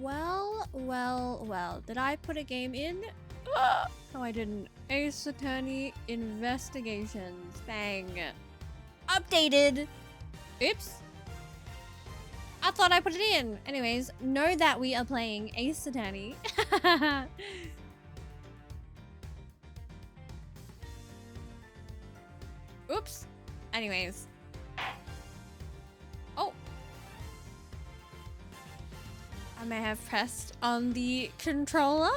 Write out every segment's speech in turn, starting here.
Well. Did I put a game in? No, I didn't. Ace Attorney Investigations. Bang. Updated. Oops. I thought I put it in. Anyways, know that we are playing Ace Attorney. Oops. Anyways. Oh. I may have pressed on the controller.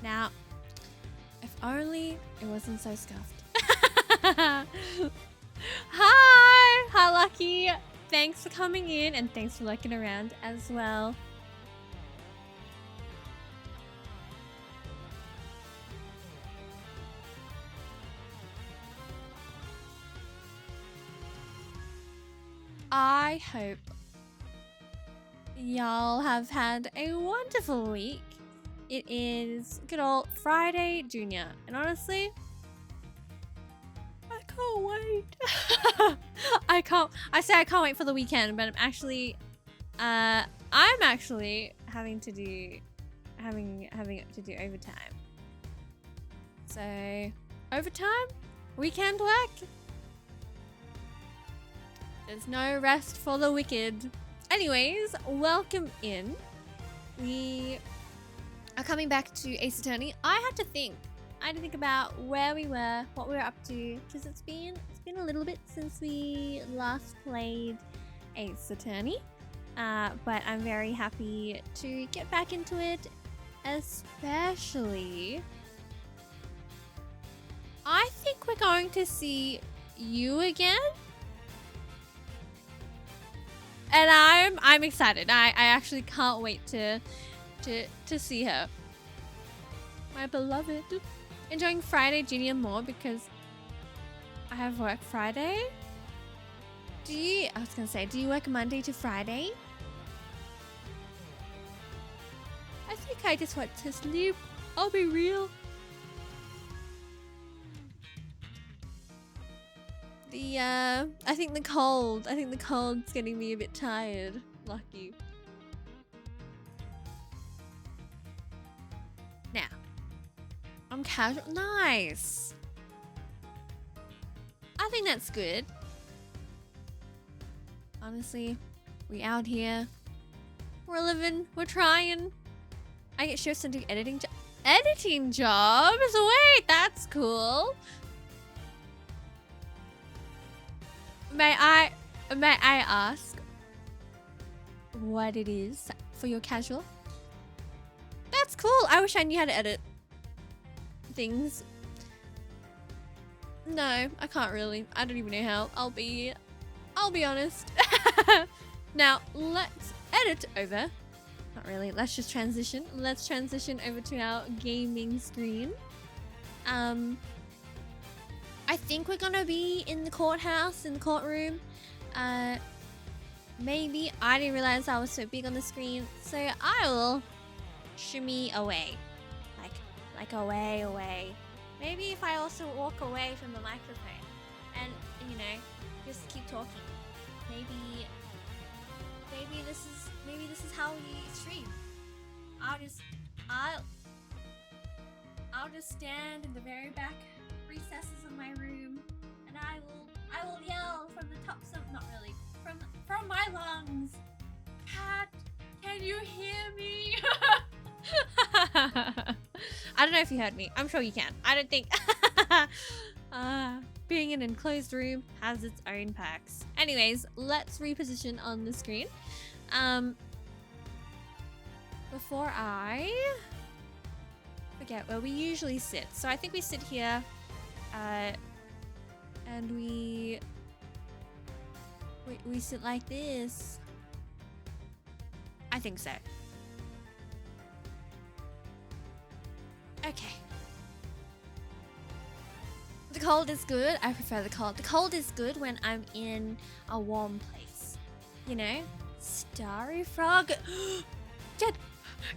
Now, if only it wasn't so scuffed. Hi, Lucky. Thanks for coming in and thanks for looking around as well. I hope y'all have had a wonderful week. It is good old Friday Junior, and honestly, I can't wait. I can't wait for the weekend, but I'm actually having to do overtime. So overtime, weekend work. There's no rest for the wicked. Anyways, welcome in. We are coming back to Ace Attorney. I had to think about where we were, what we were up to, because it's been a little bit since we last played Ace Attorney. But I'm very happy to get back into it, especially I think we're going to see you again. And I'm excited. I actually can't wait to see her. My beloved. Enjoying Friday Junior more because I have work Friday. Do you work Monday to Friday? I think I just want to sleep. I'll be real. I think the cold's getting me a bit tired. Lucky. Now, I'm casual. Nice. I think that's good. Honestly, we out here. We're living. We're trying. I get shifts into editing jobs. Wait, that's cool. May I ask what it is for your casual? That's cool. I wish I knew how to edit things. No, I can't really. I don't even know how. I'll be honest. Now, let's edit over. Not really. Let's just transition. Let's transition over to our gaming screen. I think we're gonna be in the courthouse, in the courtroom. Maybe. I didn't realize I was so big on the screen, so I will shimmy away. Like away. Maybe if I also walk away from the microphone and, you know, just keep talking. Maybe this is how we stream. I'll just stand in the very back recesses of my room and I will yell from the tops of, not really, from my lungs, "Cat, can you hear me?" I don't know if you heard me. I'm sure you can. I don't think being in an enclosed room has its own perks. Anyways, let's reposition on the screen. Before I forget where we usually sit. So I think we sit here, and we sit like this. I think so. Okay. The cold is good. I prefer the cold. The cold is good when I'm in a warm place. You know? Starry Frog.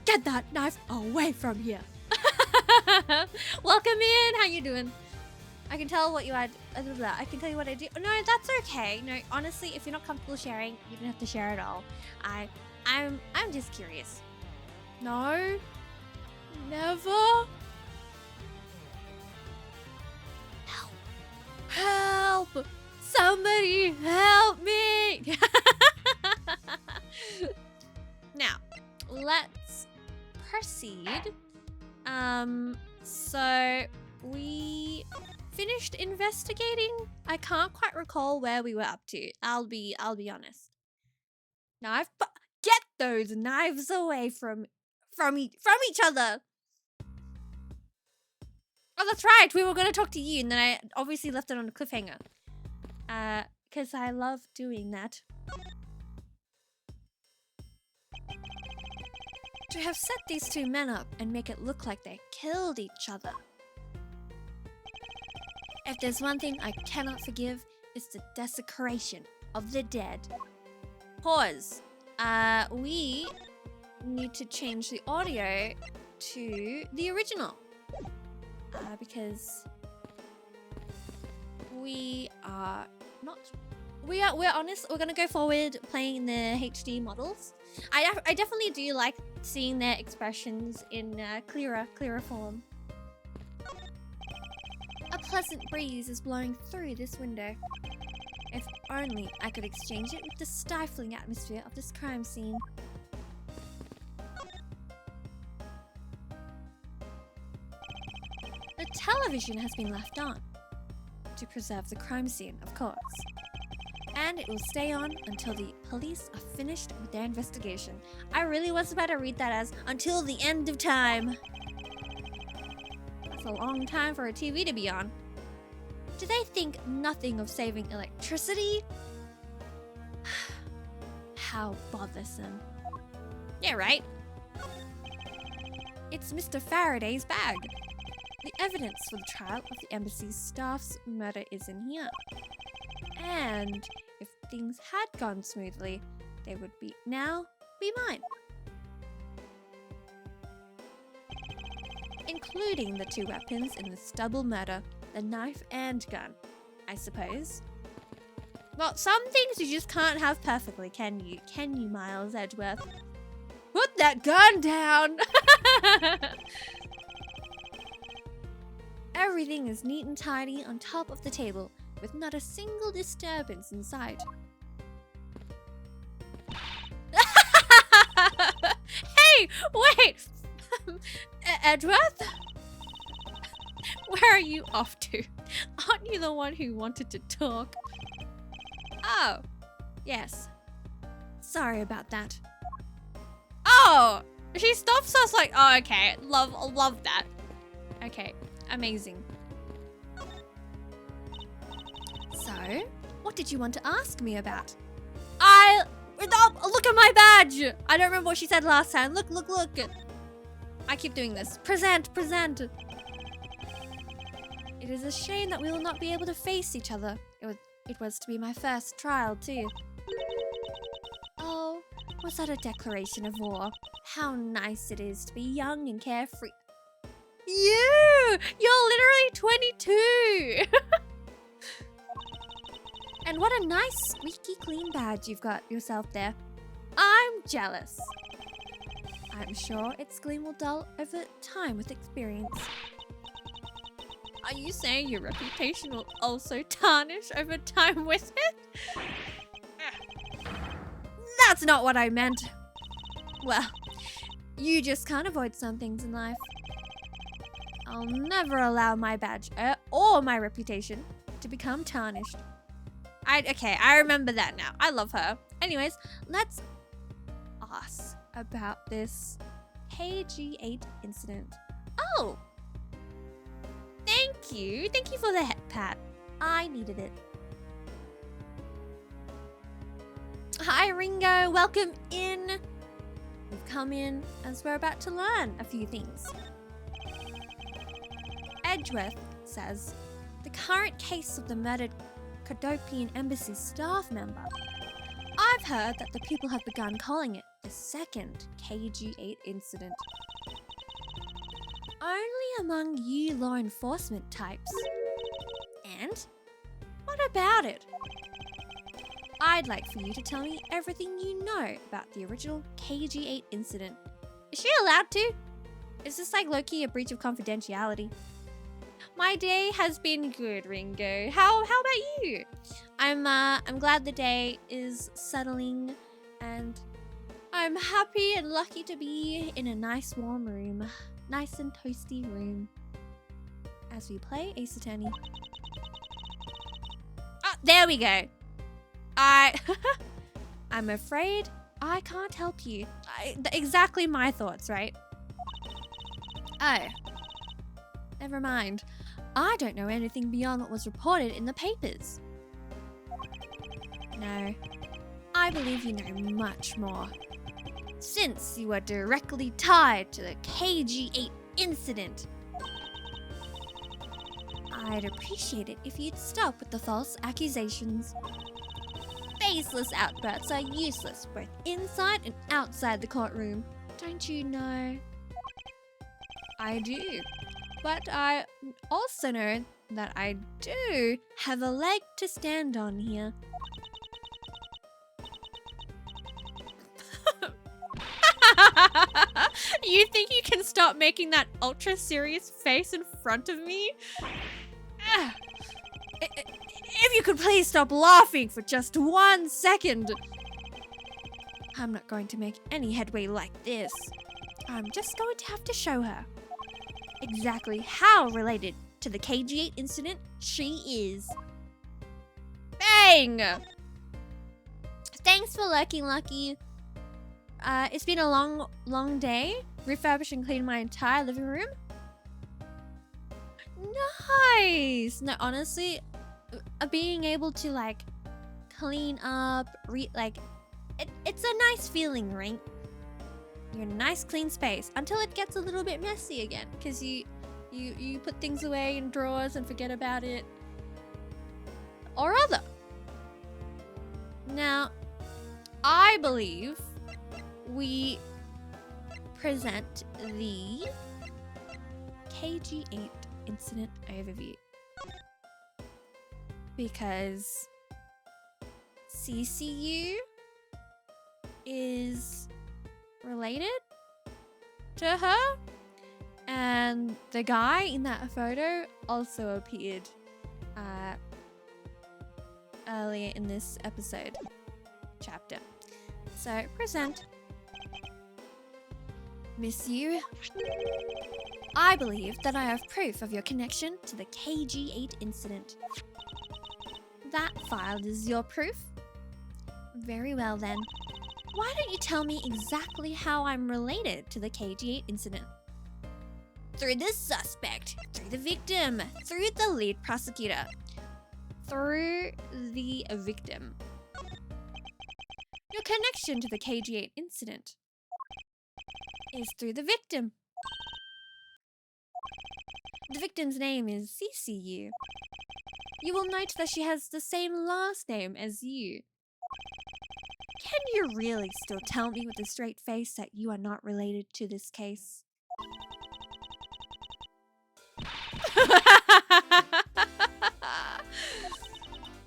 Get that knife away from here. Welcome in. How you doing? I can tell what you had. I can tell you what I do. No, that's okay. No, honestly, if you're not comfortable sharing, you don't have to share at all. I'm just curious. No, never. Help! Somebody help me! Now, let's proceed. So we finished investigating. I can't quite recall where we were up to. I'll be honest. Get those knives away from each other. Oh, that's right. We were going to talk to you, and then I obviously left it on a cliffhanger. Because I love doing that. To have set these two men up and make it look like they killed each other. If there's one thing I cannot forgive, it's the desecration of the dead. Pause. We need to change the audio to the original. Because we're honest. We're gonna go forward playing the HD models. I definitely do like seeing their expressions in clearer form. A pleasant breeze is blowing through this window. If only I could exchange it with the stifling atmosphere of this crime scene. The television has been left on to preserve the crime scene, of course. And it will stay on until the police are finished with their investigation. I really was about to read that as until the end of time. That's a long time for a TV to be on. Do they think nothing of saving electricity? How bothersome. Yeah, right. It's Mr. Faraday's bag. The evidence for the trial of the embassy's staff's murder is in here. And if things had gone smoothly, they would now be mine. Including the two weapons in this double murder, the knife and gun, I suppose. Well, some things you just can't have perfectly, can you? Can you, Miles Edgeworth? Put that gun down! Everything is neat and tidy on top of the table, with not a single disturbance in sight. Hey, wait! Edgeworth? Where are you off to? Aren't you the one who wanted to talk? Oh, yes. Sorry about that. Oh, she stops us like, oh, okay. Love that. Okay, amazing. So, what did you want to ask me about? Look at my badge! I don't remember what she said last time. Look. I keep doing this. Present. It is a shame that we will not be able to face each other. It was to be my first trial, too. Oh, was that a declaration of war? How nice it is to be young and carefree. You're literally 22! And what a nice, squeaky clean badge you've got yourself there. I'm jealous. I'm sure its gleam will dull over time with experience. Are you saying your reputation will also tarnish over time with it? That's not what I meant. Well, you just can't avoid some things in life. I'll never allow my badge or my reputation to become tarnished. Okay, I remember that now. I love her. Anyways, let's ask about this KG8 incident. Oh! Thank you. Thank you for the head pat. I needed it. Hi, Ringo. Welcome in. We've come in as we're about to learn a few things. Edgeworth says, the current case of the murdered Cadopian Embassy staff member. I've heard that the people have begun calling it the second KG8 incident. Only among you law enforcement types. And? What about it? I'd like for you to tell me everything you know about the original KG8 incident. Is she allowed to? Is this like low-key a breach of confidentiality? My day has been good, Ringo. How about you? I'm glad the day is settling, and I'm happy and lucky to be in a nice warm room. Nice and toasty room. As we play Ace Attorney. Oh, there we go. I'm afraid I can't help you. Exactly my thoughts, right? Oh. Never mind. I don't know anything beyond what was reported in the papers. No. I believe you know much more. Since you are directly tied to the KG8 incident. I'd appreciate it if you'd stop with the false accusations. Baseless outbursts are useless both inside and outside the courtroom. Don't you know? I do. But I also know that I do have a leg to stand on here. You think you can stop making that ultra serious face in front of me? If you could please stop laughing for just 1 second. I'm not going to make any headway like this. I'm just going to have to show her exactly how related to the KG8 incident she is. Bang! Thanks for lurking, Lucky. It's been a long day. Refurbish and clean my entire living room. Nice! No, honestly, being able to like clean up, it's a nice feeling, right? You're in a nice clean space until it gets a little bit messy again, because you put things away in drawers and forget about it, or other. Now, I believe we present the KG8 incident overview because CCU is related to her, and the guy in that photo also appeared earlier in this episode chapter. So present. Miss Yu, I believe that I have proof of your connection to the KG8 incident. That file is your proof? Very well then. Why don't you tell me exactly how I'm related to the KG8 incident? Through the suspect, through the victim, through the lead prosecutor, through the victim. Your connection to the KG8 incident is through the victim. The victim's name is CCU. You will note that she has the same last name as you. Can you really still tell me with a straight face that you are not related to this case?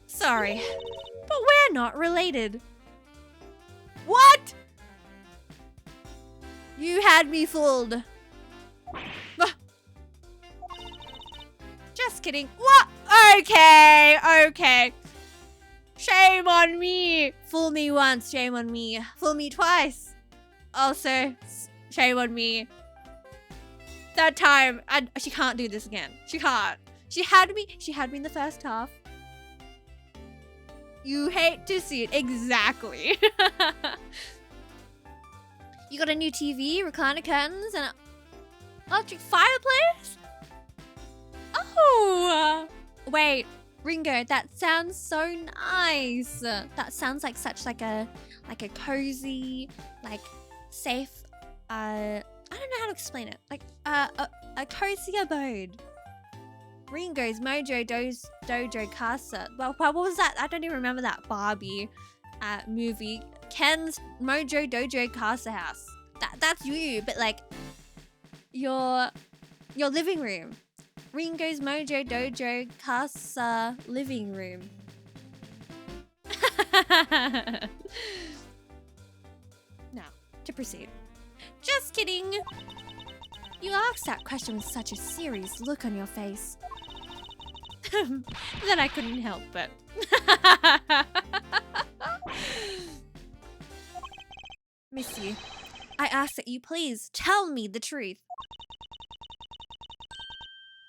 Sorry, but we're not related. What? You had me fooled. Just kidding. What? Okay. Shame on me. Fool me once, shame on me. Fool me twice. Also, shame on me. Third time, she can't do this again. She can't. She had me in the first half. You hate to see it. Exactly. You got a new TV, recliner curtains, and an electric fireplace? Oh! Wait, Ringo, that sounds so nice. That sounds like such like a cozy, like safe, I don't know how to explain it. Like a cozy abode. Ringo's Mojo Dojo Casa. Well, what was that? I don't even remember that Barbie movie. Ken's Mojo Dojo Casa house. That's you, but like your living room. Ringo's Mojo Dojo Casa living room. Now, to proceed. Just kidding. You asked that question with such a serious look on your face. That I couldn't help but. Miss you. I ask that you please tell me the truth.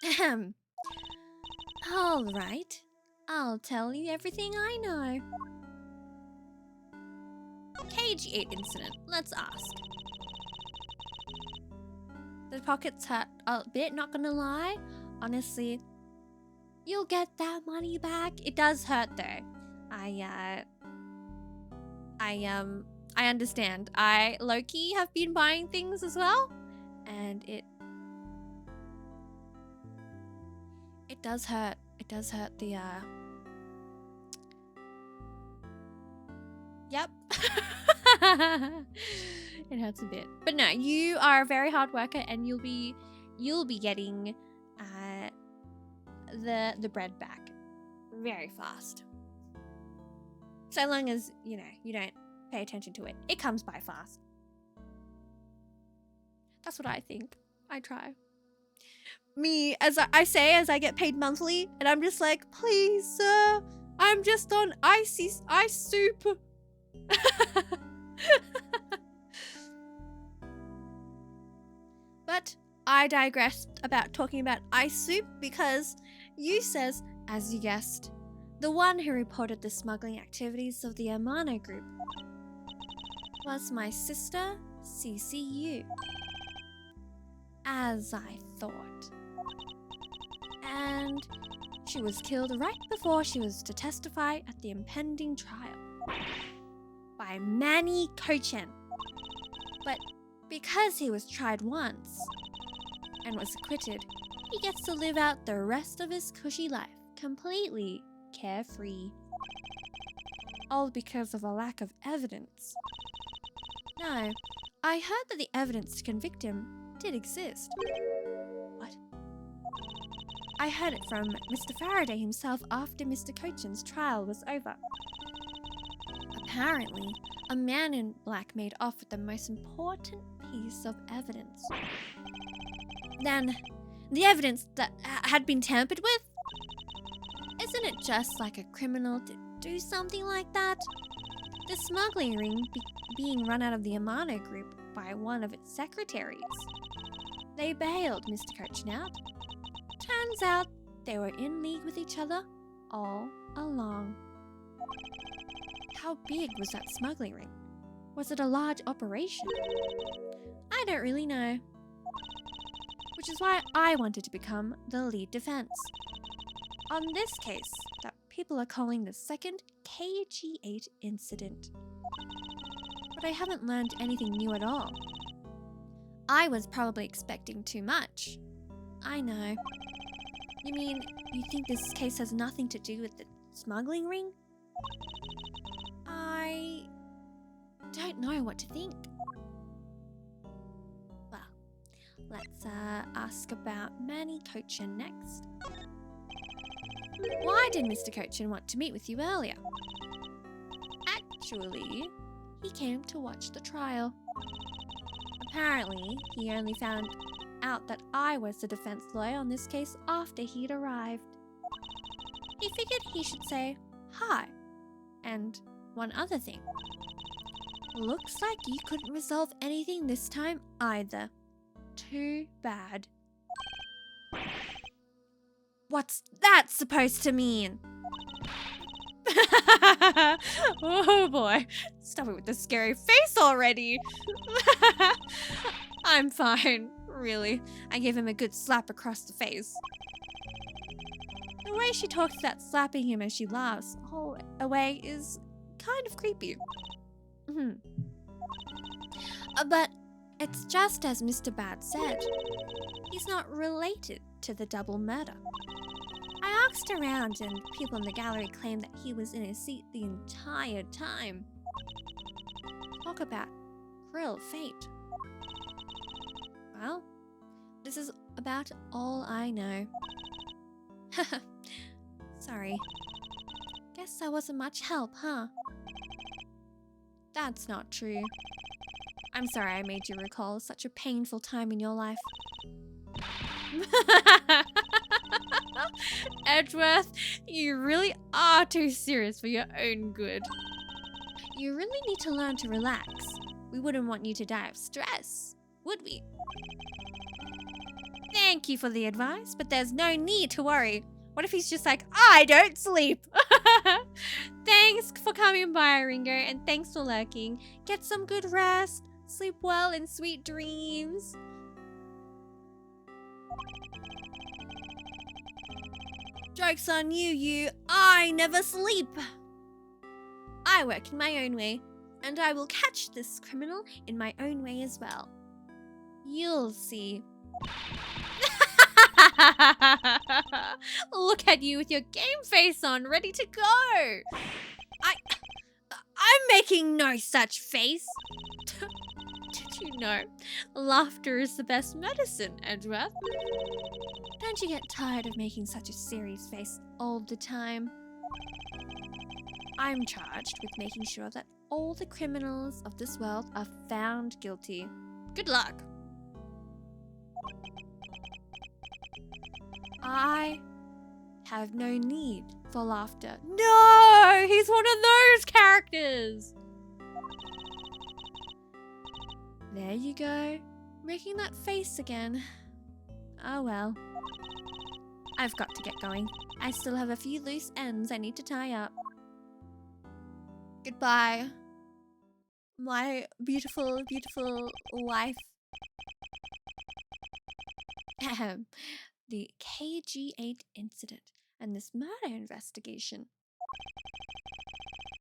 Ahem. All right. I'll tell you everything I know. KG8 incident. Let's ask. The pockets hurt a bit, not gonna lie. Honestly, you'll get that money back. It does hurt though. I understand. I low-key have been buying things as well, and it does hurt. It does hurt the Yep. It hurts a bit. But no, you are a very hard worker and you'll be getting the bread back very fast. So long as, you don't pay attention to it. It comes by fast. That's what I think. I try. Me, as I get paid monthly, and I'm just like, please, sir, I'm just on ice soup. But I digressed about talking about ice soup because you says, as you guessed, the one who reported the smuggling activities of the Amano group was my sister, CCU. As I thought. And she was killed right before she was to testify at the impending trial by Manny Kochan. But because he was tried once and was acquitted, he gets to live out the rest of his cushy life completely carefree. All because of a lack of evidence. No, I heard that the evidence to convict him did exist. What? I heard it from Mr. Faraday himself after Mr. Kochan's trial was over. Apparently, a man in black made off with the most important piece of evidence. Then, the evidence that had been tampered with? Isn't it just like a criminal to do something like that? The smuggling ring being run out of the Amano group by one of its secretaries. They bailed Mr. Kochan out. Turns out they were in league with each other all along. How big was that smuggling ring? Was it a large operation? I don't really know. Which is why I wanted to become the lead defense. On this case that people are calling the second KG8 incident. But I haven't learned anything new at all. I was probably expecting too much. I know. You mean, you think this case has nothing to do with the smuggling ring? I don't know what to think. Well, let's ask about Manny Kochan next. Why did Mr. Kochan want to meet with you earlier? Actually, he came to watch the trial. Apparently, he only found out that I was the defense lawyer on this case after he'd arrived. He figured he should say hi. And one other thing. Looks like you couldn't resolve anything this time either. Too bad. What's that supposed to mean? Oh boy, stop it with the scary face already. I'm fine, really. I gave him a good slap across the face. The way she talks about slapping him as she laughs all away is kind of creepy. But it's just as Mr. Bad said. He's not related to the double murder. I asked around and people in the gallery claimed that he was in his seat the entire time. Talk about cruel fate. Well, this is about all I know. Sorry. Guess I wasn't much help, huh? That's not true. I'm sorry I made you recall such a painful time in your life. Edgeworth, you really are too serious for your own good. You really need to learn to relax. We wouldn't want you to die of stress, would we? Thank you for the advice, but there's no need to worry. What if he's just like, I don't sleep? Thanks for coming by, Ringo, and thanks for lurking. Get some good rest. Sleep well and sweet dreams. Joke's on you. I never sleep. I work in my own way, and I will catch this criminal in my own way as well. You'll see. Look at you with your game face on, ready to go. I'm making no such face. Did you know laughter is the best medicine, Edgeworth? Don't you get tired of making such a serious face all the time? I'm charged with making sure that all the criminals of this world are found guilty. Good luck. I have no need for laughter. No! He's one of those characters! There you go. Making that face again. Oh well. I've got to get going. I still have a few loose ends I need to tie up. Goodbye, my beautiful, beautiful wife. Ahem. The KG8 incident and this murder investigation.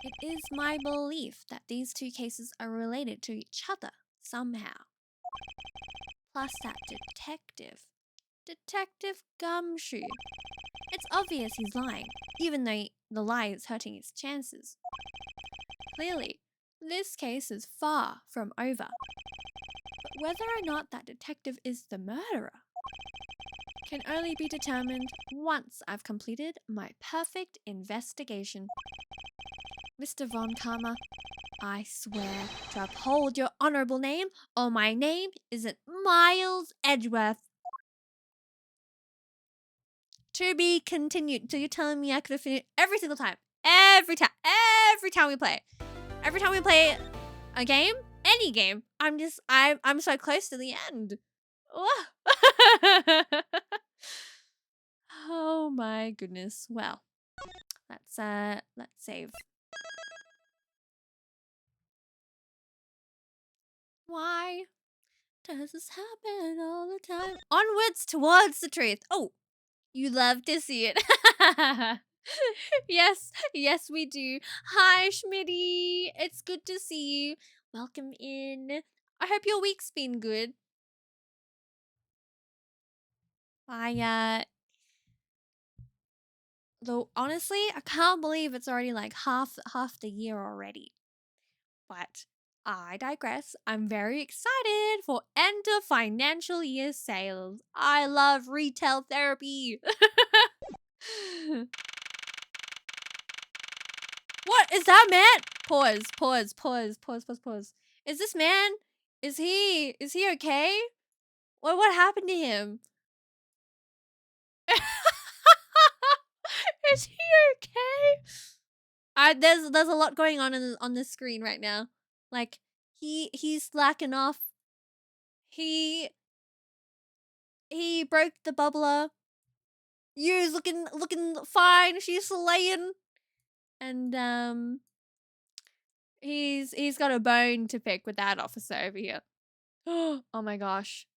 It is my belief that these two cases are related to each other somehow. Plus that Detective Gumshoe. It's obvious he's lying, even though the lie is hurting his chances. Clearly, this case is far from over. But whether or not that detective is the murderer can only be determined once I've completed my perfect investigation. Mr. Von Karma, I swear to uphold your honorable name, or my name isn't Miles Edgeworth. To be continued. So you're telling me I could have finished every single time. Every time we play. Every time we play a game, any game, I'm so close to the end. Oh my goodness. Well, let's save. Why does this happen all the time? Onwards towards the truth. Oh, you love to see it. Yes, we do. Hi, Schmitty. It's good to see you. Welcome in. I hope your week's been good. Though honestly, I can't believe it's already like half the year already. But I digress. I'm very excited for end of financial year sales. I love retail therapy. What is that man? Pause. Is this man? Is he okay? What happened to him? Is he okay? There's a lot going on this screen right now. Like he's slacking off. He broke the bubbler. Yu's looking fine. She's slaying. And he's got a bone to pick with that officer over here. Oh my gosh.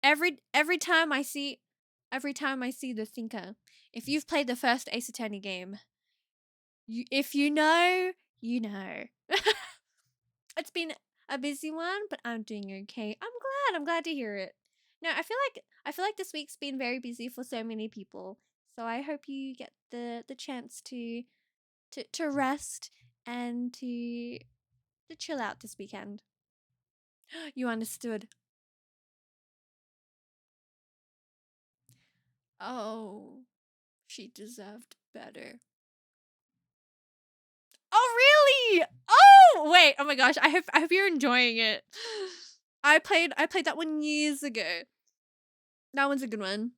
Every time I see the thinker, if you've played the first Ace Attorney game, if you know, you know. It's been a busy one, but I'm doing okay. I'm glad to hear it. No, I feel like this week's been very busy for so many people. So I hope you get the chance to rest and to chill out this weekend. You understood. Oh. She deserved better. Oh, really? Oh, wait. Oh my gosh. I hope you're enjoying it. I played that one years ago. That one's a good one.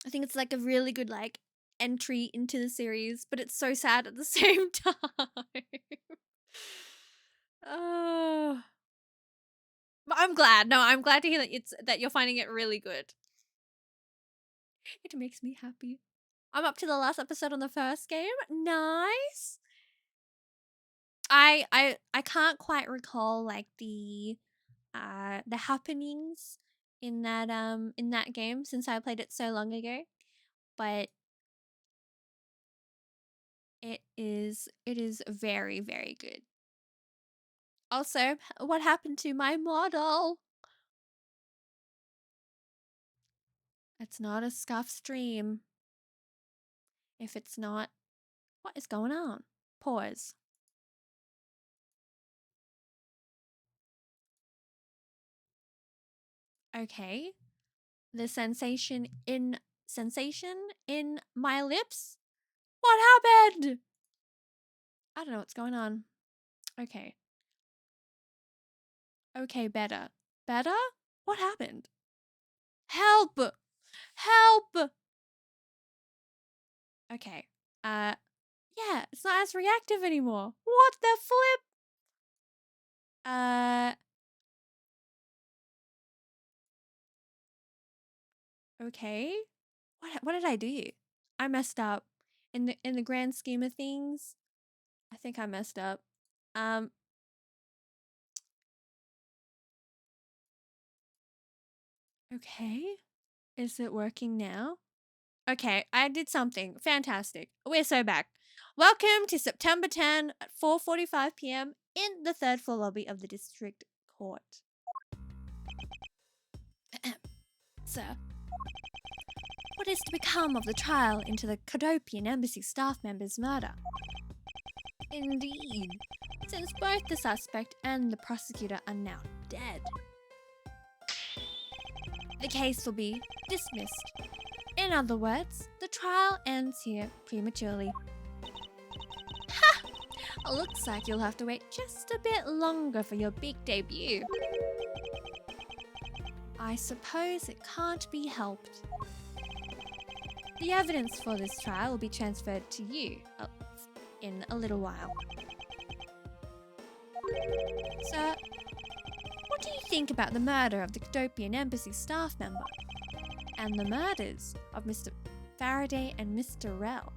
I think it's like a really good like entry into the series, but it's so sad at the same time. Oh. But I'm glad. No, I'm glad to hear that you're finding it really good. It makes me happy. I'm up to the last episode on the first game. Nice. I can't quite recall like the happenings in that game since I played it so long ago, but it is very, very good. Also, what happened to my model? It's not a scuff stream. If it's not, what is going on? Pause. Okay. The sensation in my lips? What happened? I don't know what's going on. Okay. Okay, better. Better? What happened? Help! Help! Okay. Yeah, it's not as reactive anymore. What the flip? Okay. What did I do? I messed up. In the grand scheme of things, I think I messed up. Okay. Is it working now? Okay, I did something. Fantastic. We're so back. Welcome to September 10 at 4:45 p.m. in the third floor lobby of the district court. Sir, what is to become of the trial into the Cadopian Embassy staff member's murder? Indeed, since both the suspect and the prosecutor are now dead, the case will be dismissed. In other words, the trial ends here prematurely. Ha! Looks like you'll have to wait just a bit longer for your big debut. I suppose it can't be helped. The evidence for this trial will be transferred to you in a little while. Sir, what do you think about the murder of the Cadopian Embassy staff member and the murders of Mr. Faraday and Mr. Rell?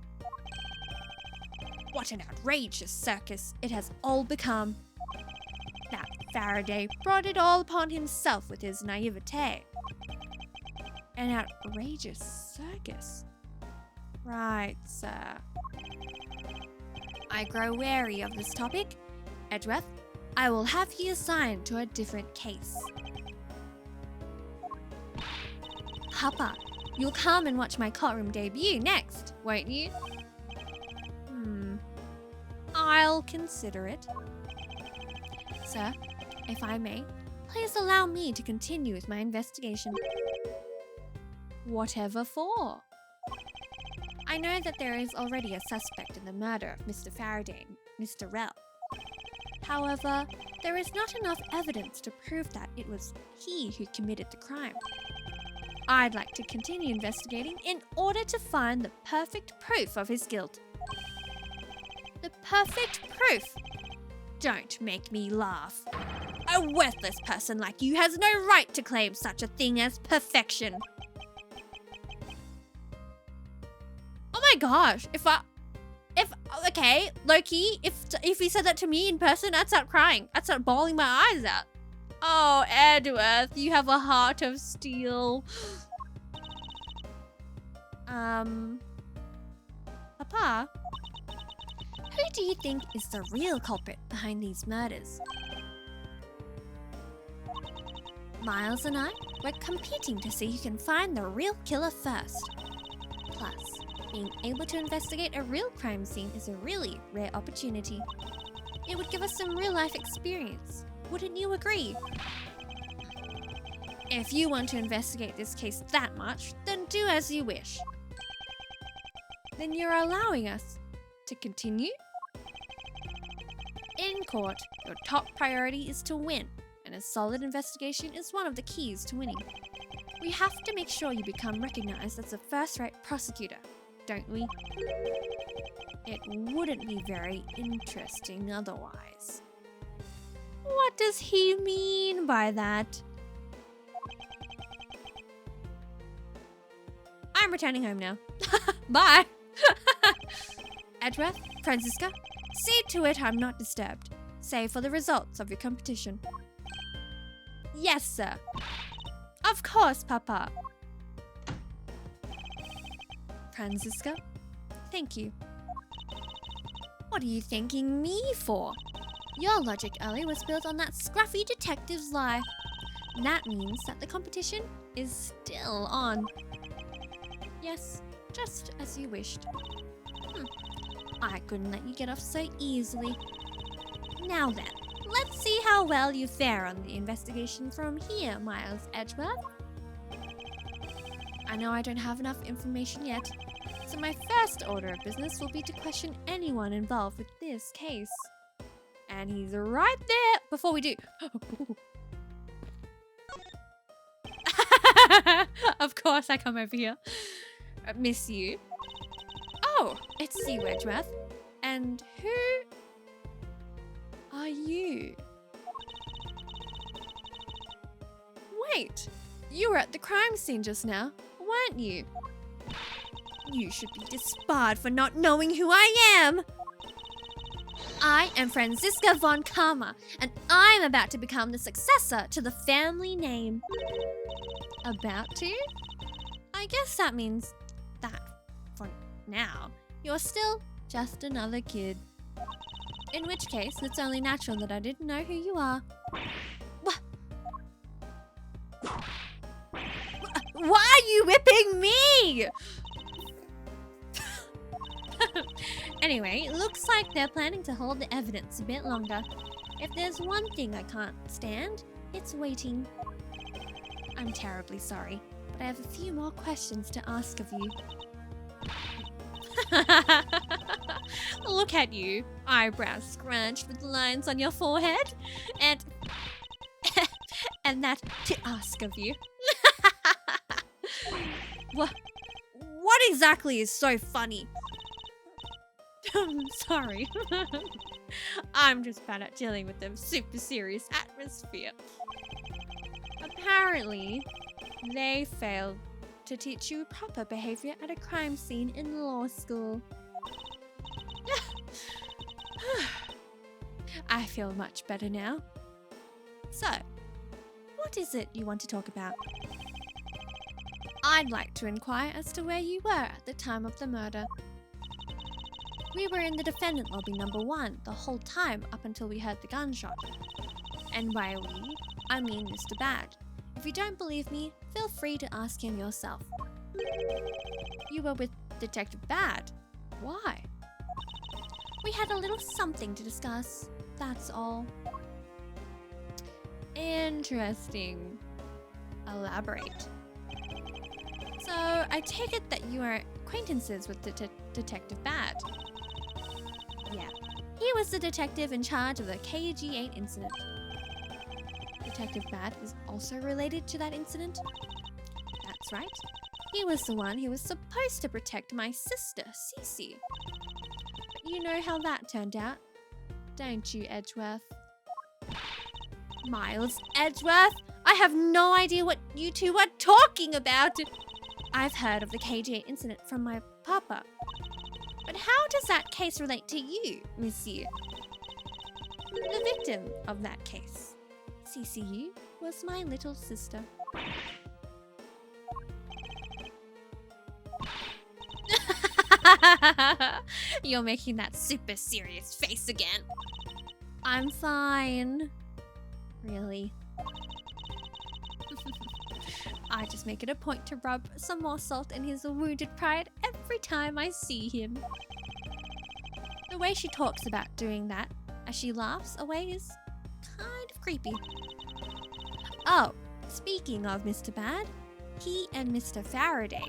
What an outrageous circus it has all become. That Faraday brought it all upon himself with his naivete. An outrageous circus. Right, sir. I grow wary of this topic. Edgeworth, I will have you assigned to a different case. Papa, you'll come and watch my courtroom debut next, won't you? I'll consider it. Sir, if I may, please allow me to continue with my investigation. Whatever for? I know that there is already a suspect in the murder of Mr. Faraday and Mr. Rell. However, there is not enough evidence to prove that it was he who committed the crime. I'd like to continue investigating in order to find the perfect proof of his guilt. The perfect proof? Don't make me laugh. A worthless person like you has no right to claim such a thing as perfection. Oh my gosh, okay, Loki, if he said that to me in person, I'd start crying. I'd start bawling my eyes out. Oh, Edgeworth, you have a heart of steel. Papa, who do you think is the real culprit behind these murders? Miles and I, we're competing to see who can find the real killer first. Plus, being able to investigate a real crime scene is a really rare opportunity. It would give us some real-life experience. Wouldn't you agree? If you want to investigate this case that much, then do as you wish. then you're allowing us to continue? In court, your top priority is to win, and a solid investigation is one of the keys to winning. We have to make sure you become recognized as a first-rate prosecutor, don't we? It wouldn't be very interesting otherwise. What does he mean by that? I'm returning home now. Bye! Edgeworth, Franziska, see to it I'm not disturbed, save for the results of your competition. Yes, sir. Of course, Papa. Franziska, thank you. What are you thanking me for? Your logic, Ellie, was built on that scruffy detective's lie. That means that the competition is still on. Yes, just as you wished. I couldn't let you get off so easily. Now then, let's see how well you fare on the investigation from here, Miles Edgeworth. I know I don't have enough information yet, so my first order of business will be to question anyone involved with this case. And he's right there. Before we do... Of course I come over here. Miss you. Oh, it's you, Edgeworth. And who are you? Wait, you were at the crime scene just now, weren't you? You should be disbarred for not knowing who I am. I am Franziska von Karma, and I'm about to become the successor to the family name. About to? I guess that means that, for now, you're still just another kid. In which case, it's only natural that I didn't know who you are. Why are you whipping me? Anyway, it looks like they're planning to hold the evidence a bit longer. If there's one thing I can't stand, it's waiting. I'm terribly sorry, but I have a few more questions to ask of you. Look at you, eyebrows scrunched with lines on your forehead, and that to ask of you. What exactly is so funny? I'm sorry. I'm just bad at dealing with the super serious atmosphere. Apparently, they failed to teach you proper behavior at a crime scene in law school. I feel much better now. So, what is it you want to talk about? I'd like to inquire as to where you were at the time of the murder. We were in the defendant lobby number 1 the whole time up until we heard the gunshot. And by we, I mean Mr. Bad. If you don't believe me, feel free to ask him yourself. You were with Detective Bad. Why? We had a little something to discuss, that's all. Interesting. Elaborate. So, I take it that you are acquaintances with Detective Bad. Yeah. He was the detective in charge of the KG8 incident. Detective Bad is also related to that incident? That's right. He was the one who was supposed to protect my sister, Cece. But you know how that turned out, don't you, Edgeworth? Miles Edgeworth? I have no idea what you two are talking about. I've heard of the KG8 incident from my papa. But how does that case relate to you, monsieur? The victim of that case, CCU, was my little sister. You're making that super serious face again. I'm fine. Really. I just make it a point to rub some more salt in his wounded pride every time I see him. The way she talks about doing that as she laughs away is kind of creepy. Oh, speaking of Mr. Bad, he and Mr. Faraday,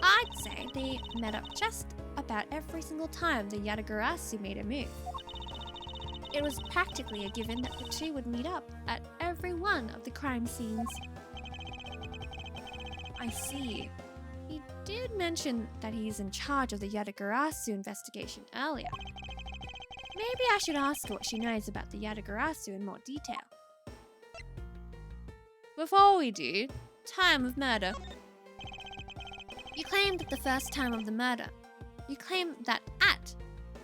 I'd say they met up just about every single time the Yatagarasu made a move. It was practically a given that the two would meet up at every one of the crime scenes. I see. He did mention that he's in charge of the Yatagarasu investigation earlier. Maybe I should ask her what she knows about the Yatagarasu in more detail. Before we do, time of murder. You claimed at the first time of the murder. You claimed that at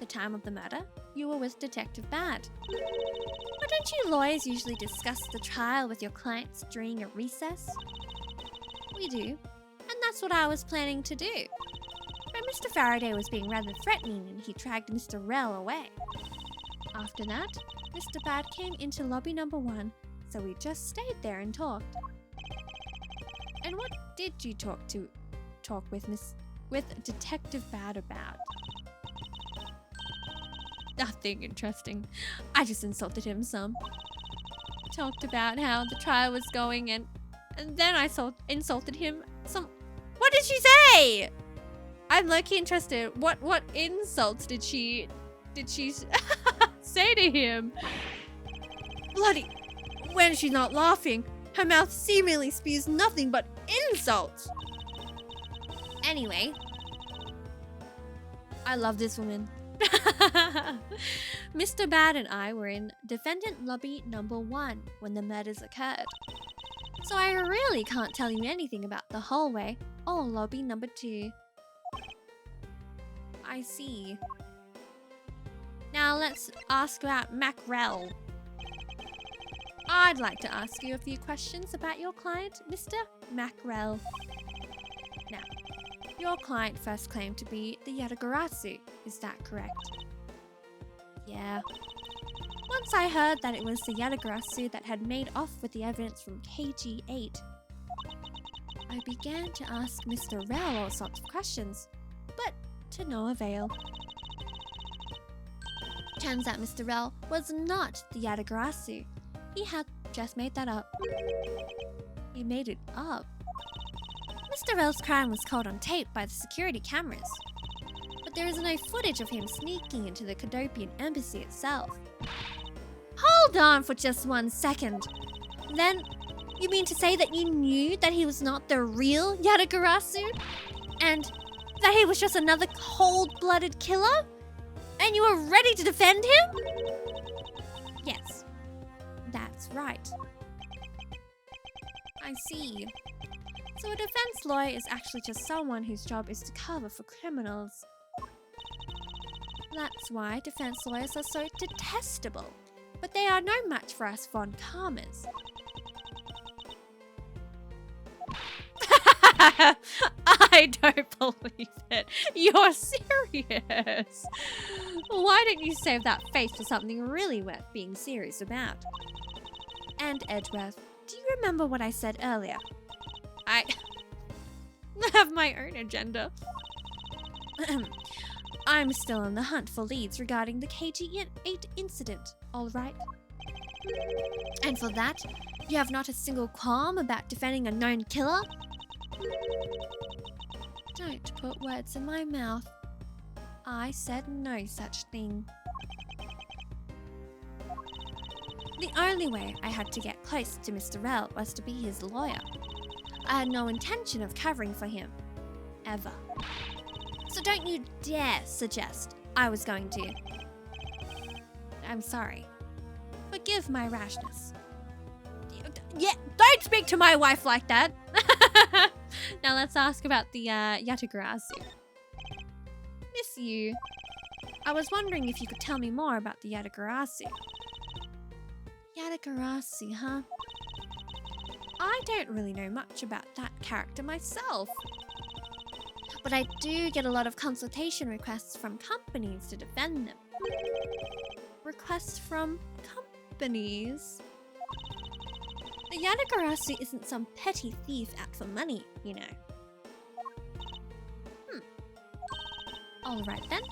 the time of the murder, you were with Detective Bad. But don't you lawyers usually discuss the trial with your clients during a recess? We do, and that's what I was planning to do. But Mr. Faraday was being rather threatening and he dragged Mr. Rell away. After that, Mr. Bad came into lobby number 1, so we just stayed there and talked. And what did you talk with Detective Bad about? Nothing interesting. I just insulted him some. Talked about how the trial was going and then I insulted him some. What did she say? I'm low-key interested. What insults did she say to him? Bloody, when she's not laughing, her mouth seemingly spews nothing but insults. Anyway, I love this woman. Mr. Bad and I were in defendant lobby number 1 when the murders occurred. So I really can't tell you anything about the hallway or lobby number 2. I see. Now let's ask about Macrel. I'd like to ask you a few questions about your client, Mr. Macrel. Now, your client first claimed to be the Yatagarasu, is that correct? Yeah. Once I heard that it was the Yatagarasu that had made off with the evidence from KG8, I began to ask Mr. Rell all sorts of questions, but to no avail. Turns out Mr. Rell was not the Yatagarasu. He had just made that up. He made it up. Mr. Rell's crime was caught on tape by the security cameras, but there is no footage of him sneaking into the Cadopian embassy itself. Hold on for just 1 second. Then, you mean to say that you knew that he was not the real Yatagarasu? And that he was just another cold-blooded killer? And you were ready to defend him? Yes, that's right. I see. So a defense lawyer is actually just someone whose job is to cover for criminals. That's why defense lawyers are so detestable, but they are no match for us Von Karmas. I don't believe it. You're serious. Why don't you save that face for something really worth being serious about? And Edgeworth, do you remember what I said earlier? I have my own agenda. I'm still on the hunt for leads regarding the KG8 incident, alright? And for that, you have not a single qualm about defending a known killer? Don't put words in my mouth. I said no such thing. The only way I had to get close to Mr. Rell was to be his lawyer. I had no intention of covering for him. Ever. So don't you dare suggest I was going to. I'm sorry. Forgive my rashness. Yeah, don't speak to my wife like that. Now let's ask about the Yatagarasu. Miss Yu, I was wondering if you could tell me more about the Yatagarasu. Yatagarasu, huh? I don't really know much about that character myself. But I do get a lot of consultation requests from companies to defend them. Requests from companies? The Yatagarasu isn't some petty thief out for money, you know. Alright then,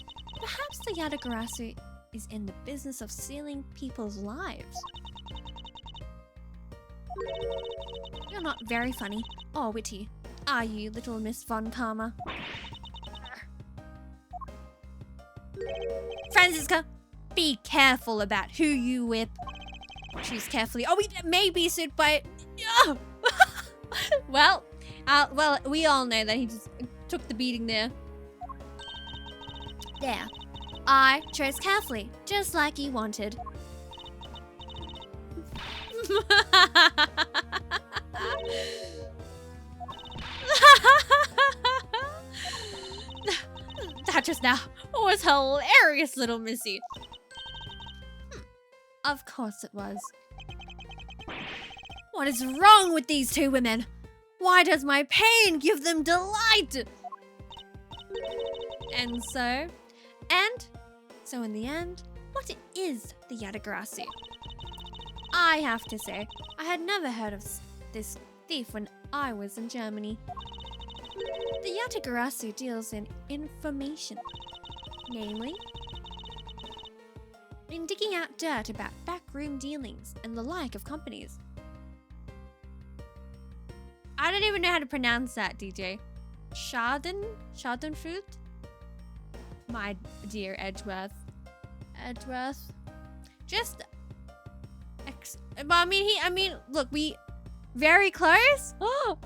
perhaps the Yatagarasu is in the business of stealing people's lives. You're not very funny. or witty are you, little Miss Von Karma? Franziska, be careful about who you whip. Choose carefully. Oh, we may be sued by... Oh. well, we all know that he just took the beating there. There. I chose carefully, just like you wanted. That just now was hilarious, little missy. Of course it was. What is wrong with these two women? Why does my pain give them delight? And so in the end, what is the Yatagarasi? I have to say, I had never heard of this thief when I was in Germany. The Yatagarasi deals in information, namely, in digging out dirt about backroom dealings and the like of companies. I don't even know how to pronounce that, DJ. Schadenfreude? My dear Edgeworth. Just... look, we... Very close? Oh,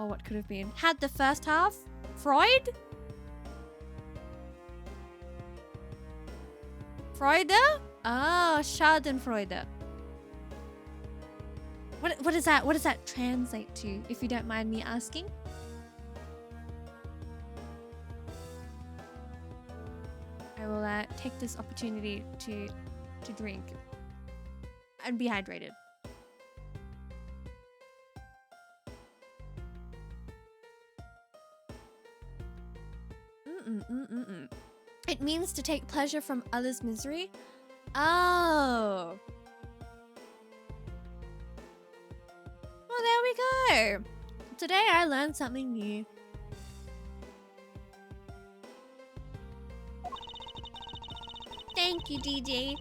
what could have been? Had the first half? Freude? Oh, Schadenfreude. What does that translate to, if you don't mind me asking? I will take this opportunity to drink and be hydrated. It means to take pleasure from others' misery. Oh. Well, there we go. Today I learned something new. Thank you, DJ.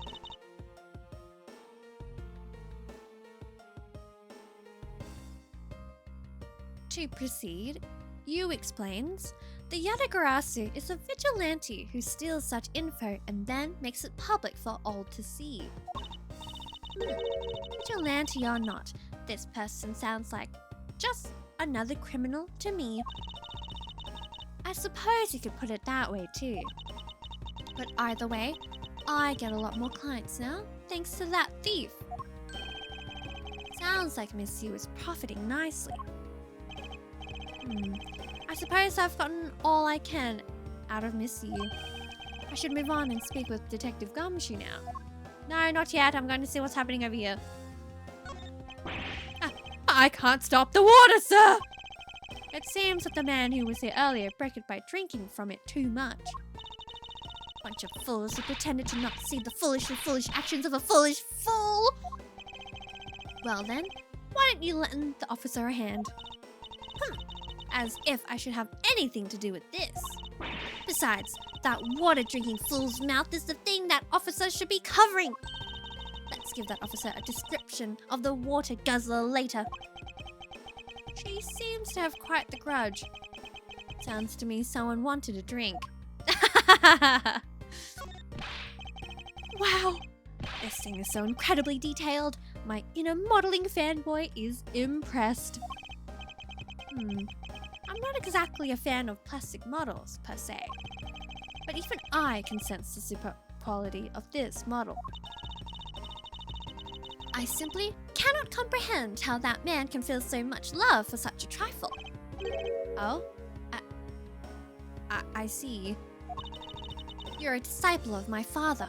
To proceed, Yu explains, the Yatagarasu is a vigilante who steals such info and then makes it public for all to see. Vigilante or not, this person sounds like just another criminal to me. I suppose you could put it that way too. But either way, I get a lot more clients now, thanks to that thief. Sounds like Miss Yu is profiting nicely. I suppose I've gotten all I can out of Miss Yu. I should move on and speak with Detective Gumshoe now. No, not yet. I'm going to see what's happening over here. I can't stop the water, sir! It seems that the man who was here earlier broke it by drinking from it too much. Bunch of fools who pretended to not see the foolish actions of a foolish fool! Well then, why don't you lend the officer a hand? As if I should have anything to do with this. Besides, that water-drinking fool's mouth is the thing that officer should be covering. Let's give that officer a description of the water guzzler later. She seems to have quite the grudge. Sounds to me someone wanted a drink. Wow, this thing is so incredibly detailed. My inner modeling fanboy is impressed. I'm not exactly a fan of plastic models, per se. But even I can sense the super quality of this model. I simply cannot comprehend how that man can feel so much love for such a trifle. Oh? I see. You're a disciple of my father.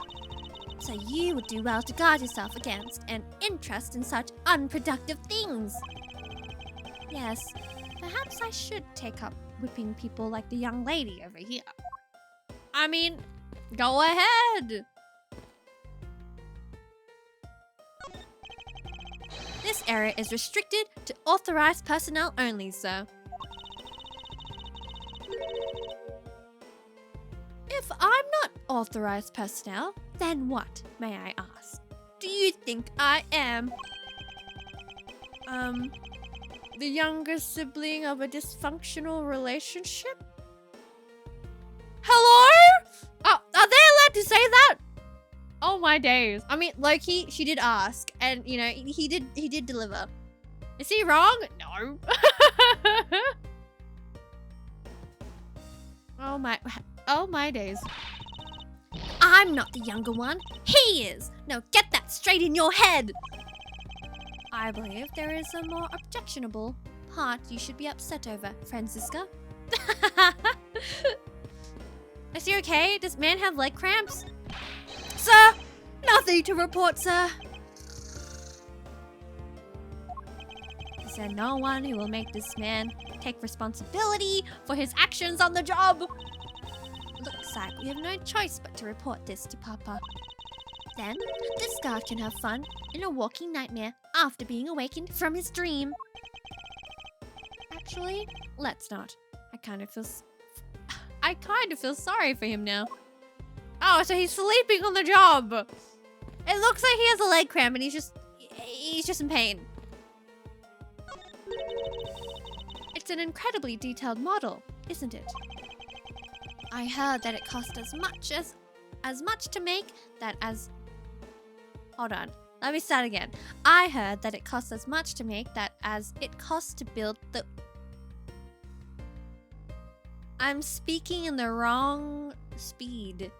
So you would do well to guard yourself against an interest in such unproductive things. Yes. Perhaps I should take up whipping people like the young lady over here. I mean, go ahead. This area is restricted to authorized personnel only, sir. If I'm not authorized personnel, then what, may I ask? Do you think I am? The younger sibling of a dysfunctional relationship? Hello? Oh, are they allowed to say that? Oh my days. I mean, Loki, she did ask, and you know, he did deliver. Is he wrong? No. Oh my days. I'm not the younger one. He is. Now get that straight in your head. I believe there is a more objectionable part you should be upset over, Francisca. Is he okay? Does man have leg cramps? Sir, nothing to report, sir. Is there no one who will make this man take responsibility for his actions on the job? Looks like we have no choice but to report this to Papa. Then, this guard can have fun in a walking nightmare after being awakened from his dream. Actually, let's not. I kind of feel sorry for him now. Oh, so he's sleeping on the job. It looks like he has a leg cramp and he's just in pain. It's an incredibly detailed model, isn't it? I heard that it cost as much to make that as... Hold on. Let me start again. I heard that it costs as much to make that as it costs to build the... I'm speaking in the wrong speed.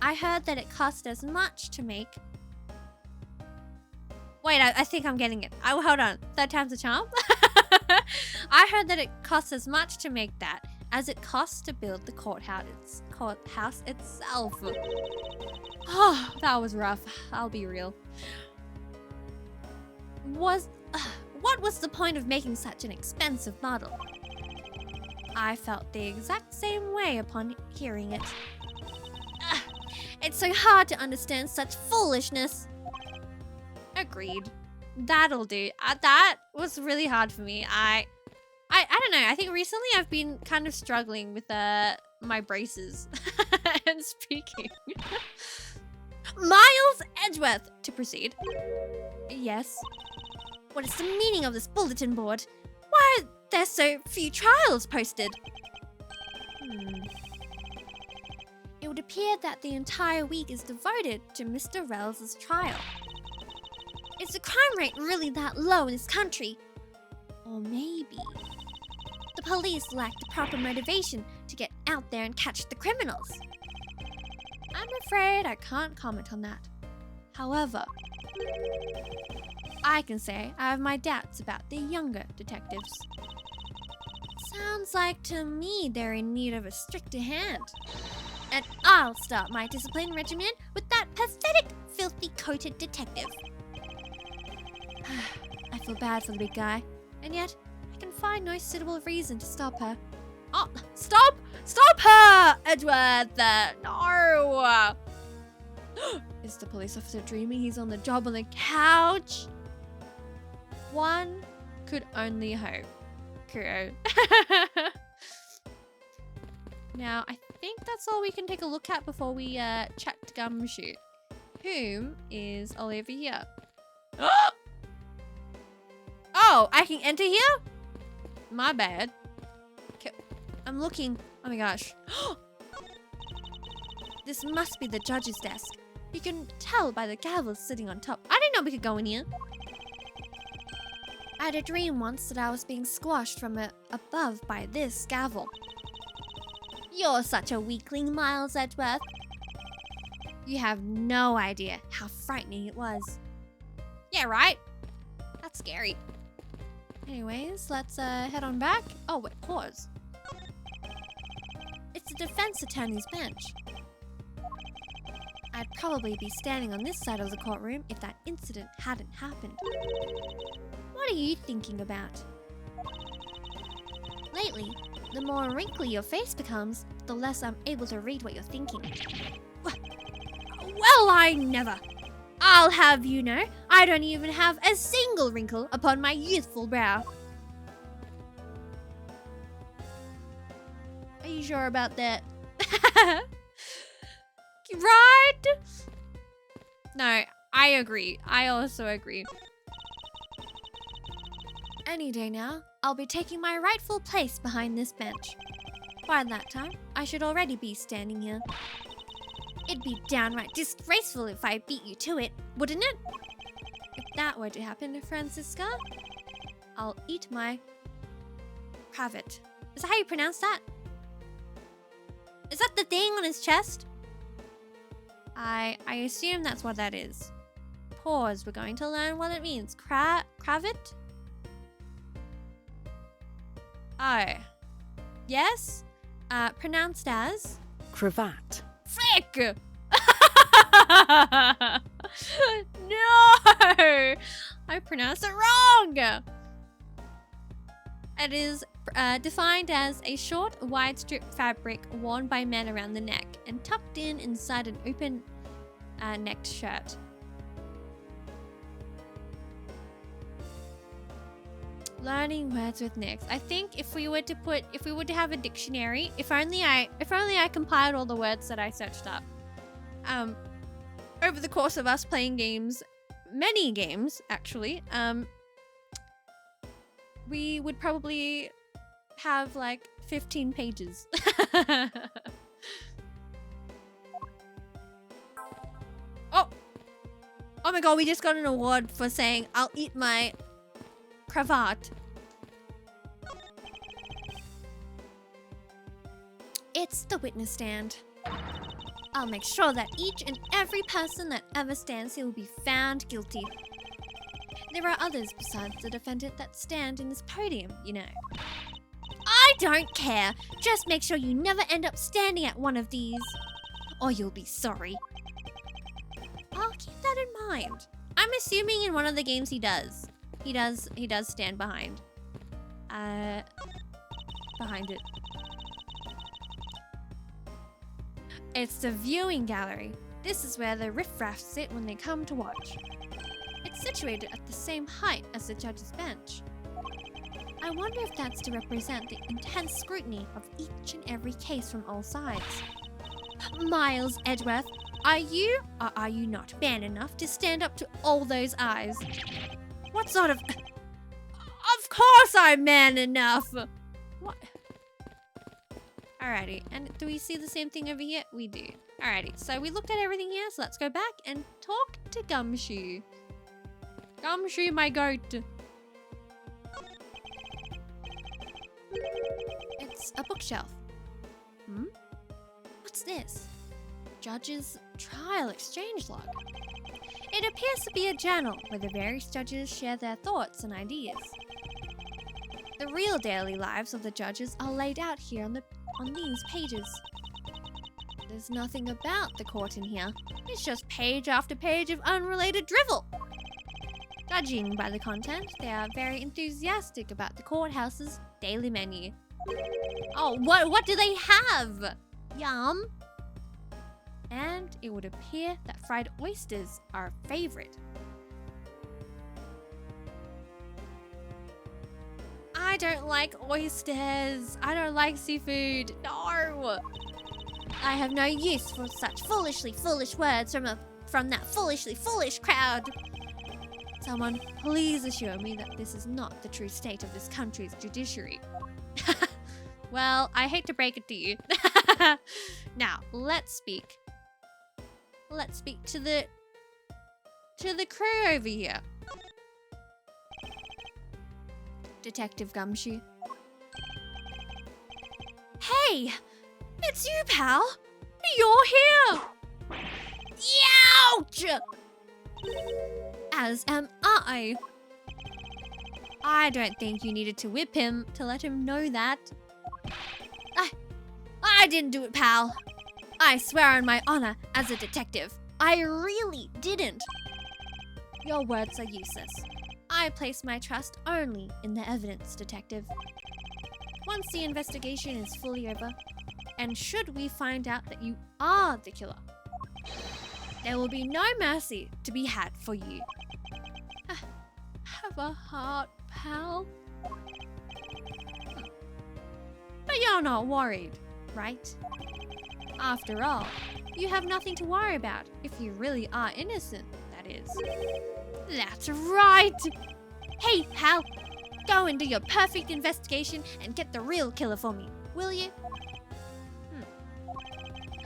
I heard that it cost as much to make... Wait, I think I'm getting it. Oh, hold on. Third time's a charm? I heard that it costs as much to make that as it costs to build the courthouse itself. Oh, that was rough. I'll be real. What was the point of making such an expensive model? I felt the exact same way upon hearing it. It's so hard to understand such foolishness. Agreed. That'll do. That was really hard for me. I don't know. I think recently I've been kind of struggling with my braces and speaking. Miles Edgeworth, to proceed. Yes. What is the meaning of this bulletin board? Why are there so few trials posted? It would appear that the entire week is devoted to Mr. Rells's trial. Is the crime rate really that low in this country? Or maybe the police lack the proper motivation to get out there and catch the criminals. I'm afraid I can't comment on that. However, I can say I have my doubts about the younger detectives. Sounds like to me they're in need of a stricter hand. And I'll start my discipline regimen with that pathetic, filthy-coated detective. I feel bad for the big guy, and yet I can find no suitable reason to stop her. Oh, stop! Stop her, Edgeworth! No! Is the police officer dreaming he's on the job on the couch? One could only hope. Kuro. Now, I think that's all we can take a look at before we chat to Gumshoe. Whom is over here? Oh, I can enter here? My bad. Okay, I'm looking. Oh my gosh. This must be the judge's desk. You can tell by the gavel sitting on top. I didn't know we could go in here. I had a dream once that I was being squashed from above by this gavel. You're such a weakling, Miles Edgeworth. You have no idea how frightening it was. Yeah, right? That's scary. Anyways, let's head on back. Oh, wait, pause. It's the defense attorney's bench. I'd probably be standing on this side of the courtroom if that incident hadn't happened. What are you thinking about? Lately, the more wrinkly your face becomes, the less I'm able to read what you're thinking. Well, I never. I'll have you know, I don't even have a single wrinkle upon my youthful brow. Are you sure about that? Right? No, I agree. I also agree. Any day now, I'll be taking my rightful place behind this bench. By that time, I should already be standing here. It'd be downright disgraceful if I beat you to it, wouldn't it? If that were to happen, Francisca, I'll eat my cravat. Is that how you pronounce that? Is that the thing on his chest? I assume that's what that is. Pause. We're going to learn what it means. Cravat? Oh. Yes? Pronounced as? Cravat. Frick! No! I pronounced it wrong! It is defined as a short, wide strip fabric worn by men around the neck and tucked in inside an open necked shirt. Learning words with Nyx. I think if we were to have a dictionary, if only I compiled all the words that I searched up. Over the course of us playing games, many games actually, we would probably have like 15 pages. Oh my god, we just got an award for saying I'll eat my cravat. It's the witness stand. I'll make sure that each and every person that ever stands here will be found guilty. There are others besides the defendant that stand in this podium, you know. I don't care. Just make sure you never end up standing at one of these, or you'll be sorry. I'll keep that in mind. I'm assuming in one of the games he does. He does stand behind. Behind it. It's the viewing gallery. This is where the riffraffs sit when they come to watch. It's situated at the same height as the judge's bench. I wonder if that's to represent the intense scrutiny of each and every case from all sides. Miles Edgeworth, are you or are you not man enough to stand up to all those eyes? What sort of... Of course I'm man enough! What? Alrighty, and do we see the same thing over here? We do. Alrighty, so we looked at everything here, so let's go back and talk to Gumshoe. Gumshoe, my goat. It's a bookshelf. What's this? Judge's Trial Exchange Log. It appears to be a journal where the various judges share their thoughts and ideas. The real daily lives of the judges are laid out here on these pages. There's nothing about the court in here. It's just page after page of unrelated drivel. Judging by the content, they are very enthusiastic about the courthouse's daily menu. Oh, what do they have? Yum. And it would appear that fried oysters are a favorite. I don't like oysters. I don't like seafood. No. I have no use for such foolishly foolish words from that foolishly foolish crowd. Someone please assure me that this is not the true state of this country's judiciary. Well, I hate to break it to you. Now, let's speak. Let's speak to the crew over here. Detective Gumshoe. Hey! It's you, pal! You're here! Youch! As am I. I don't think you needed to whip him to let him know that. I didn't do it, pal. I swear on my honor as a detective, I really didn't. Your words are useless. I place my trust only in the evidence, detective. Once the investigation is fully over, and should we find out that you are the killer, there will be no mercy to be had for you. Have a heart, pal. But you're not worried, right? After all, you have nothing to worry about if you really are innocent, that is. That's right! Hey, pal! go and do your perfect investigation and get the real killer for me, will you?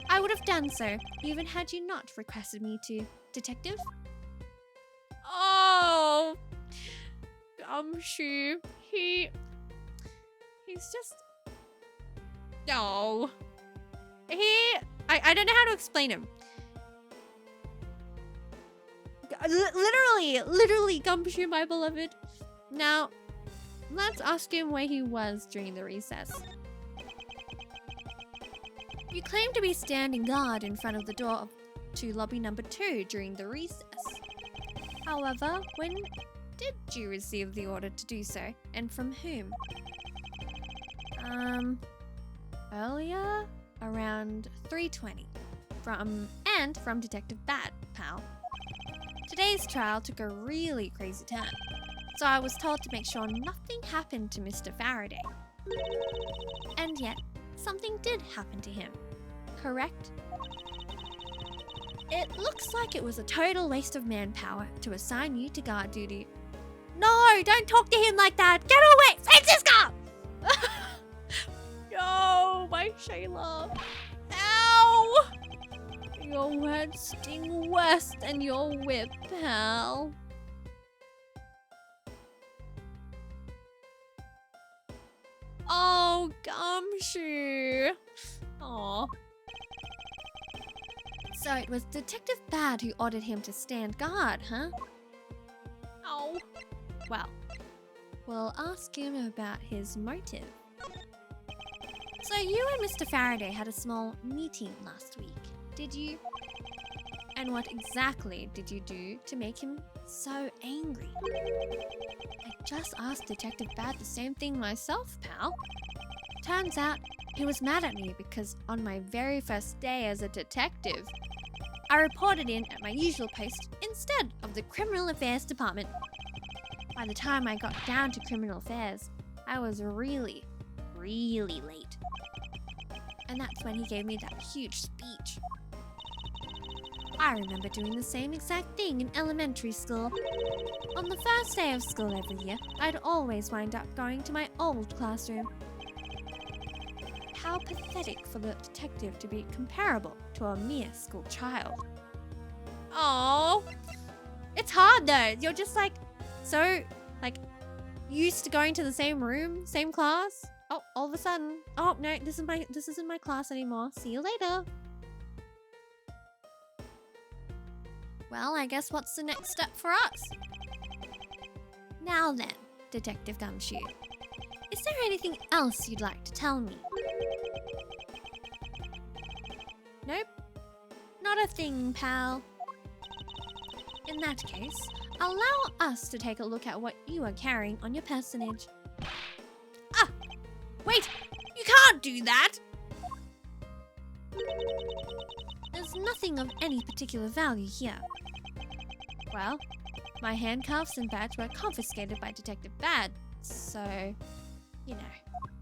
I would have done so, even had you not requested me to, Detective. Oh, Gumshoe. He's just... No. I don't know how to explain him. Literally, Gumshoe, my beloved. Now, let's ask him where he was during the recess. You claim to be standing guard in front of the door to lobby number 2 during the recess. However, when did you receive the order to do so, and from whom? Earlier, around 3:20, from Detective Bad, pal. Today's trial took a really crazy turn, so I was told to make sure nothing happened to Mr. Faraday. And yet, something did happen to him, correct? It looks like it was a total waste of manpower to assign you to guard duty. No, don't talk to him like that! Get away! Francisca! No, my Shayla. Ow! Your words sting worse than your whip, pal. Oh, Gumshoe. Aw. So it was Detective Bad who ordered him to stand guard, huh? Oh. Well, we'll ask him about his motive. So you and Mr. Faraday had a small meeting last week, did you? And what exactly did you do to make him so angry? I just asked Detective Bad the same thing myself, pal. Turns out he was mad at me because on my very first day as a detective, I reported in at my usual post instead of the Criminal Affairs Department. By the time I got down to Criminal Affairs, I was really late. And that's when he gave me that huge speech. I remember doing the same exact thing in elementary school. On the first day of school every year, I'd always wind up going to my old classroom. How pathetic for the detective to be comparable to a mere school child. Oh, it's hard though. You're just used to going to the same room, same class. Oh, all of a sudden, oh no, this isn't my class anymore. See you later. Well, I guess what's the next step for us? Now then, Detective Gumshoe, is there anything else you'd like to tell me? Nope, not a thing, pal. In that case, allow us to take a look at what you are carrying on your personage. Ah! Wait! You can't do that! There's nothing of any particular value here. Well, my handcuffs and badge were confiscated by Detective Bad, so, you know.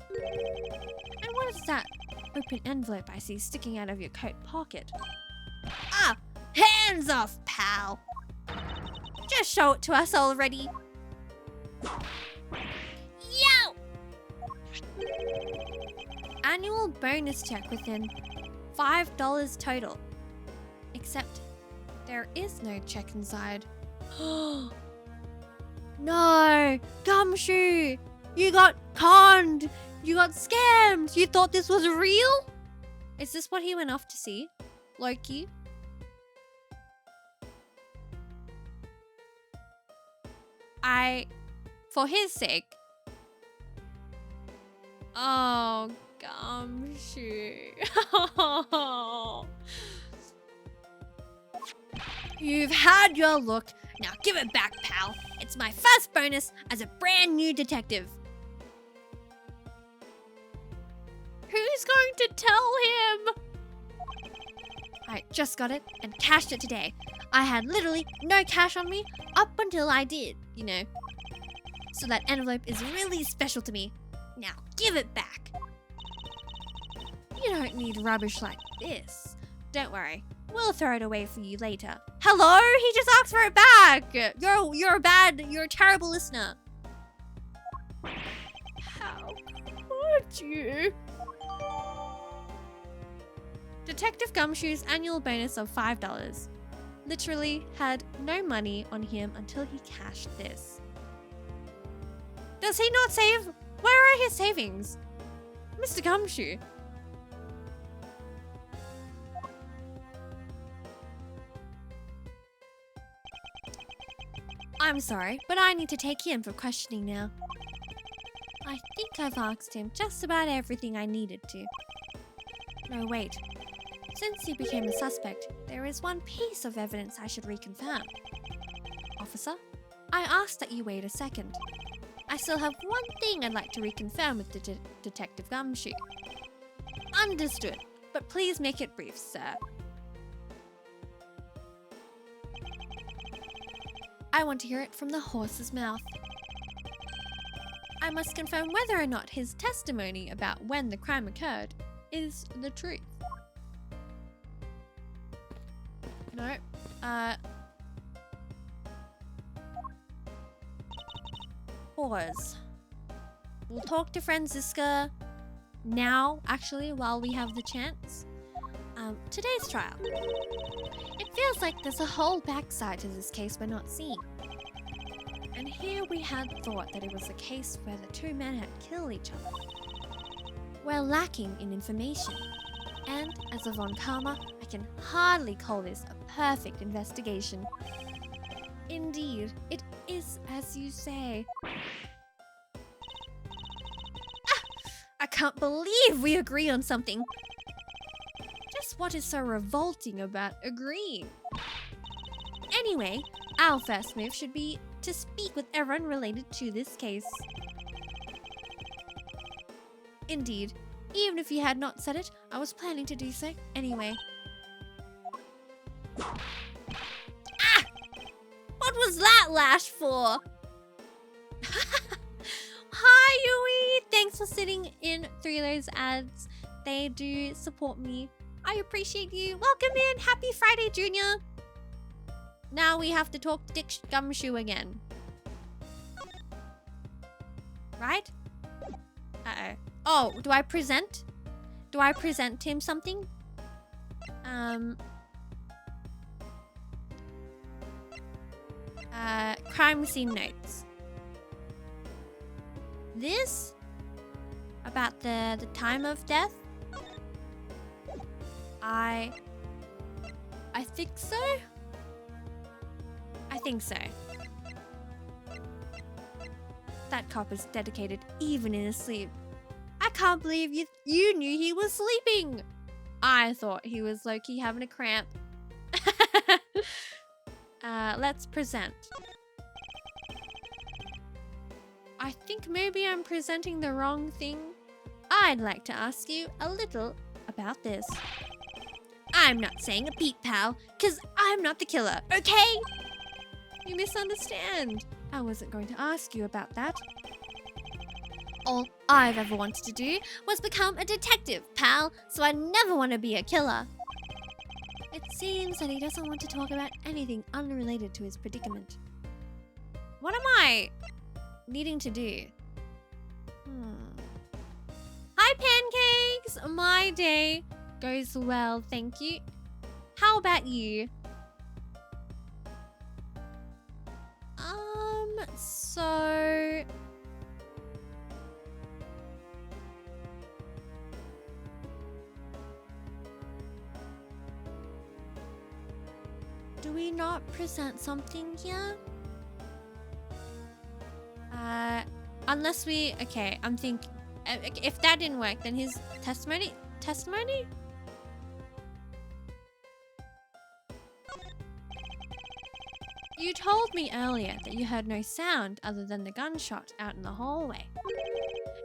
And what is that open envelope I see sticking out of your coat pocket? Ah! Hands off, pal! Just show it to us already. Yo! Annual bonus check within $5 total. Except there is no check inside. No! Gumshoe! You got conned! You got scammed! You thought this was real? Is this what he went off to see? Loki? For his sake. Oh, Gumshoe. You've had your look. Now give it back, pal. It's my first bonus as a brand new detective. Who's going to tell him? I just got it and cashed it today. I had literally no cash on me up until I did, you know. So that envelope is really special to me. Now give it back. You don't need rubbish like this. Don't worry, we'll throw it away for you later. Hello? He just asked for it back. You're a terrible listener. Could you? Detective Gumshoe's annual bonus of $5 literally had no money on him until he cashed this. Does he not save? Where are his savings? Mr. Gumshoe. I'm sorry, but I need to take him for questioning now. I think I've asked him just about everything I needed to. No, wait. Since he became a suspect, there is one piece of evidence I should reconfirm. Officer, I ask that you wait a second. I still have one thing I'd like to reconfirm with Detective Gumshoe. Understood, but please make it brief, sir. I want to hear it from the horse's mouth. I must confirm whether or not his testimony about when the crime occurred is the truth. No. Pause. We'll talk to Franziska now, actually, while we have the chance. Today's trial. It feels like there's a whole backside to this case we're not seeing. And here we had thought that it was a case where the two men had killed each other. We're lacking in information. And as a Von Karma, I can hardly call this a perfect investigation. Indeed, it is as you say. I can't believe we agree on something. Just what is so revolting about agreeing? Anyway, our first move should be to speak with everyone related to this case. Indeed, even if you had not said it, I was planning to do so anyway. Ah! What was that lash for? Hi, Yui! Thanks for sitting in through those ads. They do support me. I appreciate you. Welcome in. Happy Friday, Junior. Now we have to talk to Dick Gumshoe again. Right? Uh-oh. Oh, do I present? Do I present him something? Crime scene notes. This? About the time of death? I think so? I think so. That cop is dedicated even in his sleep. I can't believe you knew he was sleeping. I thought he was low-key having a cramp. Let's present. I think maybe I'm presenting the wrong thing. I'd like to ask you a little about this. I'm not saying a peep pal, cause I'm not the killer, okay? You misunderstand. I wasn't going to ask you about that. All I've ever wanted to do was become a detective, pal, so I never want to be a killer. It seems that he doesn't want to talk about anything unrelated to his predicament. What am I needing to do? Hi, pancakes! My day goes well, thank you. How about you? So... do we not present something here? Unless we... okay, I'm thinking... if that didn't work, then his testimony? Testimony? You told me earlier that you heard no sound other than the gunshot out in the hallway.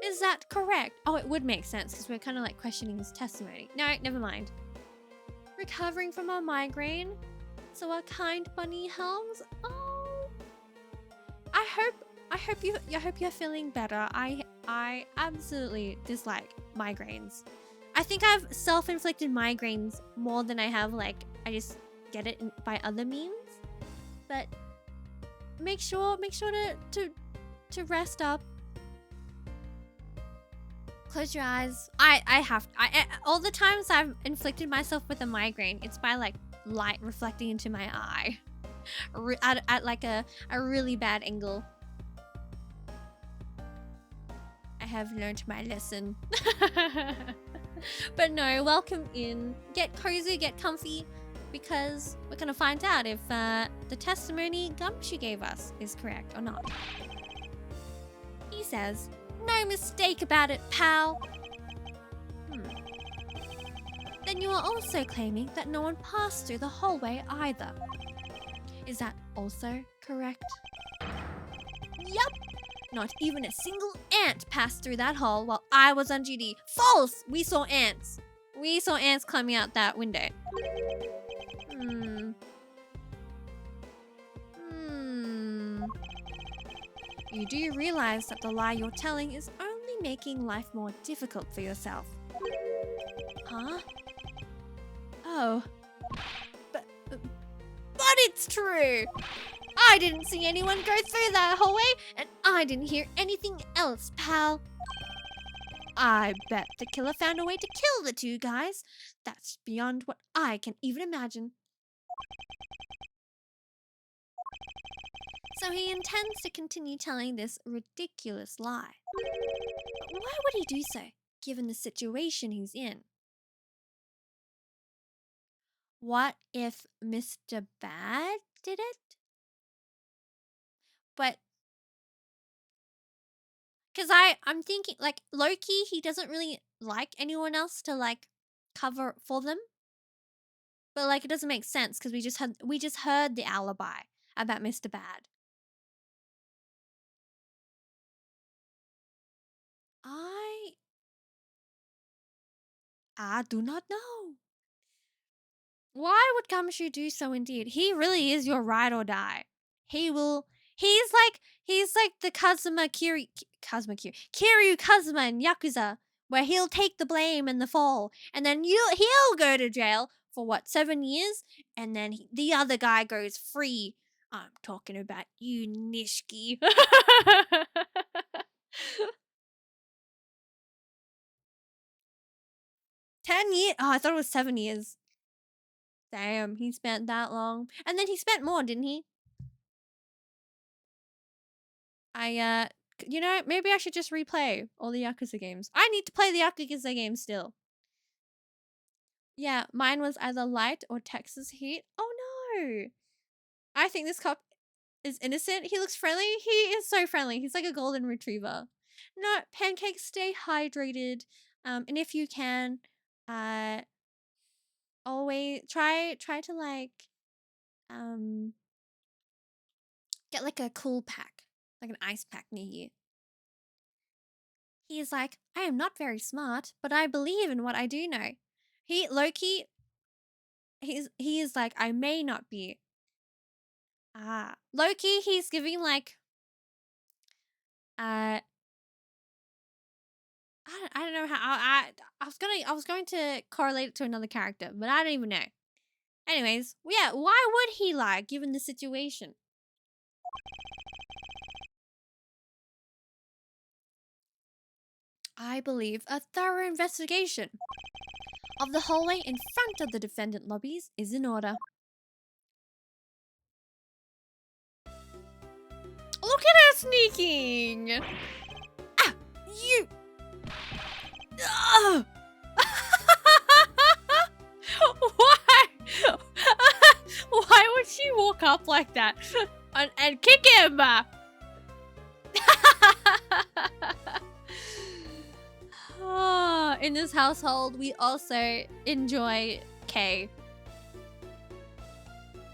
Is that correct? Oh, it would make sense because we're kind of like questioning his testimony. No, never mind. Recovering from a migraine? So our kind bunny Helms? Oh. I hope you're feeling better. I absolutely dislike migraines. I think I've self-inflicted migraines more than I have like I just get it by other means. But make sure to rest up. Close your eyes. All the times I've inflicted myself with a migraine, it's by like light reflecting into my eye. At like a really bad angle. I have learned my lesson. But no, welcome in. Get cozy, get comfy, because we're gonna find out if the testimony Gumshoe gave us is correct or not. He says, "No mistake about it, pal." Then you are also claiming that no one passed through the hallway either. Is that also correct? Yup! Not even a single ant passed through that hall while I was on duty. False! We saw ants. We saw ants climbing out that window. You do realize that the lie you're telling is only making life more difficult for yourself. Huh? Oh. But it's true! I didn't see anyone go through that hallway, and I didn't hear anything else, pal. I bet the killer found a way to kill the two guys. That's beyond what I can even imagine. So he intends to continue telling this ridiculous lie. But why would he do so, given the situation he's in? What if Mr. Bad did it? But because I'm thinking, like, Loki, he doesn't really like anyone else to, like, cover for them. But, like, it doesn't make sense because we just heard the alibi about Mr. Bad. I do not know. Why would Gumshoe do so indeed? He really is your ride or die. He's like the Kiryu Kazuma in Yakuza, where he'll take the blame and the fall, and then he'll go to jail for what, 7 years, and then the other guy goes free. I'm talking about you, Nishiki. 10 years? Oh, I thought it was 7 years. Damn, he spent that long. And then he spent more, didn't he? You know, maybe I should just replay all the Yakuza games. I need to play the Yakuza games still. Yeah, mine was either Light or Texas Heat. Oh no! I think this cop is innocent. He looks friendly. He is so friendly. He's like a golden retriever. No, Pancakes, stay hydrated. And if you can, always try to like, get like a cool pack, like an ice pack near you. He is like, I am not very smart, but I believe in what I do know. Loki, he is like, I may not be. Loki, he's giving like, I don't know how, I was going to correlate it to another character, but I don't even know. Anyways, yeah, why would he lie given the situation? I believe a thorough investigation of the hallway in front of the defendant lobbies is in order. Look at her sneaking! Ah! You! Ugh! Why? Why would she walk up like that and kick him? In this household, we also enjoy Kay.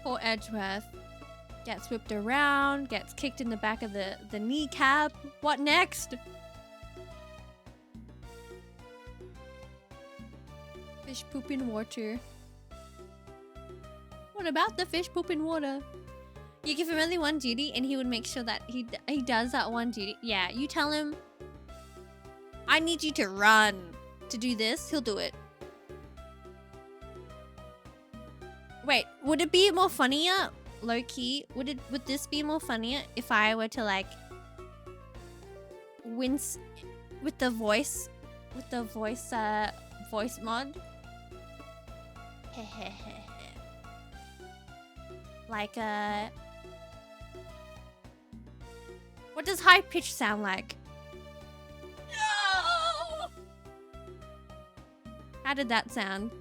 Poor Edgeworth. Gets whipped around, gets kicked in the back of the kneecap. What next? Fish poop in water. What about the fish poop in water? You give him only one duty and he would make sure that he does that one duty. Yeah, you tell him, I need you to run to do this. He'll do it. Wait, would it be more funnier, low-key? Would this be more funnier if I were to like wince with the voice with the voice mod. Like what does high pitch sound like? No! How did that sound?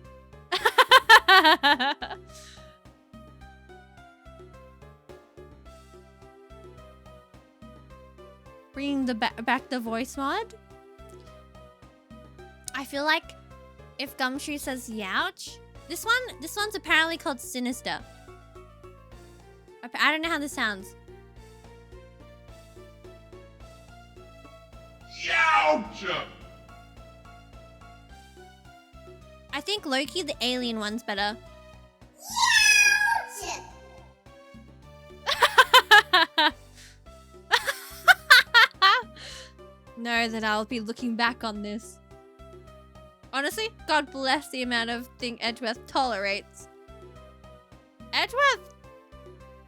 Bringing the back the voice mod. I feel like if Gumshoe says youch, this one's apparently called Sinister. I don't know how this sounds. Youch! I think Loki, the alien one's better. Know that I'll be looking back on this. Honestly, God bless the amount of thing Edgeworth tolerates. Edgeworth,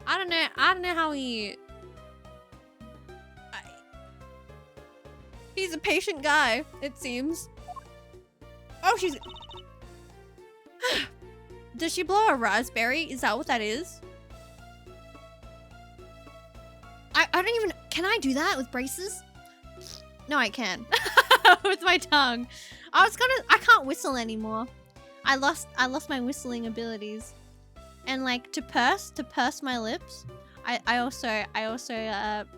I don't know how he. He's a patient guy, it seems. Oh, she's. Does she blow a raspberry? Is that what that is? I don't even. Can I do that with braces? No, I can. With my tongue. I can't whistle anymore. I lost my whistling abilities. And like to purse my lips. I also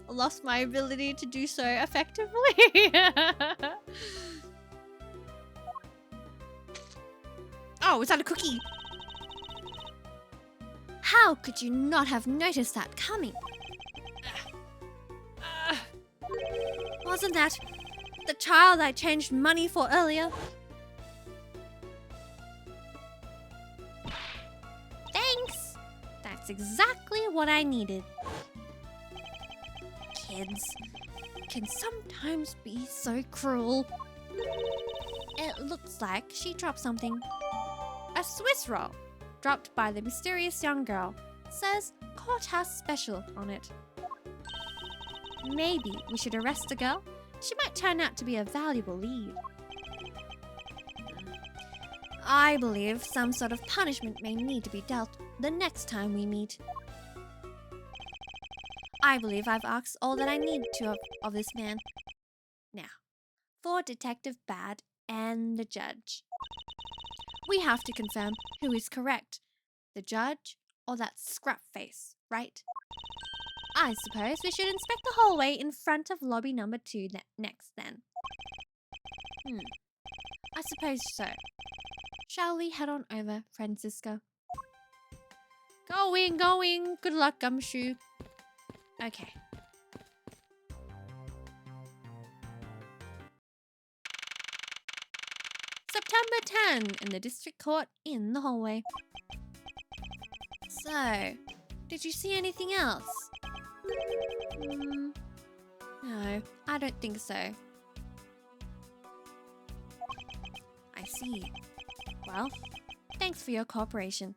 lost my ability to do so effectively. Oh, is that a cookie? How could you not have noticed that coming? Wasn't that the child I changed money for earlier? Thanks! That's exactly what I needed. Kids can sometimes be so cruel. It looks like she dropped something. A Swiss roll, dropped by the mysterious young girl, says Courthouse Special on it. Maybe we should arrest the girl. She might turn out to be a valuable lead. I believe some sort of punishment may need to be dealt the next time we meet. I believe I've asked all that I need to of this man. Now, for Detective Bad and the judge. We have to confirm who is correct, the judge or that scrap face, right? I suppose we should inspect the hallway in front of lobby number 2 next then. I suppose so. Shall we head on over, Francisco? Going. Good luck, Gumshoe. Okay. September 10 in the district court in the hallway. So, did you see anything else? No, I don't think so. I see. Well, thanks for your cooperation.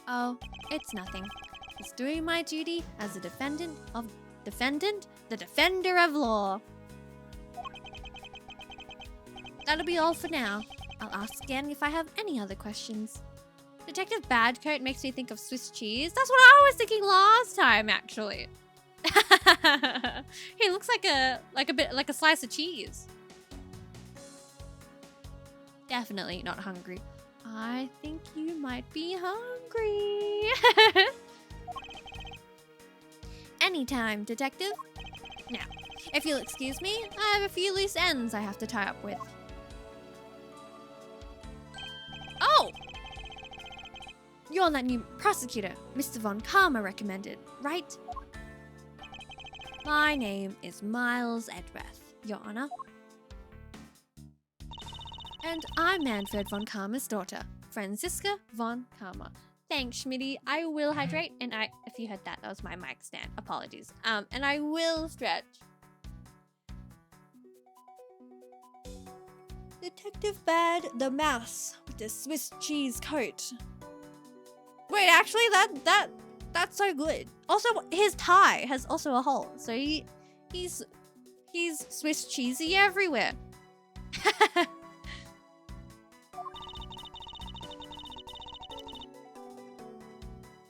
Oh, it's nothing. Just doing my duty as a defender of law. That'll be all for now. I'll ask again if I have any other questions. Detective Badcoat makes me think of Swiss cheese. That's what I was thinking last time, actually. He looks like a slice of cheese. Definitely not hungry. I think you might be hungry. Anytime, detective. Now, if you'll excuse me, I have a few loose ends I have to tie up with. Oh! You're that new prosecutor Mr. Von Karma recommended, right? My name is Miles Edworth, Your Honor. And I'm Manfred Von Karma's daughter, Franziska Von Karma. Thanks, Schmitty. I will hydrate, and if you heard that was my mic stand. Apologies. And I will stretch. Detective Bad, the mouse with the Swiss cheese coat. Wait, actually, that's so good. Also, his tie has also a hole, so he's Swiss cheesy everywhere.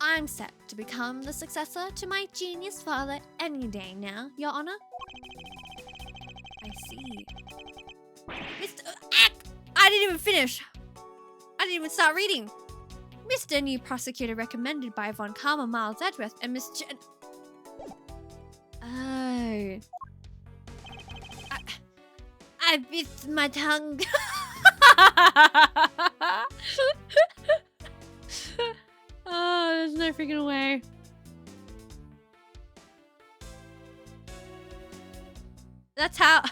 I'm set to become the successor to my genius father any day now, Your Honor. I see. I didn't even finish. I didn't even start reading. Mr. New Prosecutor recommended by Von Karma, Miles Edgeworth, and Miss Jen... Oh. I bit my tongue. Oh, there's no freaking way. That's how...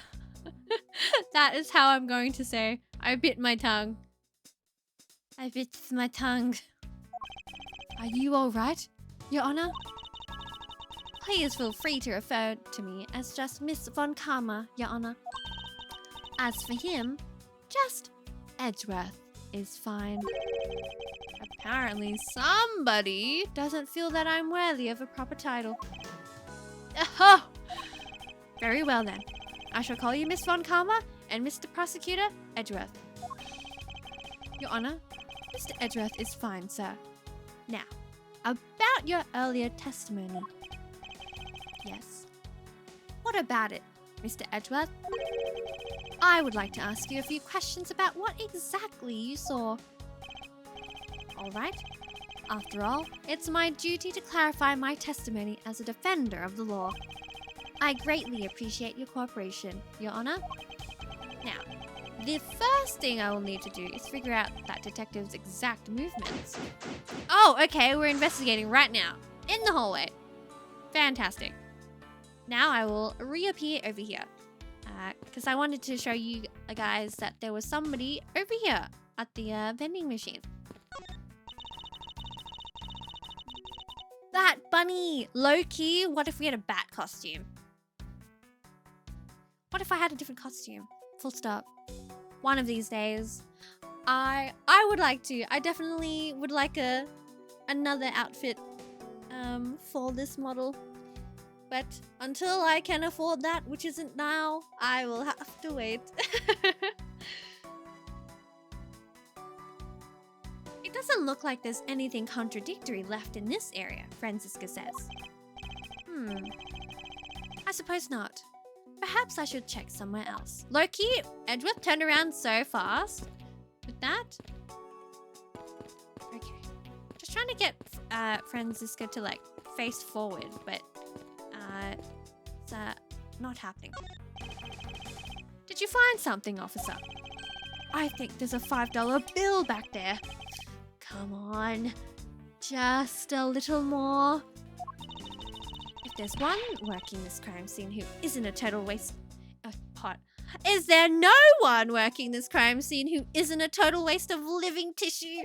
That is how I'm going to say, I bit my tongue. I bit my tongue. Are you alright, Your Honor? Please feel free to refer to me as just Miss Von Karma, Your Honor. As for him, just Edgeworth is fine. Apparently somebody doesn't feel that I'm worthy of a proper title. Oh! Very well then. I shall call you Miss Von Karma and Mr. Prosecutor Edgeworth. Your Honor, Mr. Edgeworth is fine, sir. Now, about your earlier testimony. Yes. What about it, Mr. Edgeworth? I would like to ask you a few questions about what exactly you saw. All right. After all, it's my duty to clarify my testimony as a defender of the law. I greatly appreciate your cooperation, Your Honor. Now, the first thing I will need to do is figure out that detective's exact movements. Oh, okay, we're investigating right now. In the hallway. Fantastic. Now I will reappear over here. Because I wanted to show you guys that there was somebody over here at the vending machine. Bat bunny! Low-key, what if we had a bat costume? What if I had a different costume? Full stop. One of these days. I would like to. I definitely would like another outfit for this model. But until I can afford that, which isn't now, I will have to wait. It doesn't look like there's anything contradictory left in this area, Franziska says. I suppose not. Perhaps I should check somewhere else. Loki, Edgeworth turned around so fast. With that? Okay. Just trying to get Franziska to like face forward, but it's not happening. Did you find something, officer? I think there's a $5 bill back there. Come on. Just a little more. If there's one working this crime scene who isn't a total waste of pot. Is there no one working this crime scene who isn't a total waste of living tissue?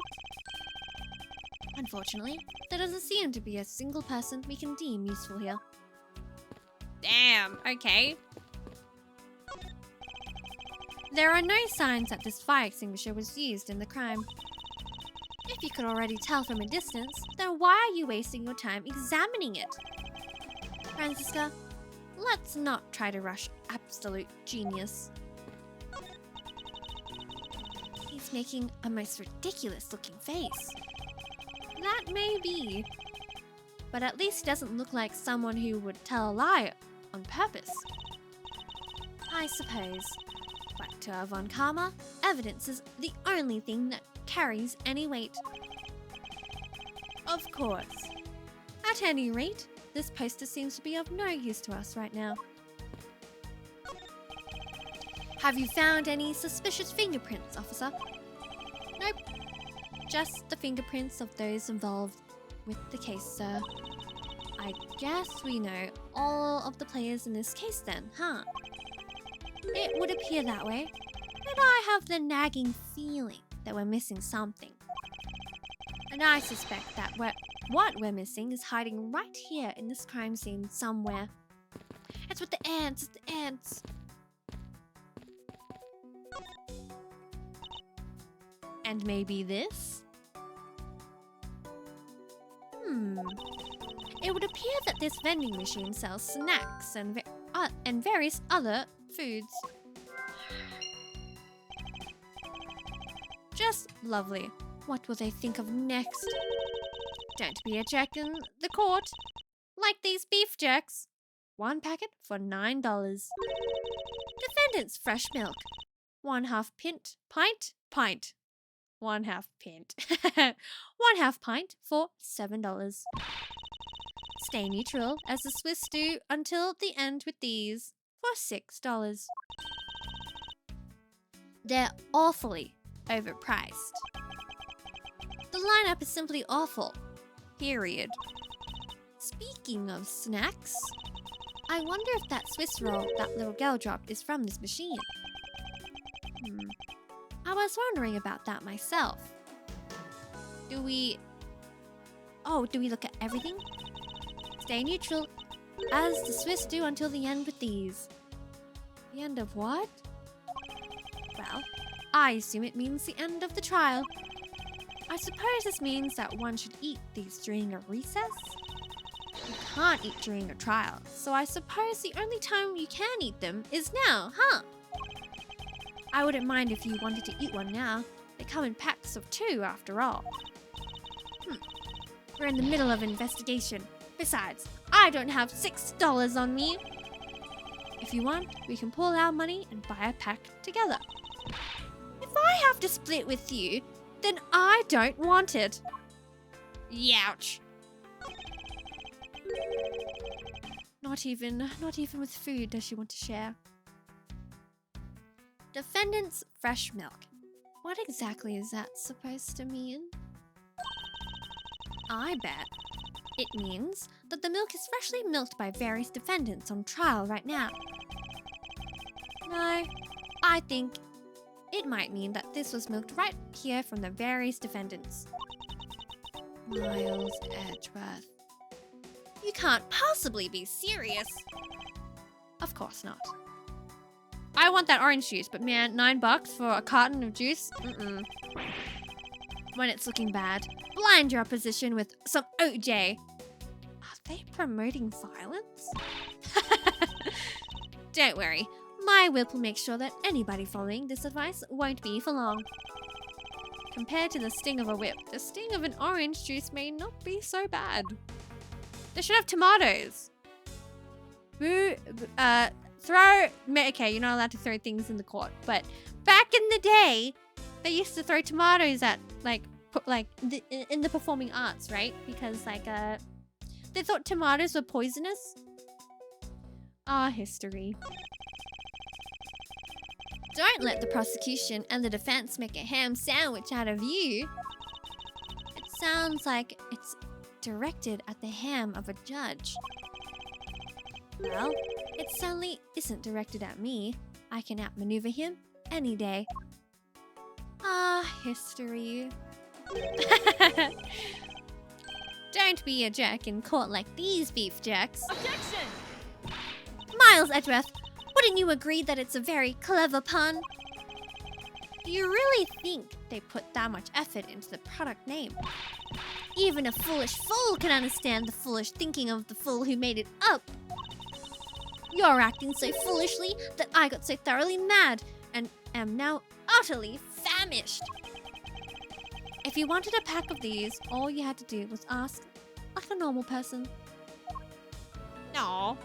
Unfortunately, there doesn't seem to be a single person we can deem useful here. Damn, okay. There are no signs that this fire extinguisher was used in the crime. If you could already tell from a distance, then why are you wasting your time examining it? Franziska, let's not try to rush absolute genius. He's making a most ridiculous looking face. That may be, but at least he doesn't look like someone who would tell a lie on purpose. I suppose. But to Von Karma, evidence is the only thing that carries any weight. Of course. At any rate, this poster seems to be of no use to us right now. Have you found any suspicious fingerprints, officer? Nope. Just the fingerprints of those involved with the case, sir. I guess we know all of the players in this case then, huh? It would appear that way, but I have the nagging feeling that we're missing something. And I suspect that what we're missing is hiding right here in this crime scene somewhere. It's with the ants, it's the ants. And maybe this? It would appear that this vending machine sells snacks and various other foods. Just lovely. What will they think of next? Don't be a jerk in the court. Like these beef jerks. 1 packet for $9. Defendant's fresh milk. 1/2 pint. 1/2 pint. 1/2 pint for $7. Stay neutral as the Swiss do until the end with these for $6. They're awfully overpriced. The lineup is simply awful. Period. Speaking of snacks, I wonder if that Swiss roll that little girl dropped is from this machine. I was wondering about that myself. Do we look at everything? Stay neutral, as the Swiss do until the end with these. The end of what? Well, I assume it means the end of the trial. I suppose this means that one should eat these during a recess? You can't eat during a trial, so I suppose the only time you can eat them is now, huh? I wouldn't mind if you wanted to eat one now. They come in packs of 2 after all. We're in the middle of an investigation. Besides, I don't have $6 on me. If you want, we can pull our money and buy a pack together. If I have to split with you, then I don't want it. Youch. Not even with food does she want to share. Defendant's fresh milk. What exactly is that supposed to mean? I bet it means that the milk is freshly milked by various defendants on trial right now. No, I think it might mean that this was milked right here from the various defendants. Miles Edgeworth. You can't possibly be serious. Of course not. I want that orange juice, but man, $9 for a carton of juice? When it's looking bad, blind your opposition with some OJ. Are they promoting violence? Don't worry, my whip will make sure that anybody following this advice won't be for long. Compared to the sting of a whip, the sting of an orange juice may not be so bad. They should have tomatoes. Okay, you're not allowed to throw things in the court, but back in the day, they used to throw tomatoes at in the performing arts, right? Because they thought tomatoes were poisonous. History. Don't let the prosecution and the defense make a ham sandwich out of you. It sounds like it's directed at the ham of a judge. Well, it certainly isn't directed at me. I can outmaneuver him any day. History. Don't be a jerk in court like these beef jerks. Objection! Miles Edgeworth, wouldn't you agree that it's a very clever pun? Do you really think they put that much effort into the product name? Even a foolish fool can understand the foolish thinking of the fool who made it up. You're acting so foolishly that I got so thoroughly mad and am now utterly famished. If you wanted a pack of these, all you had to do was ask like a normal person. No.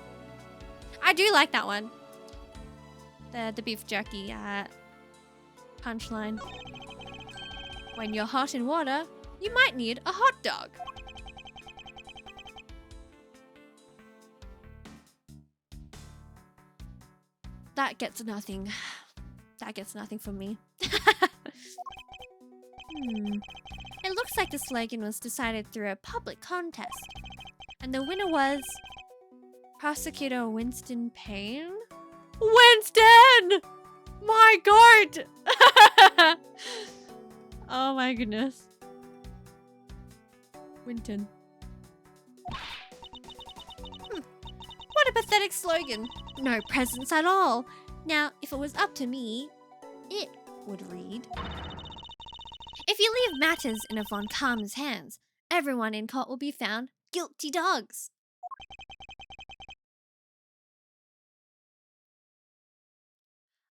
I do like that one. The beef jerky punchline. When you're hot in water, you might need a hot dog. That gets nothing. That gets nothing from me. It looks like the slogan was decided through a public contest. And the winner was Prosecutor Winston Payne? Winston! My God! Oh my goodness. Winston. What a pathetic slogan. No presence at all. Now, if it was up to me, it would read: if you leave matters in a Von Karma's hands, everyone in court will be found guilty dogs.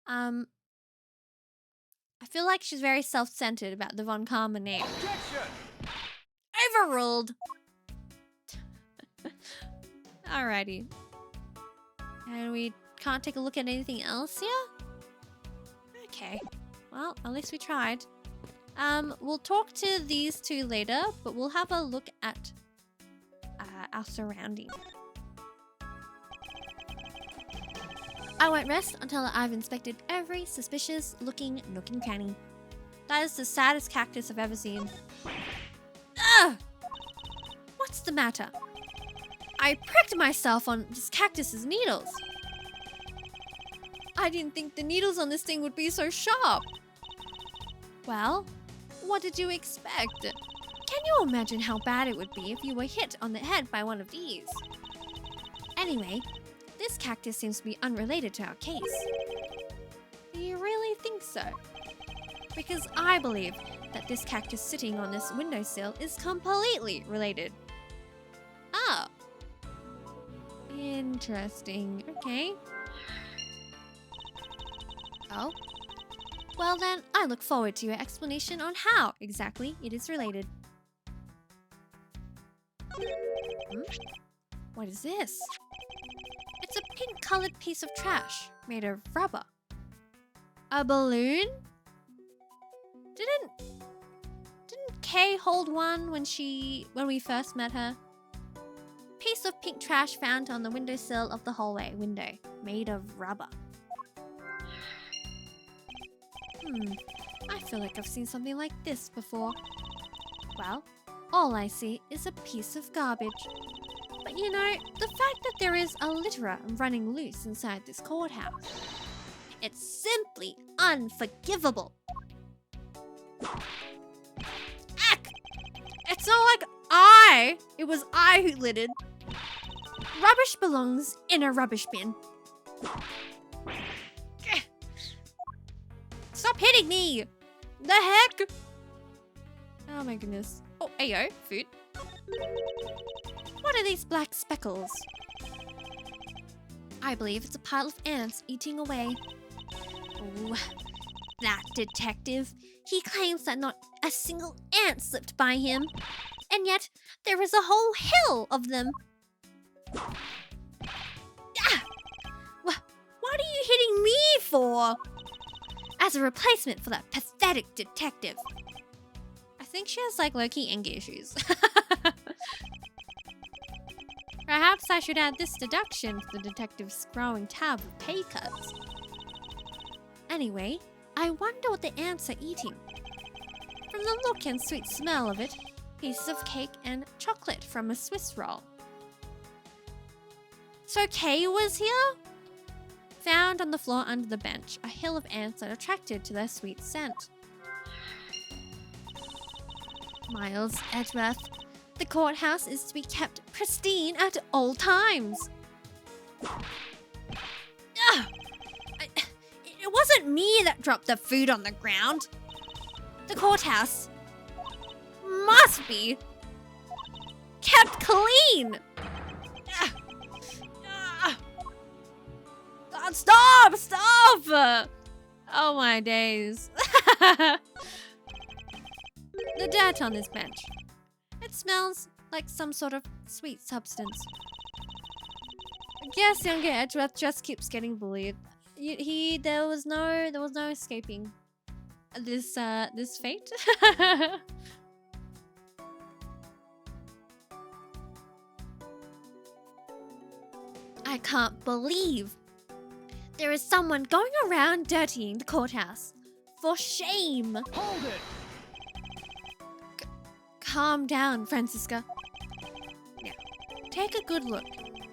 I feel like she's very self-centered about the Von Karma name. Objection! Overruled. Alrighty. And we can't take a look at anything else here? Okay. Well, at least we tried. We'll talk to these two later, but we'll have a look at our surroundings. I won't rest until I've inspected every suspicious looking nook and cranny. That is the saddest cactus I've ever seen. Ugh! What's the matter? I pricked myself on this cactus's needles. I didn't think the needles on this thing would be so sharp. Well, what did you expect? Can you imagine how bad it would be if you were hit on the head by one of these? Anyway, this cactus seems to be unrelated to our case. Do you really think so? Because I believe that this cactus sitting on this windowsill is completely related. Oh. Interesting. Okay. Oh. Well then, I look forward to your explanation on how exactly it is related. What is this? It's a pink-colored piece of trash made of rubber. A balloon? Didn't Kay hold one when we first met her? Piece of pink trash found on the windowsill of the hallway window, made of rubber. I feel like I've seen something like this before. Well, all I see is a piece of garbage. But you know, the fact that there is a litterer running loose inside this courthouse, it's simply unforgivable. Ack! It's not like it was I who littered. Rubbish belongs in a rubbish bin. Stop hitting me! The heck? Oh my goodness. Oh, ayo, food. What are these black speckles? I believe it's a pile of ants eating away. Ooh, that detective. He claims that not a single ant slipped by him. And yet, there is a whole hill of them. Ah! What are you hitting me for? As a replacement for that pathetic detective. I think she has like low-key anger issues. Perhaps I should add this deduction to the detective's growing tab of pay cuts. Anyway, I wonder what the ants are eating. From the look and sweet smell of it, pieces of cake and chocolate from a Swiss roll. So Kay was here? Found on the floor under the bench, a hill of ants that attracted to their sweet scent. Miles Edgeworth, the courthouse is to be kept pristine at all times. Ugh! It wasn't me that dropped the food on the ground. The courthouse must be kept clean. God, stop! Oh my days. The dirt on this bench. It smells like some sort of sweet substance. I guess younger Edgeworth just keeps getting bullied. There was no escaping this fate. I can't believe there is someone going around dirtying the courthouse. For shame. Hold it! Calm down, Francisca. Now, take a good look.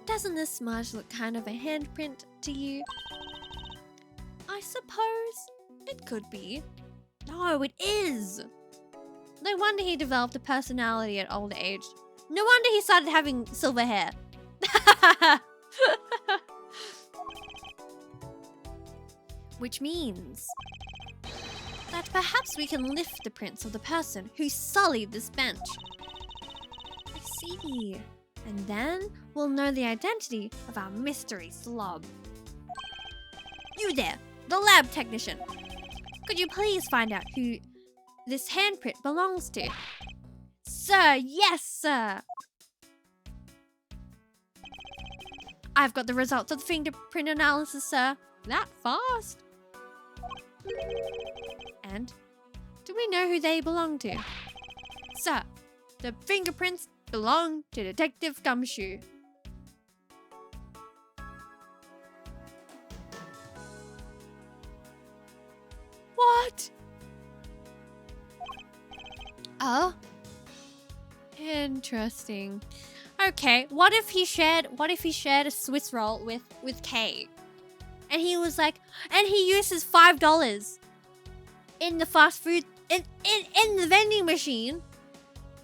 Doesn't this smudge look kind of a handprint to you? I suppose it could be. No, it is. No wonder he developed a personality at old age. No wonder he started having silver hair. Which means that perhaps we can lift the prints of the person who sullied this bench. I see. And then we'll know the identity of our mystery slob. You there, the lab technician. Could you please find out who this handprint belongs to? Sir, yes, sir. I've got the results of the fingerprint analysis, sir. That fast? And do we know who they belong to? Sir, the fingerprints belong to Detective Gumshoe. What? Oh. Interesting. Okay, what if he shared a Swiss roll with Kay? And he was like, and he used his $5 in the fast food in the vending machine.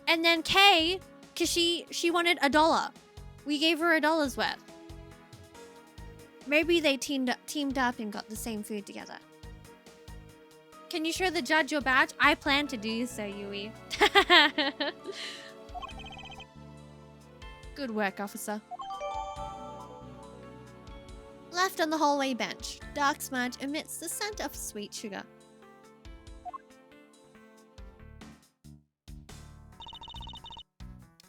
And then Kay, cause she wanted $1. We gave her $1's worth. Maybe they teamed up and got the same food together. Can you show the judge your badge? I plan to do so, Yui. Good work, officer. Left on the hallway bench, dark smudge emits the scent of sweet sugar.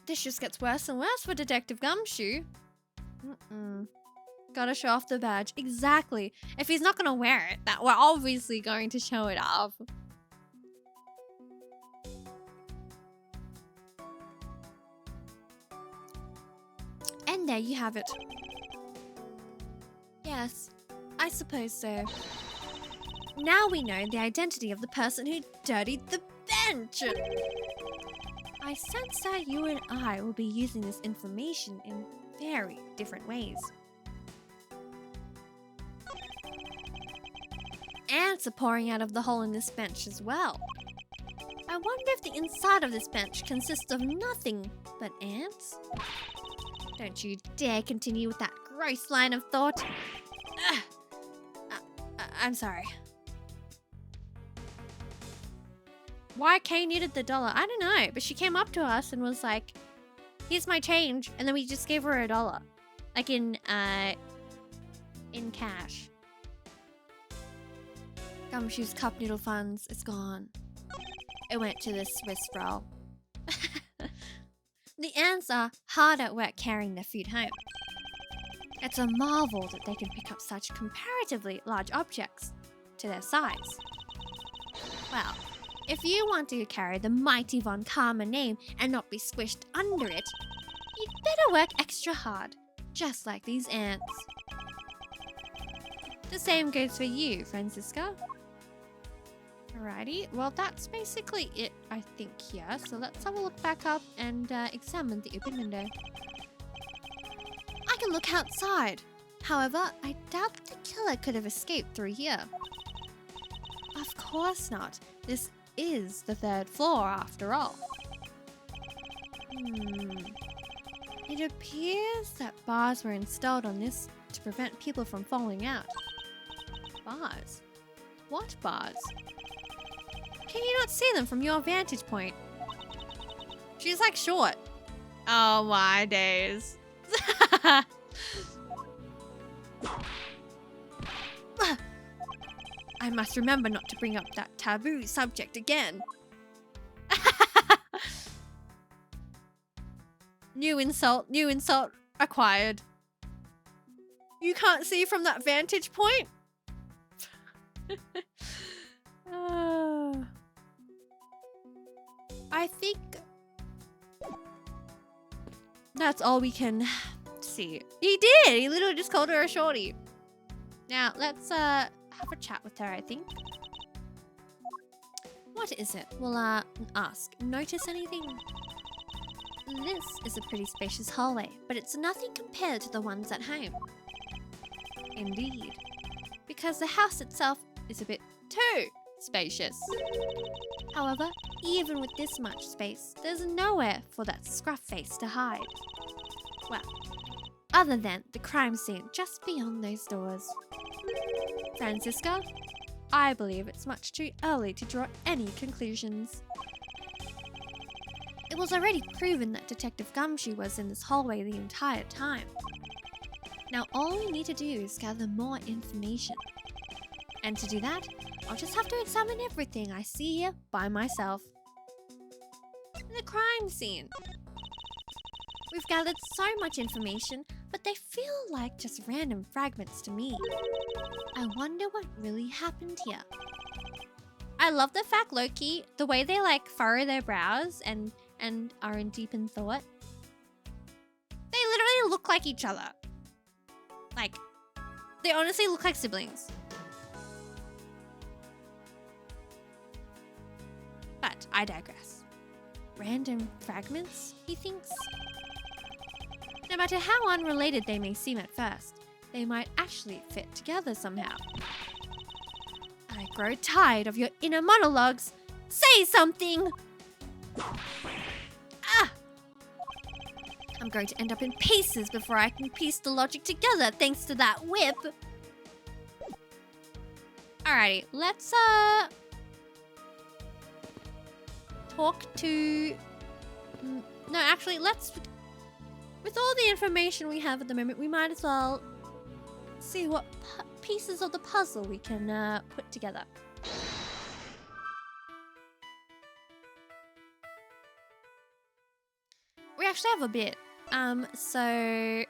This just gets worse and worse for Detective Gumshoe. Gotta show off the badge. Exactly. If he's not gonna wear it, that we're obviously going to show it off. And there you have it. Yes, I suppose so. Now we know the identity of the person who dirtied the bench. I sense that you and I will be using this information in very different ways. Ants are pouring out of the hole in this bench as well. I wonder if the inside of this bench consists of nothing but ants? Don't you dare continue with that gross line of thought. I'm sorry. Why Kay needed the $1? I don't know, but she came up to us and was like, here's my change, and then we just gave her $1. Like in cash. Gumshoe's cup noodle funds is gone. It went to the Swiss roll. The ants are hard at work carrying their food home. It's a marvel that they can pick up such comparatively large objects to their size. Well, if you want to carry the mighty Von Karma name and not be squished under it, you'd better work extra hard, just like these ants. The same goes for you, Francisca. Alrighty, well that's basically it, I think, here. So let's have a look back up and examine the open window. I can look outside. However, I doubt the killer could have escaped through here. Of course not. This is the 3rd floor after all. It appears that bars were installed on this to prevent people from falling out. Bars? What bars? Can you not see them from your vantage point? She's like short. Oh my days. I must remember not to bring up that taboo subject again. New insult acquired. You can't see from that vantage point? I think that's all we can see. He did! He literally just called her a shorty. Now, let's have a chat with her, I think. What is it? We'll ask. Notice anything? This is a pretty spacious hallway, but it's nothing compared to the ones at home. Indeed. Because the house itself is a bit too spacious. However, even with this much space, there's nowhere for that scruff face to hide. Well, other than the crime scene just beyond those doors. Francisca, I believe it's much too early to draw any conclusions. It was already proven that Detective Gumshoe was in this hallway the entire time. Now all we need to do is gather more information. And to do that, I'll just have to examine everything I see here by myself. The crime scene. We've gathered so much information, but they feel like just random fragments to me. I wonder what really happened here. I love the fact, low-key, the way they like furrow their brows and are in deep in thought. They literally look like each other. Like, they honestly look like siblings. But I digress. Random fragments, he thinks? No matter how unrelated they may seem at first, they might actually fit together somehow. I grow tired of your inner monologues. Say something! Ah! I'm going to end up in pieces before I can piece the logic together thanks to that whip. Alrighty, let's talk to... No, actually, let's... With all the information we have at the moment, we might as well see what pieces of the puzzle we can put together. We actually have a bit. So...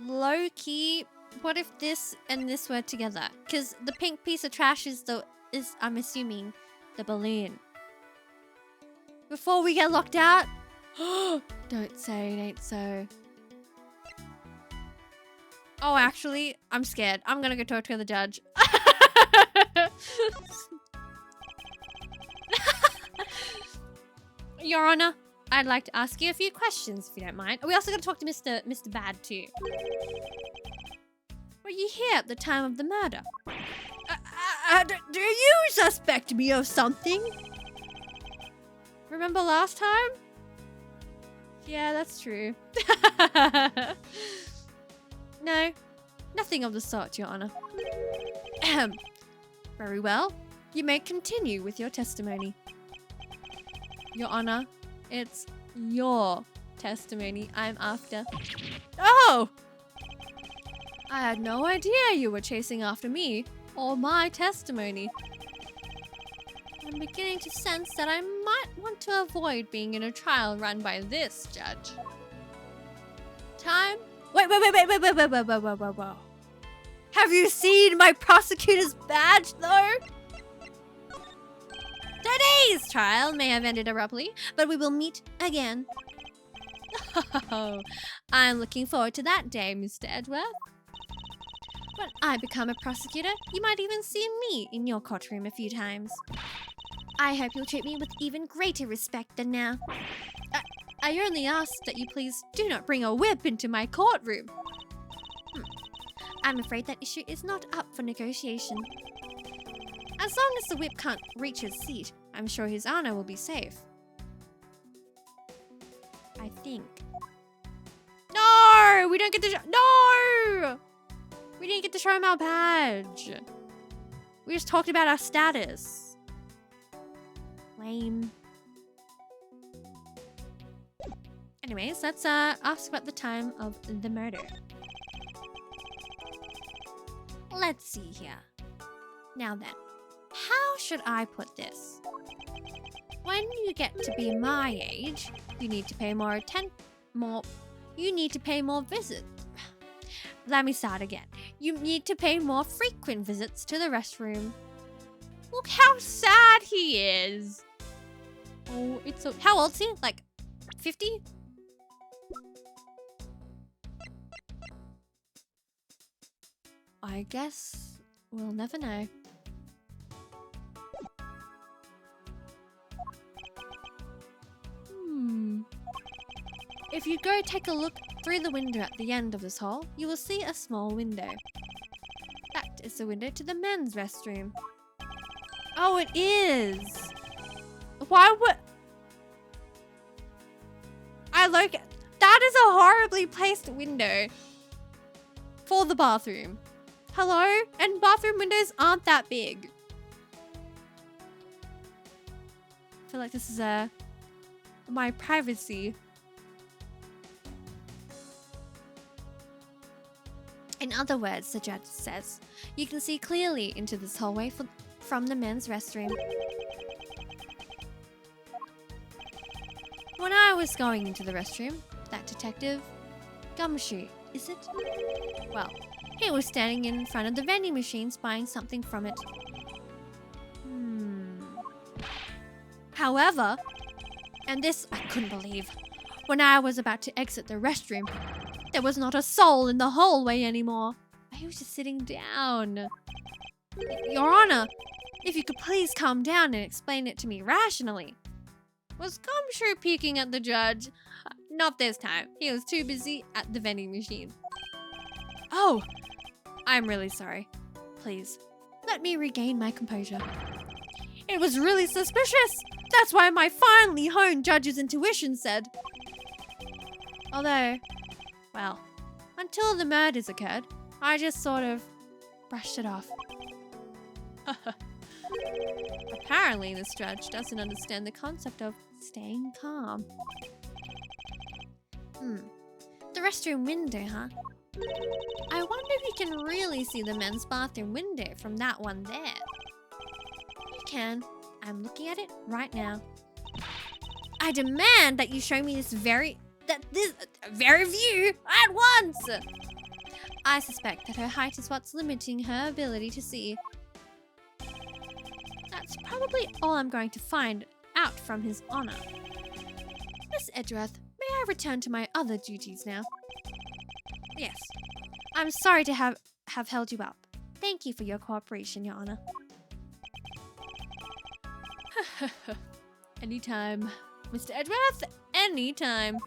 Low-key, what if this and this were together? Because the pink piece of trash is I'm assuming, the balloon. Before we get locked out? Don't say it ain't so. Oh, actually, I'm scared. I'm gonna go talk to the judge. Your Honor, I'd like to ask you a few questions, if you don't mind. We also got to talk to Mr. Bad, too. Were you here at the time of the murder? Do you suspect me of something? Remember last time? Yeah, that's true. No, nothing of the sort, Your Honor. Very well. You may continue with your testimony. Your Honor, it's your testimony I'm after. Oh! I had no idea you were chasing after me or my testimony. I'm beginning to sense that I might want to avoid being in a trial run by this judge. Time? Wait. Have you seen my prosecutor's badge, though? Today's trial may have ended abruptly, but we will meet again. Oh, I'm looking forward to that day, Mr. Edworth. When I become a prosecutor, you might even see me in your courtroom a few times. I hope you'll treat me with even greater respect than now. I only ask that you please do not bring a whip into my courtroom. I'm afraid that issue is not up for negotiation. As long as the whip can't reach his seat, I'm sure His Honor will be safe. I think. No! We don't get to show— No! We didn't get to show him our badge. We just talked about our status. Lame. Anyways, let's ask about the time of the murder. Let's see here. Now then, how should I put this? When you get to be my age, you need to pay more visits. Let me start again. You need to pay more frequent visits to the restroom. Look how sad he is. Oh, it's so... How old is he? Like 50? I guess we'll never know. If you go take a look through the window at the end of this hall, you will see a small window. That is the window to the men's restroom. Oh, it is. Why would... That is a horribly placed window for the bathroom. Hello? And bathroom windows aren't that big. I feel like this is my privacy. In other words, the judge says, you can see clearly into this hallway from the men's restroom. When I was going into the restroom, that detective, Gumshoe, is it? Well, he was standing in front of the vending machine buying something from it. However, and this I couldn't believe, when I was about to exit the restroom, there was not a soul in the hallway anymore. He was just sitting down. Your Honor, if you could please calm down and explain it to me rationally. Was Gumshoe peeking at the judge? Not this time. He was too busy at the vending machine. Oh, I'm really sorry. Please, let me regain my composure. It was really suspicious. That's why my finely honed judge's intuition said. Although, well, until the murders occurred, I just sort of brushed it off. Apparently, this judge doesn't understand the concept of staying calm. The restroom window, huh? I wonder if you can really see the men's bathroom window from that one there. You can. I'm looking at it right now. I demand that you show me this very view at once! I suspect that her height is what's limiting her ability to see. That's probably all I'm going to find out from His Honor. Miss Edgeworth, may I return to my other duties now? Yes. I'm sorry to have held you up. Thank you for your cooperation, Your Honor. Anytime. Mr. Edgeworth, anytime.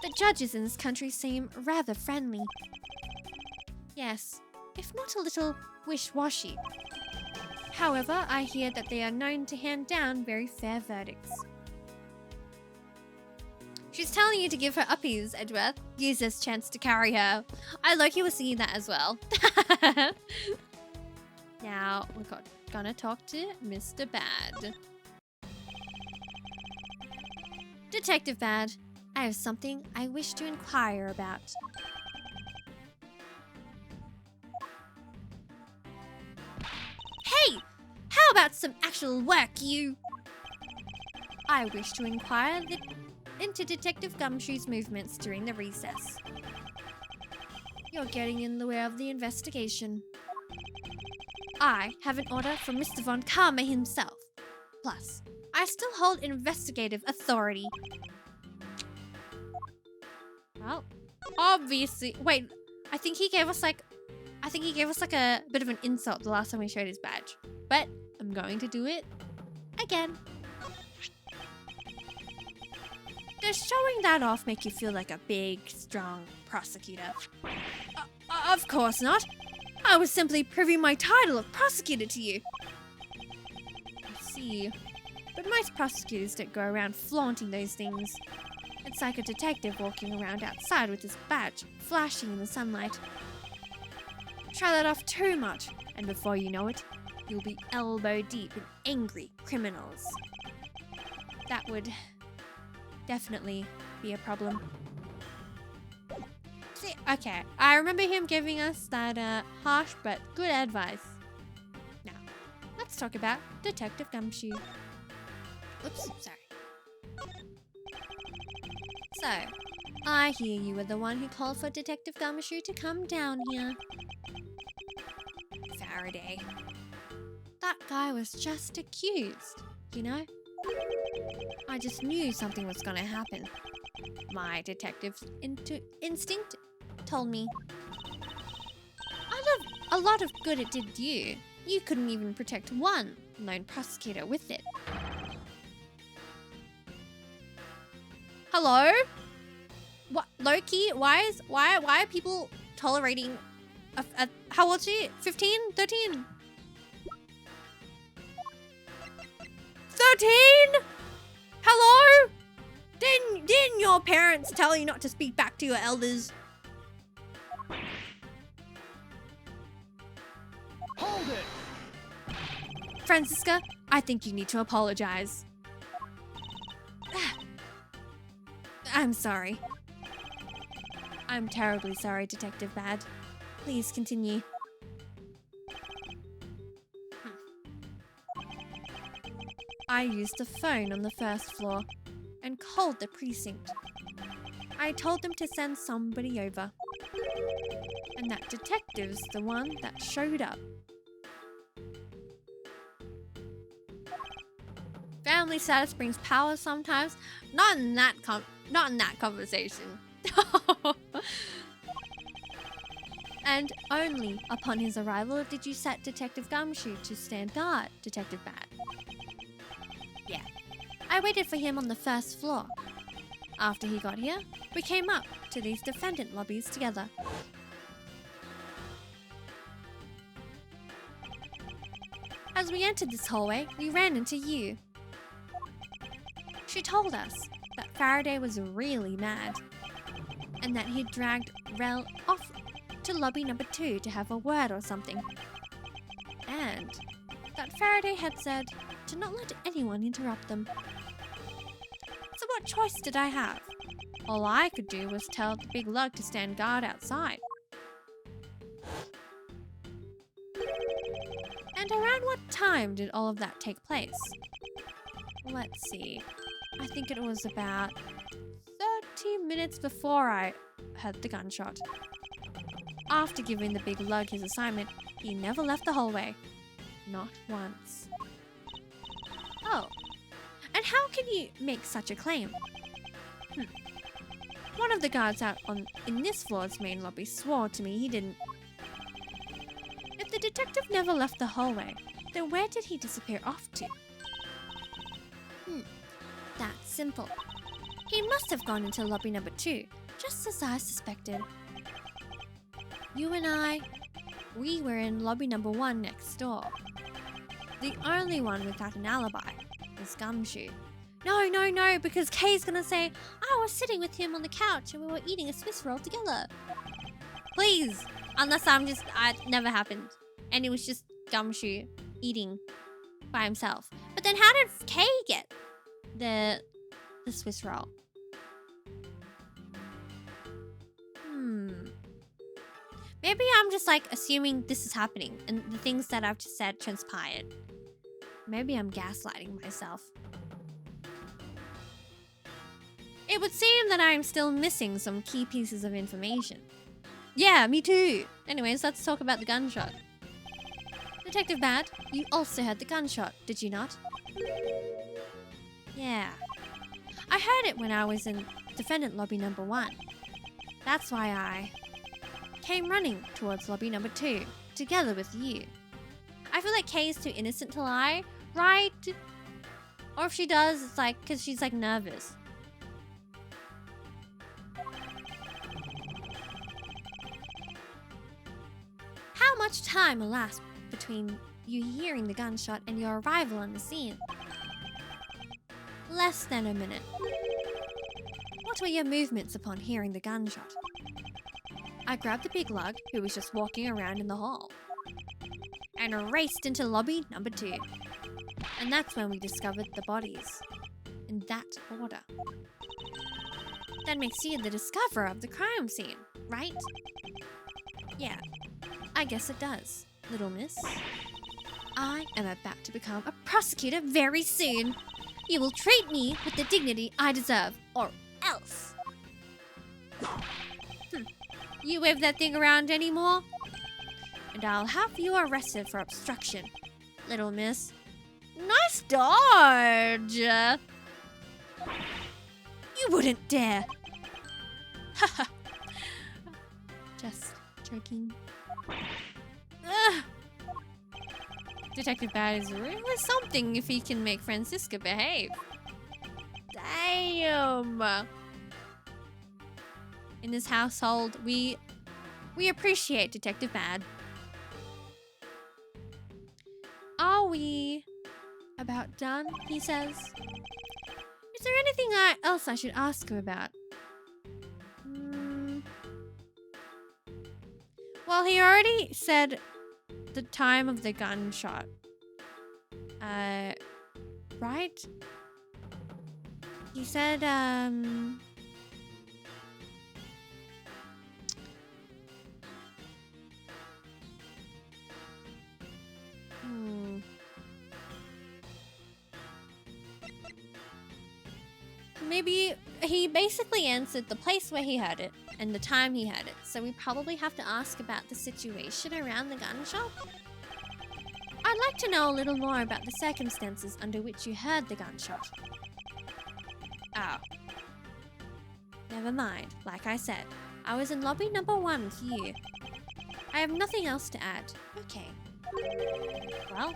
The judges in this country seem rather friendly. Yes, if not a little wish-washy. However, I hear that they are known to hand down very fair verdicts. She's telling you to give her uppies, Edgeworth. Use this chance to carry her. I low-key was singing that as well. Now, we're gonna talk to Mr. Bad. Detective Bad, I have something I wish to inquire about. Hey! How about some actual work, you? I wish to inquire into Detective Gumshoe's movements during the recess. You're getting in the way of the investigation. I have an order from Mr. Von Karma himself. Plus, I still hold investigative authority. Well, obviously, wait, I think he gave us like a bit of an insult the last time we showed his badge. But I'm going to do it again. Does showing that off make you feel like a big, strong prosecutor? Of course not. I was simply proving my title of prosecutor to you. I see. But most prosecutors don't go around flaunting those things. It's like a detective walking around outside with his badge, flashing in the sunlight. Try that off too much, and before you know it, you'll be elbow deep in angry criminals. That would definitely be a problem. See, okay, I remember him giving us that harsh but good advice. Now, let's talk about Detective Gumshoe. Oops, sorry. So, I hear you were the one who called for Detective Gumshoe to come down here. Faraday. That guy was just accused, you know? I just knew something was gonna happen. My detective instinct told me. A lot of good it did you. You couldn't even protect one lone prosecutor with it. Hello? What, Loki? Why are people tolerating how old is she? 15? 13? 13? Hello? Didn't your parents tell you not to speak back to your elders? Hold it! Francisca, I think you need to apologize. I'm sorry. I'm terribly sorry, Detective Bad. Please continue. I used the phone on the first floor and called the precinct. I told them to send somebody over. And that detective's the one that showed up. Family status brings power sometimes. Not in that conversation. And only upon his arrival did you set Detective Gumshoe to stand guard, Detective Bad. Yeah. I waited for him on the first floor. After he got here, we came up to these defendant lobbies together. As we entered this hallway, we ran into you. She told us that Faraday was really mad and that he'd dragged Rel off to lobby number 2 to have a word or something. And that Faraday had said to not let anyone interrupt them. So what choice did I have? All I could do was tell the big lug to stand guard outside. And around what time did all of that take place? Let's see. I think it was about 30 minutes before I heard the gunshot. After giving the big lug his assignment, he never left the hallway. Not once. Oh. And how can you make such a claim? One of the guards out in this floor's main lobby swore to me he didn't. If the detective never left the hallway, then where did he disappear off to? That's simple. He must have gone into lobby number 2, just as I suspected. You and I, we were in lobby number 1 next door. The only one without an alibi is Gumshoe. No, because Kay's gonna say, I was sitting with him on the couch and we were eating a Swiss roll together. Please, unless it never happened. And it was just Gumshoe eating by himself. But then how did Kay get the Swiss roll? Maybe I'm just like assuming this is happening and the things that I've just said transpired. Maybe I'm gaslighting myself. It would seem that I am still missing some key pieces of information. Yeah, me too. Anyways, let's talk about the gunshot. Detective Bad, you also heard the gunshot, did you not? Yeah. I heard it when I was in defendant lobby number 1. That's why I came running towards lobby number 2, together with you. I feel like Kay's too innocent to lie, right? Or if she does, it's like, because she's like nervous. How much time elapsed between you hearing the gunshot and your arrival on the scene? Less than a minute. What were your movements upon hearing the gunshot? I grabbed the big lug, who was just walking around in the hall, and raced into lobby number 2. And that's when we discovered the bodies. In that order. That makes you the discoverer of the crime scene, right? Yeah, I guess it does, little miss. I am about to become a prosecutor very soon. You will treat me with the dignity I deserve, or else. You wave that thing around anymore? And I'll have you arrested for obstruction, little miss. Nice dodge! You wouldn't dare. Haha. Just joking. Ugh. Detective Bad is really something if he can make Francisca behave. Damn. In this household, we appreciate Detective Bad. Are we about done? He says. Is there anything else I should ask him about? Well, he already said the time of the gunshot. Right? He said, maybe he basically answered the place where he heard it and the time he heard it. So we probably have to ask about the situation around the gun shop. I'd like to know a little more about the circumstances under which you heard the gunshot. Oh. Never mind. Like I said, I was in lobby number 1 here. I have nothing else to add. Okay. Well,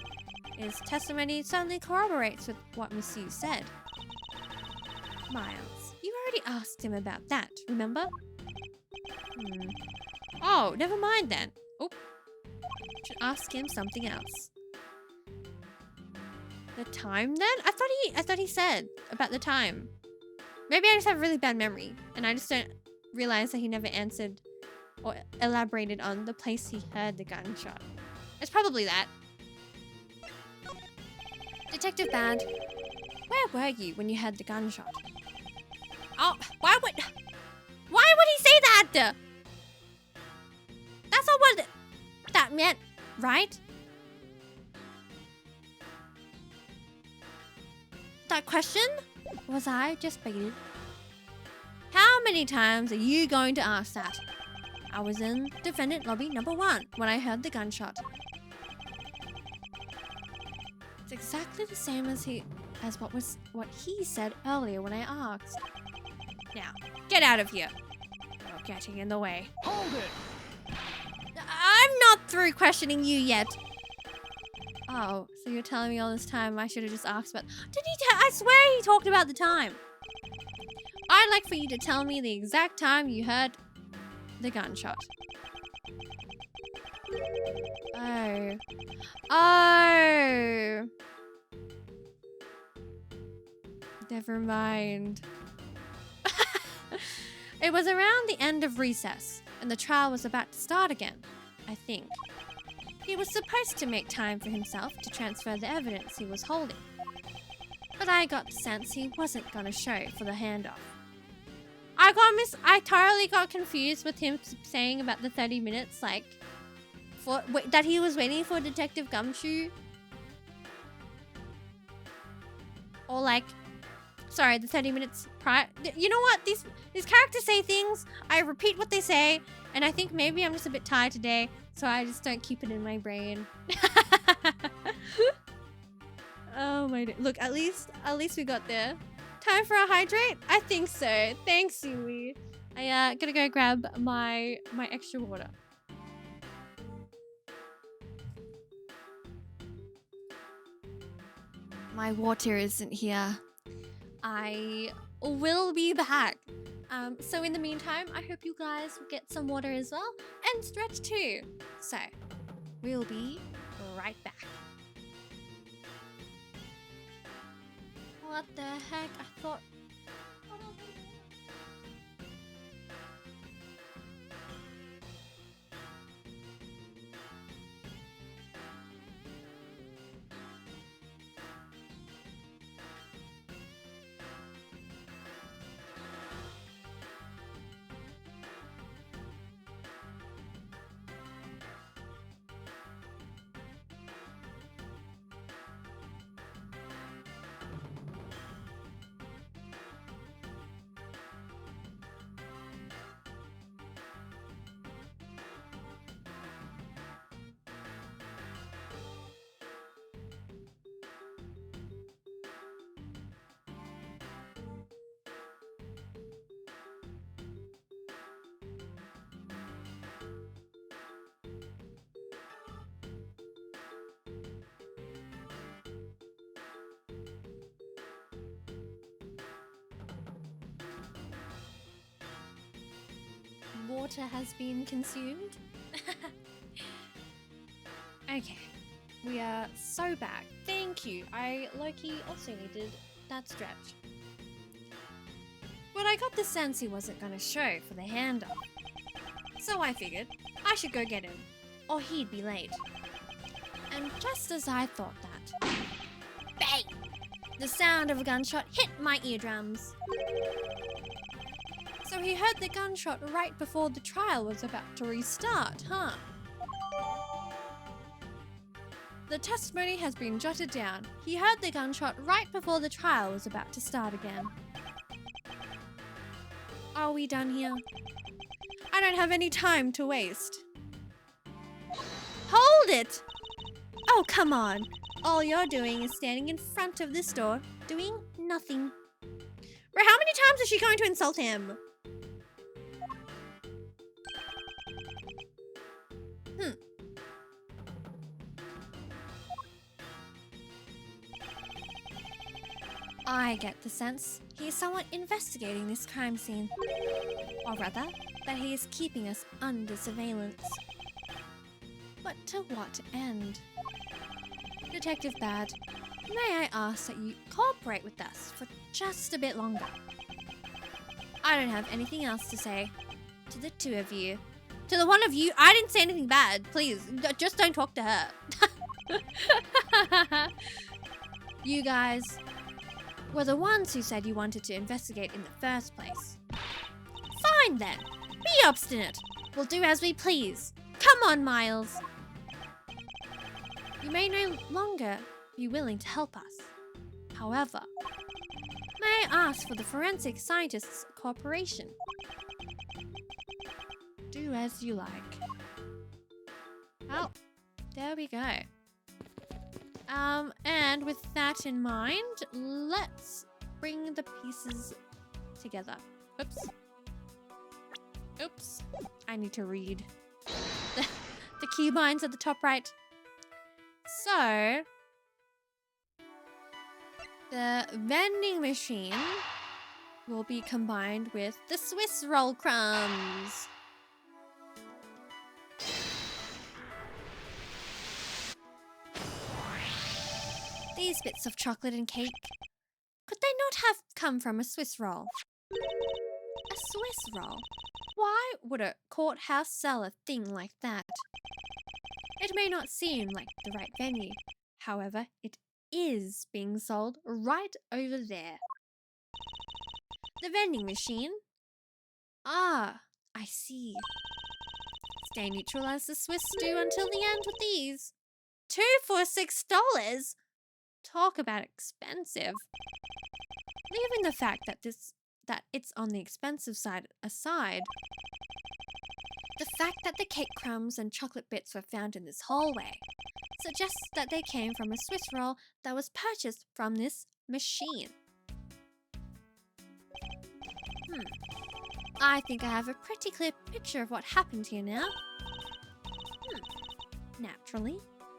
his testimony certainly corroborates with what Miss Yu said. Miles, you already asked him about that, remember? Oh, never mind then. Oh, should ask him something else. The time then? I thought he said about the time. Maybe I just have really bad memory and I just don't realize that he never answered or elaborated on the place he heard the gunshot. It's probably that. Detective Bad, where were you when you heard the gunshot? Oh, why would he say that? That's not what that meant, right? That question? Was I just baited? How many times are you going to ask that? I was in defendant lobby number 1 when I heard the gunshot. It's exactly the same as what he said earlier when I asked. Now, get out of here. You're getting in the way. Hold it! I'm not through questioning you yet. Oh, so you're telling me all this time I should have just asked about... I swear he talked about the time. I'd like for you to tell me the exact time you heard the gunshot. Oh. Oh. Never mind. It was around the end of recess, and the trial was about to start again, I think. He was supposed to make time for himself to transfer the evidence he was holding. But I got the sense he wasn't gonna show for the handoff. I totally got confused with him saying about the 30 minutes, like, that he was waiting for Detective Gumshoe. Or like, sorry, the 30 minutes prior. You know what? These characters say things, I repeat what they say, and I think maybe I'm just a bit tired today, so I just don't keep it in my brain. Oh my god. Look, at least we got there. Time for a hydrate? I think so. Thanks, Yui. I gotta go grab my extra water. My water isn't here. I will be back. So in the meantime, I hope you guys will get some water as well and stretch too. So we'll be right back. What the heck? I thought... Water has been consumed. Okay, we are so back. Thank you. I low-key also needed that stretch. But I got the sense he wasn't gonna show for the handoff. So I figured I should go get him, or he'd be late. And just as I thought that, bang! The sound of a gunshot hit my eardrums. So he heard the gunshot right before the trial was about to restart, huh? The testimony has been jotted down. He heard the gunshot right before the trial was about to start again. Are we done here? I don't have any time to waste. Hold it! Oh, come on. All you're doing is standing in front of this door, doing nothing. Bro, how many times is she going to insult him? I get the sense he is somewhat investigating this crime scene. Or rather, that he is keeping us under surveillance. But to what end? Detective Bad, may I ask that you cooperate with us for just a bit longer? I don't have anything else to say to the two of you. To the one of you, I didn't say anything bad. Please, just don't talk to her. You guys were the ones who said you wanted to investigate in the first place. Fine then. Be obstinate. We'll do as we please. Come on, Miles. You may no longer be willing to help us. However, may I ask for the forensic scientist's cooperation? Do as you like. Oh, there we go. And with that in mind, let's bring the pieces together. Oops. Oops. I need to read the keybinds at the top right. So, the vending machine will be combined with the Swiss roll crumbs. These bits of chocolate and cake, could they not have come from a Swiss roll? A Swiss roll? Why would a courthouse sell a thing like that? It may not seem like the right venue. However, it is being sold right over there. The vending machine? Ah, I see. Stay neutral as the Swiss do until the end with these. 2 for $6? Talk about expensive. Leaving the fact that it's on the expensive side aside, the fact that the cake crumbs and chocolate bits were found in this hallway suggests that they came from a Swiss roll that was purchased from this machine. I think I have a pretty clear picture of what happened here now. Naturally.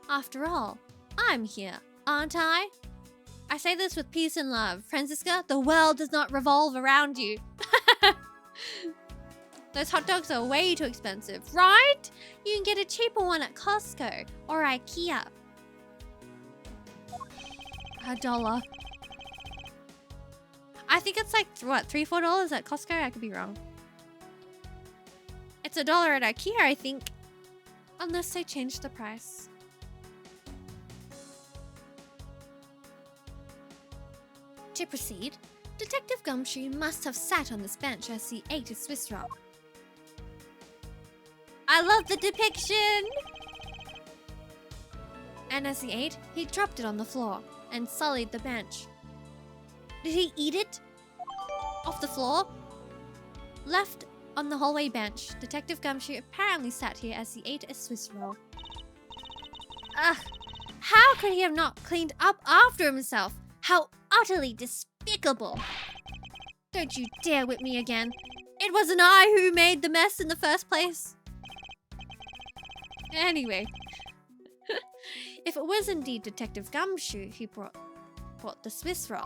After all, I'm here, aren't I? I say this with peace and love. Francisca, the world does not revolve around you. Those hot dogs are way too expensive, right? You can get a cheaper one at Costco or IKEA. $1. I think it's like, what, $3, $4 at Costco? I could be wrong. It's $1 at IKEA, I think. Unless they change the price. To proceed, Detective Gumshoe must have sat on this bench as he ate his Swiss roll. I love the depiction! And as he ate, he dropped it on the floor and sullied the bench. Did he eat it? Off the floor? Left on the hallway bench, Detective Gumshoe apparently sat here as he ate a Swiss roll. Ugh! How could he have not cleaned up after himself? How utterly despicable! Don't you dare whip me again. It wasn't I who made the mess in the first place. Anyway, if it was indeed Detective Gumshoe who brought the Swiss roll,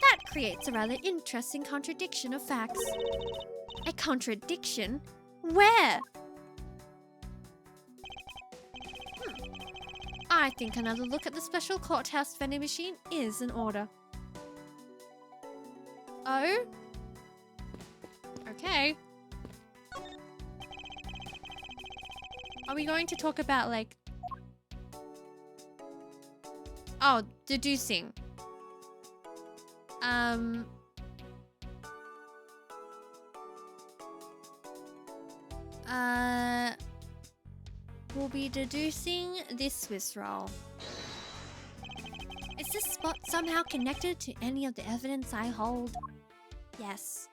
that creates a rather interesting contradiction of facts. A contradiction? Where? I think another look at the special courthouse vending machine is in order. Oh? Okay. Are we going to talk about, like... Oh, deducing. We'll be deducing this Swiss roll. Is this spot somehow connected to any of the evidence I hold? Yes,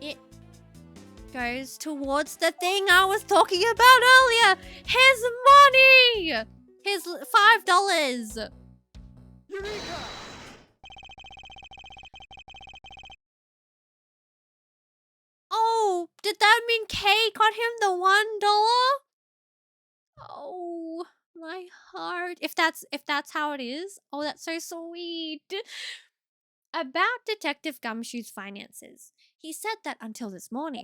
it goes towards the thing I was talking about earlier. His money! His $5. Eureka! Oh, did that mean Kay got him the $1? Oh, my heart. If that's how it is, oh, that's so sweet. About Detective Gumshoe's finances, he said that until this morning,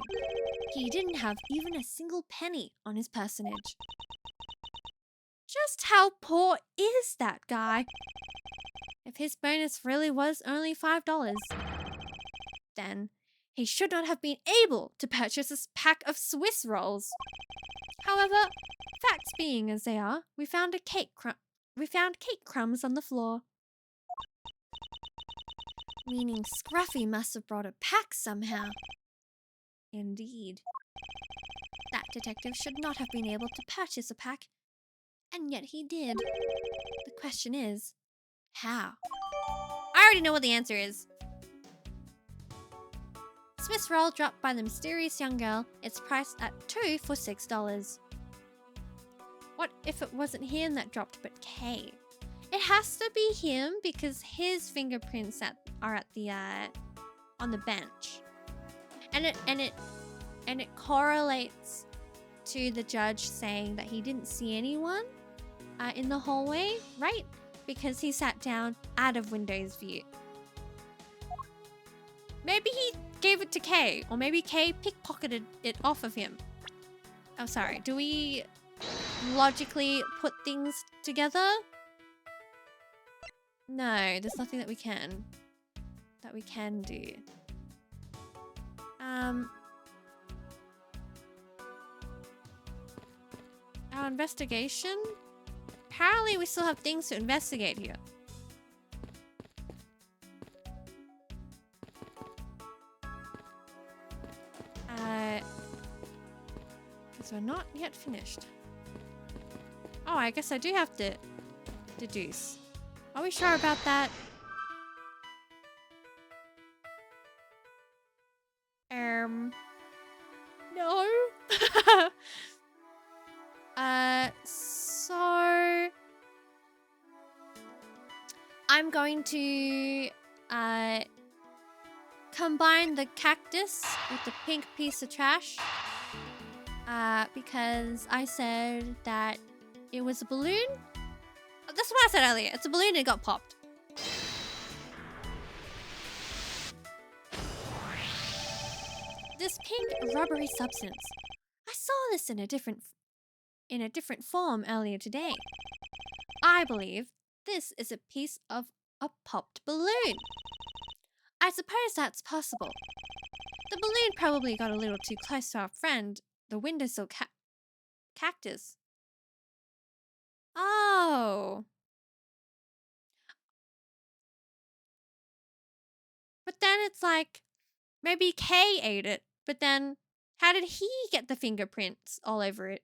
he didn't have even a single penny on his personage. Just how poor is that guy? If his bonus really was only $5, then he should not have been able to purchase a pack of Swiss rolls. However, facts being as they are, we found cake crumbs on the floor. Meaning Scruffy must have brought a pack somehow. Indeed. That detective should not have been able to purchase a pack, and yet he did. The question is, how? I already know what the answer is. Swiss roll dropped by the mysterious young girl. It's priced at 2 for $6. What if it wasn't him that dropped but Kay? It has to be him because his fingerprints are at the on the bench, and it correlates to the judge saying that he didn't see anyone in the hallway, right? Because he sat down out of Window's view. Maybe he gave it to Kay, or maybe Kay pickpocketed it off of him. Oh, sorry. Do we logically put things together? No, there's nothing that we can do. Our investigation? Apparently we still have things to investigate here. Because we're not yet finished. Oh, I guess I do have to deduce. Are we sure about that? No. So I'm going to combine the cactus with the pink piece of trash because I said that it was a balloon. That's what I said earlier. It's a balloon and it got popped. This pink rubbery substance. I saw this in a different form earlier today. I believe this is a piece of a popped balloon. I suppose that's possible. The balloon probably got a little too close to our friend, the windowsill cactus. Oh. But then it's like, maybe Kay ate it, but then how did he get the fingerprints all over it?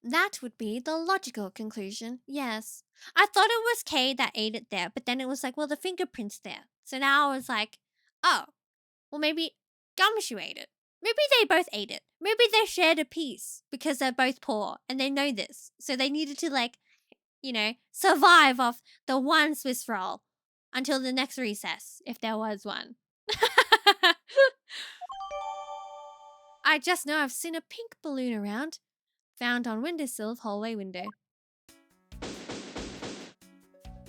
That would be the logical conclusion, yes. I thought it was Kay that ate it there, but then it was like, well, the fingerprint's there. So now I was like, oh, well, maybe Gumshoe ate it. Maybe they both ate it. Maybe they shared a piece because they're both poor and they know this. So they needed to, like, you know, survive off the one Swiss roll until the next recess, if there was one. I just know I've seen a pink balloon around. Found on windowsill of hallway window.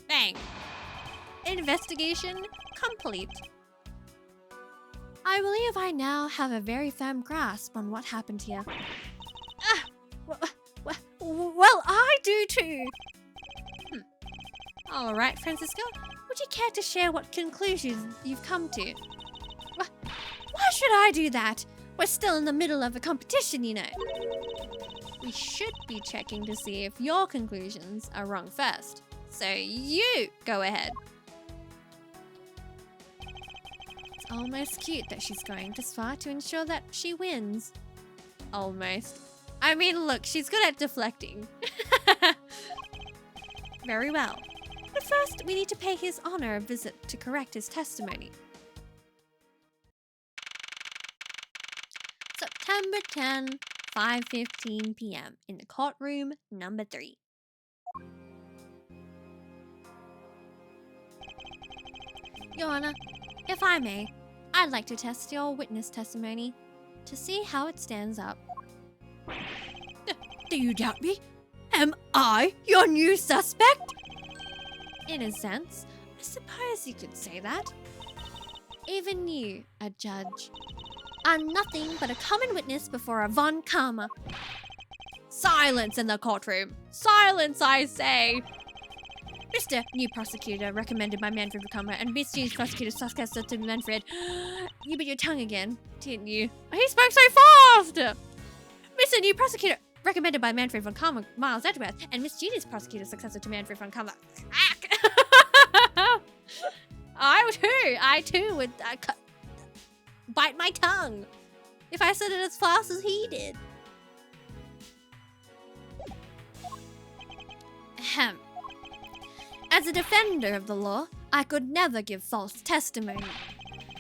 Bang. Investigation complete. I believe I now have a very firm grasp on what happened here. Well, I do too. All right, Francisco. Would you care to share what conclusions you've come to? Why should I do that? We're still in the middle of a competition, you know. We should be checking to see if your conclusions are wrong first. So you go ahead. It's almost cute that she's going this far to ensure that she wins. Almost. I mean, look, she's good at deflecting. Very well. But first, we need to pay His Honor a visit to correct his testimony. September 10, 5:15 p.m. in the courtroom number 3. Your Honor, if I may, I'd like to test your witness testimony to see how it stands up. Do you doubt me? Am I your new suspect? In a sense, I suppose you could say that. Even you, a judge, are nothing but a common witness before a Von Karma. Silence in the courtroom! Silence, I say! Mr. New Prosecutor, recommended by Manfred Vakama, and Miss New Prosecutor successor to Manfred. You bit your tongue again, didn't you? He spoke so fast! Mr. New Prosecutor, recommended by Manfred von Karma, Miles Edgeworth, and Miss Genius Prosecutor successor to Manfred von Karma. I too would bite my tongue if I said it as fast as he did. Ahem. As a defender of the law, I could never give false testimony.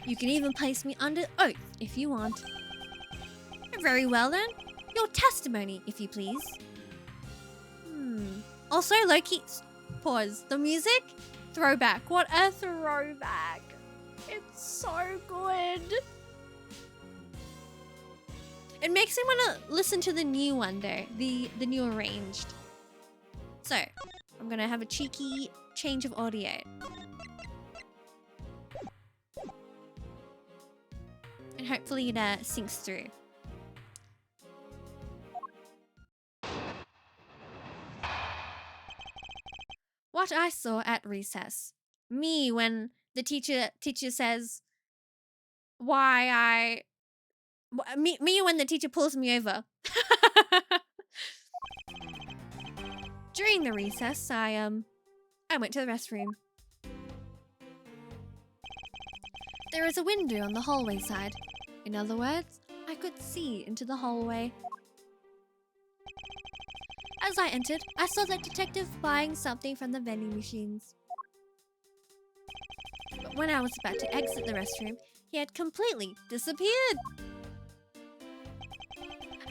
You can even place me under oath if you want. Very well then. Your testimony, if you please. Also, low-key... Pause. The music? Throwback. What a throwback. It's so good. It makes me want to listen to the new one though. The new arranged. So, I'm going to have a cheeky change of audio. And hopefully it syncs through. What I saw at recess. Me when the teacher says me when the teacher pulls me over. During the recess, I went to the restroom. There is a window on the hallway side. In other words, I could see into the hallway. As I entered, I saw the detective buying something from the vending machines. But when I was about to exit the restroom, he had completely disappeared.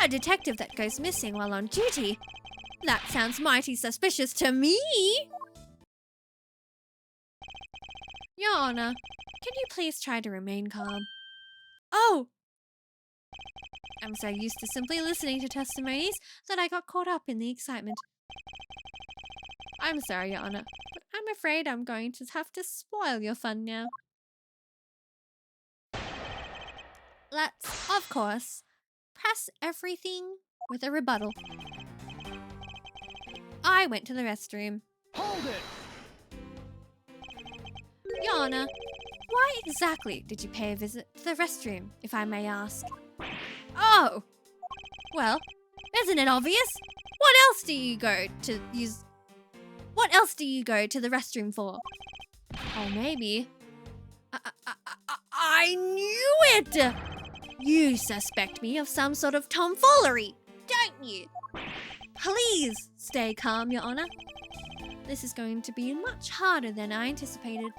A detective that goes missing while on duty? That sounds mighty suspicious to me! Your Honor, can you please try to remain calm? Oh! I'm so used to simply listening to testimonies that I got caught up in the excitement. I'm sorry, Your Honor, but I'm afraid I'm going to have to spoil your fun now. Let's, of course, press everything with a rebuttal. I went to the restroom. Hold it! Your Honor, why exactly did you pay a visit to the restroom, if I may ask? Oh! Well, isn't it obvious? What else do you go to use... What else do you go to the restroom for? Or maybe... I knew it! You suspect me of some sort of tomfoolery, don't you? Please stay calm, Your Honor. This is going to be much harder than I anticipated.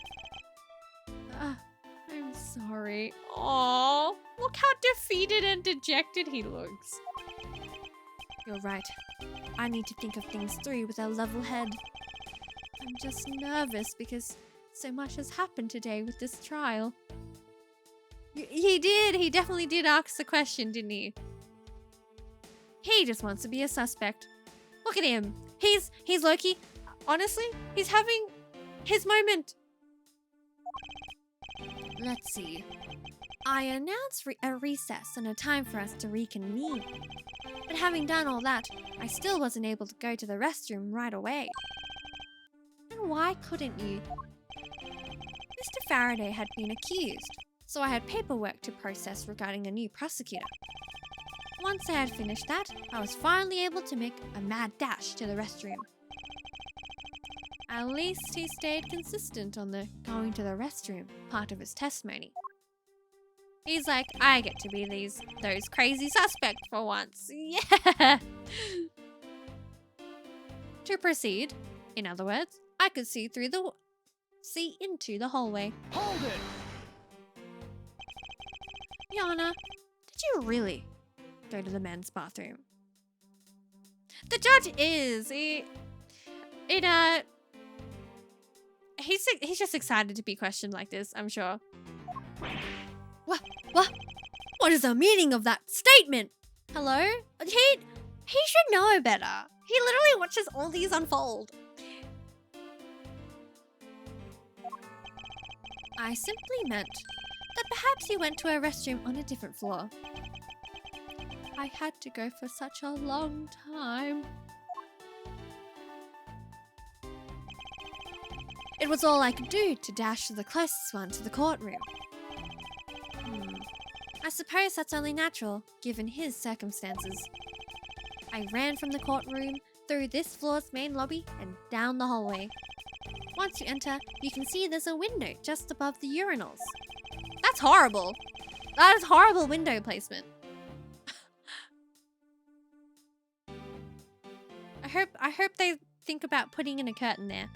I'm sorry. Aww, look how defeated and dejected he looks. You're right. I need to think of things through with a level head. I'm just nervous because so much has happened today with this trial. He definitely did ask the question, didn't he? He just wants to be a suspect. Look at him. He's Loki. Honestly, he's having his moment. Let's see. I announced a recess and a time for us to reconvene. But having done all that, I still wasn't able to go to the restroom right away. And why couldn't you? Mr. Faraday had been accused, so I had paperwork to process regarding a new prosecutor. Once I had finished that, I was finally able to make a mad dash to the restroom. At least he stayed consistent on the going to the restroom part of his testimony. He's like, I get to be those crazy suspects for once. Yeah! To proceed, In other words, I could see into the hallway. Hold it! Yana, did you really go to the men's bathroom? The judge is. He's just excited to be questioned like this, I'm sure. What is the meaning of that statement? Hello? He should know better. He literally watches all these unfold. I simply meant that perhaps you went to a restroom on a different floor. I had to go for such a long time. It was all I could do to dash to the closest one to the courtroom. I suppose that's only natural, given his circumstances. I ran from the courtroom, through this floor's main lobby, and down the hallway. Once you enter, you can see there's a window just above the urinals. That's horrible. That is horrible window placement. I hope they think about putting in a curtain there.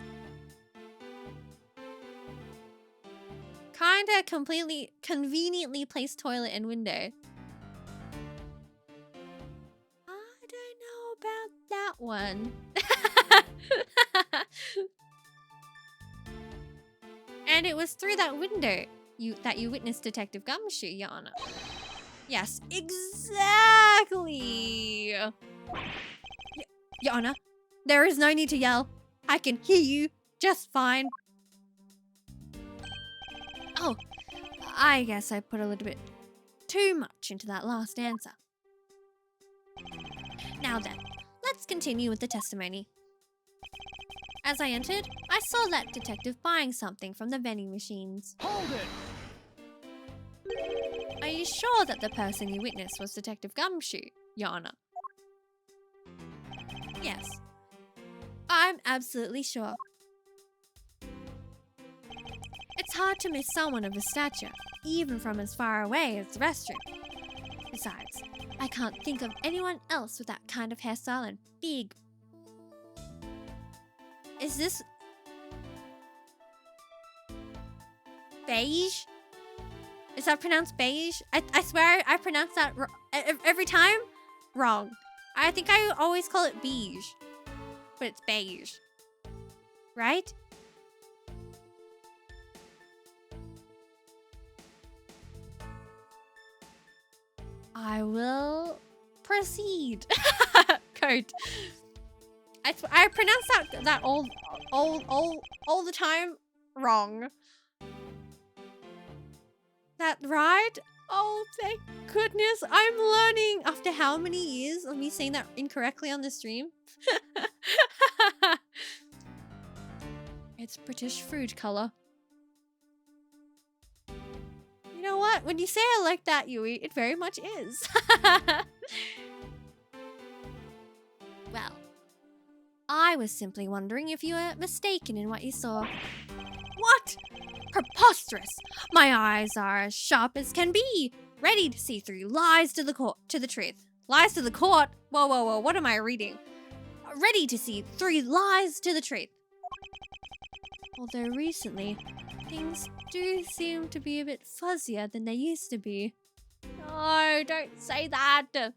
Kinda completely conveniently placed toilet and window. I don't know about that one. And it was through that window that you witnessed Detective Gumshoe, Yana. Yes, exactly. Yana, there is no need to yell. I can hear you just fine. Oh, I guess I put a little bit too much into that last answer. Now then, let's continue with the testimony. As I entered, I saw that detective buying something from the vending machines. Hold it! Are you sure that the person you witnessed was Detective Gumshoe, Yana? Yes. I'm absolutely sure. It's hard to miss someone of his stature, even from as far away as the restroom. Besides, I can't think of anyone else with that kind of hairstyle and big... Is this... beige? Is that pronounced beige? I swear I pronounce that every time wrong. I think I always call it beige, but it's beige. Right? I will proceed. Code. I pronounce that all the time wrong. That right? Oh, thank goodness. I'm learning after how many years of me saying that incorrectly on the stream? It's British food color. You know what? When you say it like that, Yui, it very much is. Well, I was simply wondering if you were mistaken in what you saw. What? Preposterous! My eyes are as sharp as can be, ready to see through lies to the truth. Lies to the court? Whoa, what am I reading? Ready to see through lies to the truth. Although recently, things do seem to be a bit fuzzier than they used to be. No, don't say that.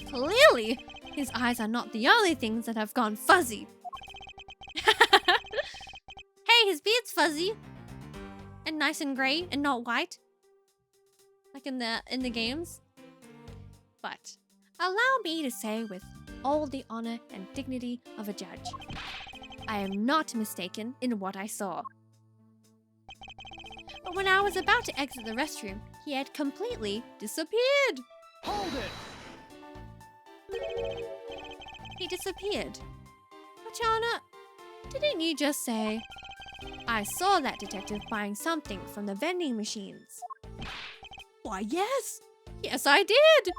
Clearly, his eyes are not the only things that have gone fuzzy. Hey, his beard's fuzzy. And nice and grey and not white. Like in the games. But allow me to say with all the honor and dignity of a judge, I am not mistaken in what I saw. But when I was about to exit the restroom, he had completely disappeared. Hold it! He disappeared. But Yana, didn't you just say, I saw that detective buying something from the vending machines? Why, yes. Yes, I did.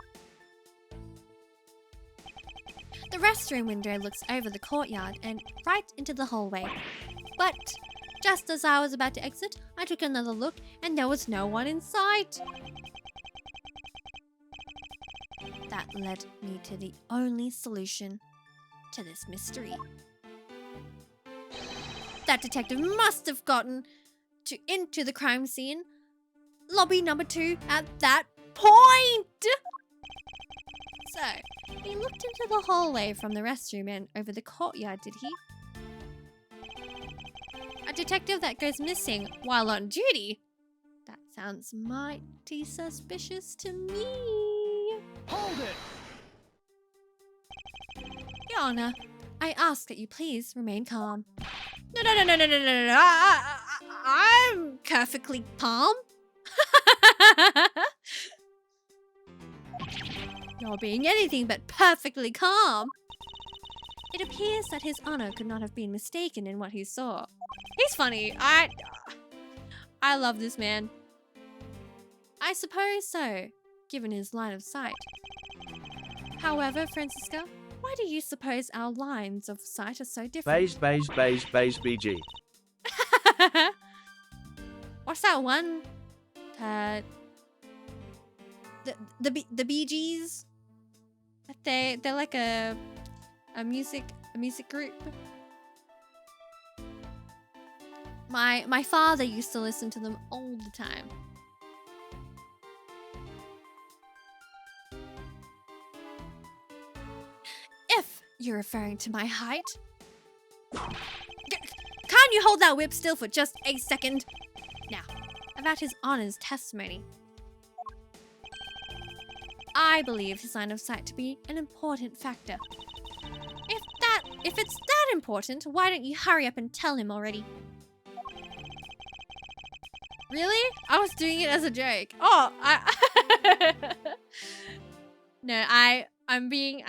The restroom window looks over the courtyard and right into the hallway. But just as I was about to exit, I took another look and there was no one in sight. That led me to the only solution. to this mystery. That detective must have gotten into the crime scene, lobby number 2, at that point. So, he looked into the hallway from the restroom and over the courtyard, did he? A detective that goes missing while on duty? That sounds mighty suspicious to me. Hold it! Your Honor, I ask that you please remain calm. No. I'm perfectly calm. You're being anything but perfectly calm. It appears that His Honor could not have been mistaken in what he saw. He's funny. I love this man. I suppose so, given his line of sight. However, Francisca, why do you suppose our lines of sight are so different? Beige, BG. What's that one? The Bee Gees? They're like a music group. My father used to listen to them all the time. If you're referring to my height, can't you hold that whip still for just a second? Now, about His Honor's testimony. I believe his line of sight to be an important factor. If it's that important, why don't you hurry up and tell him already? Really? I was doing it as a joke. Oh, no, I'm being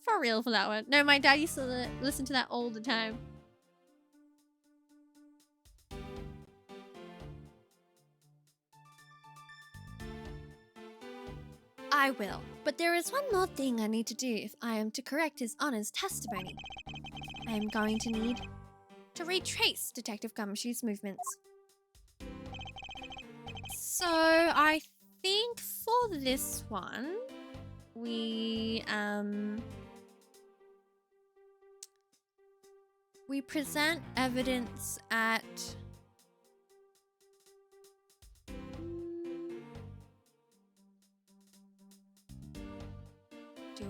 for real for that one. No, my dad used to listen to that all the time. I will, but there is one more thing I need to do if I am to correct His Honor's testimony. I am going to need to retrace Detective Gumshoe's movements. So I think for this one, we present evidence at do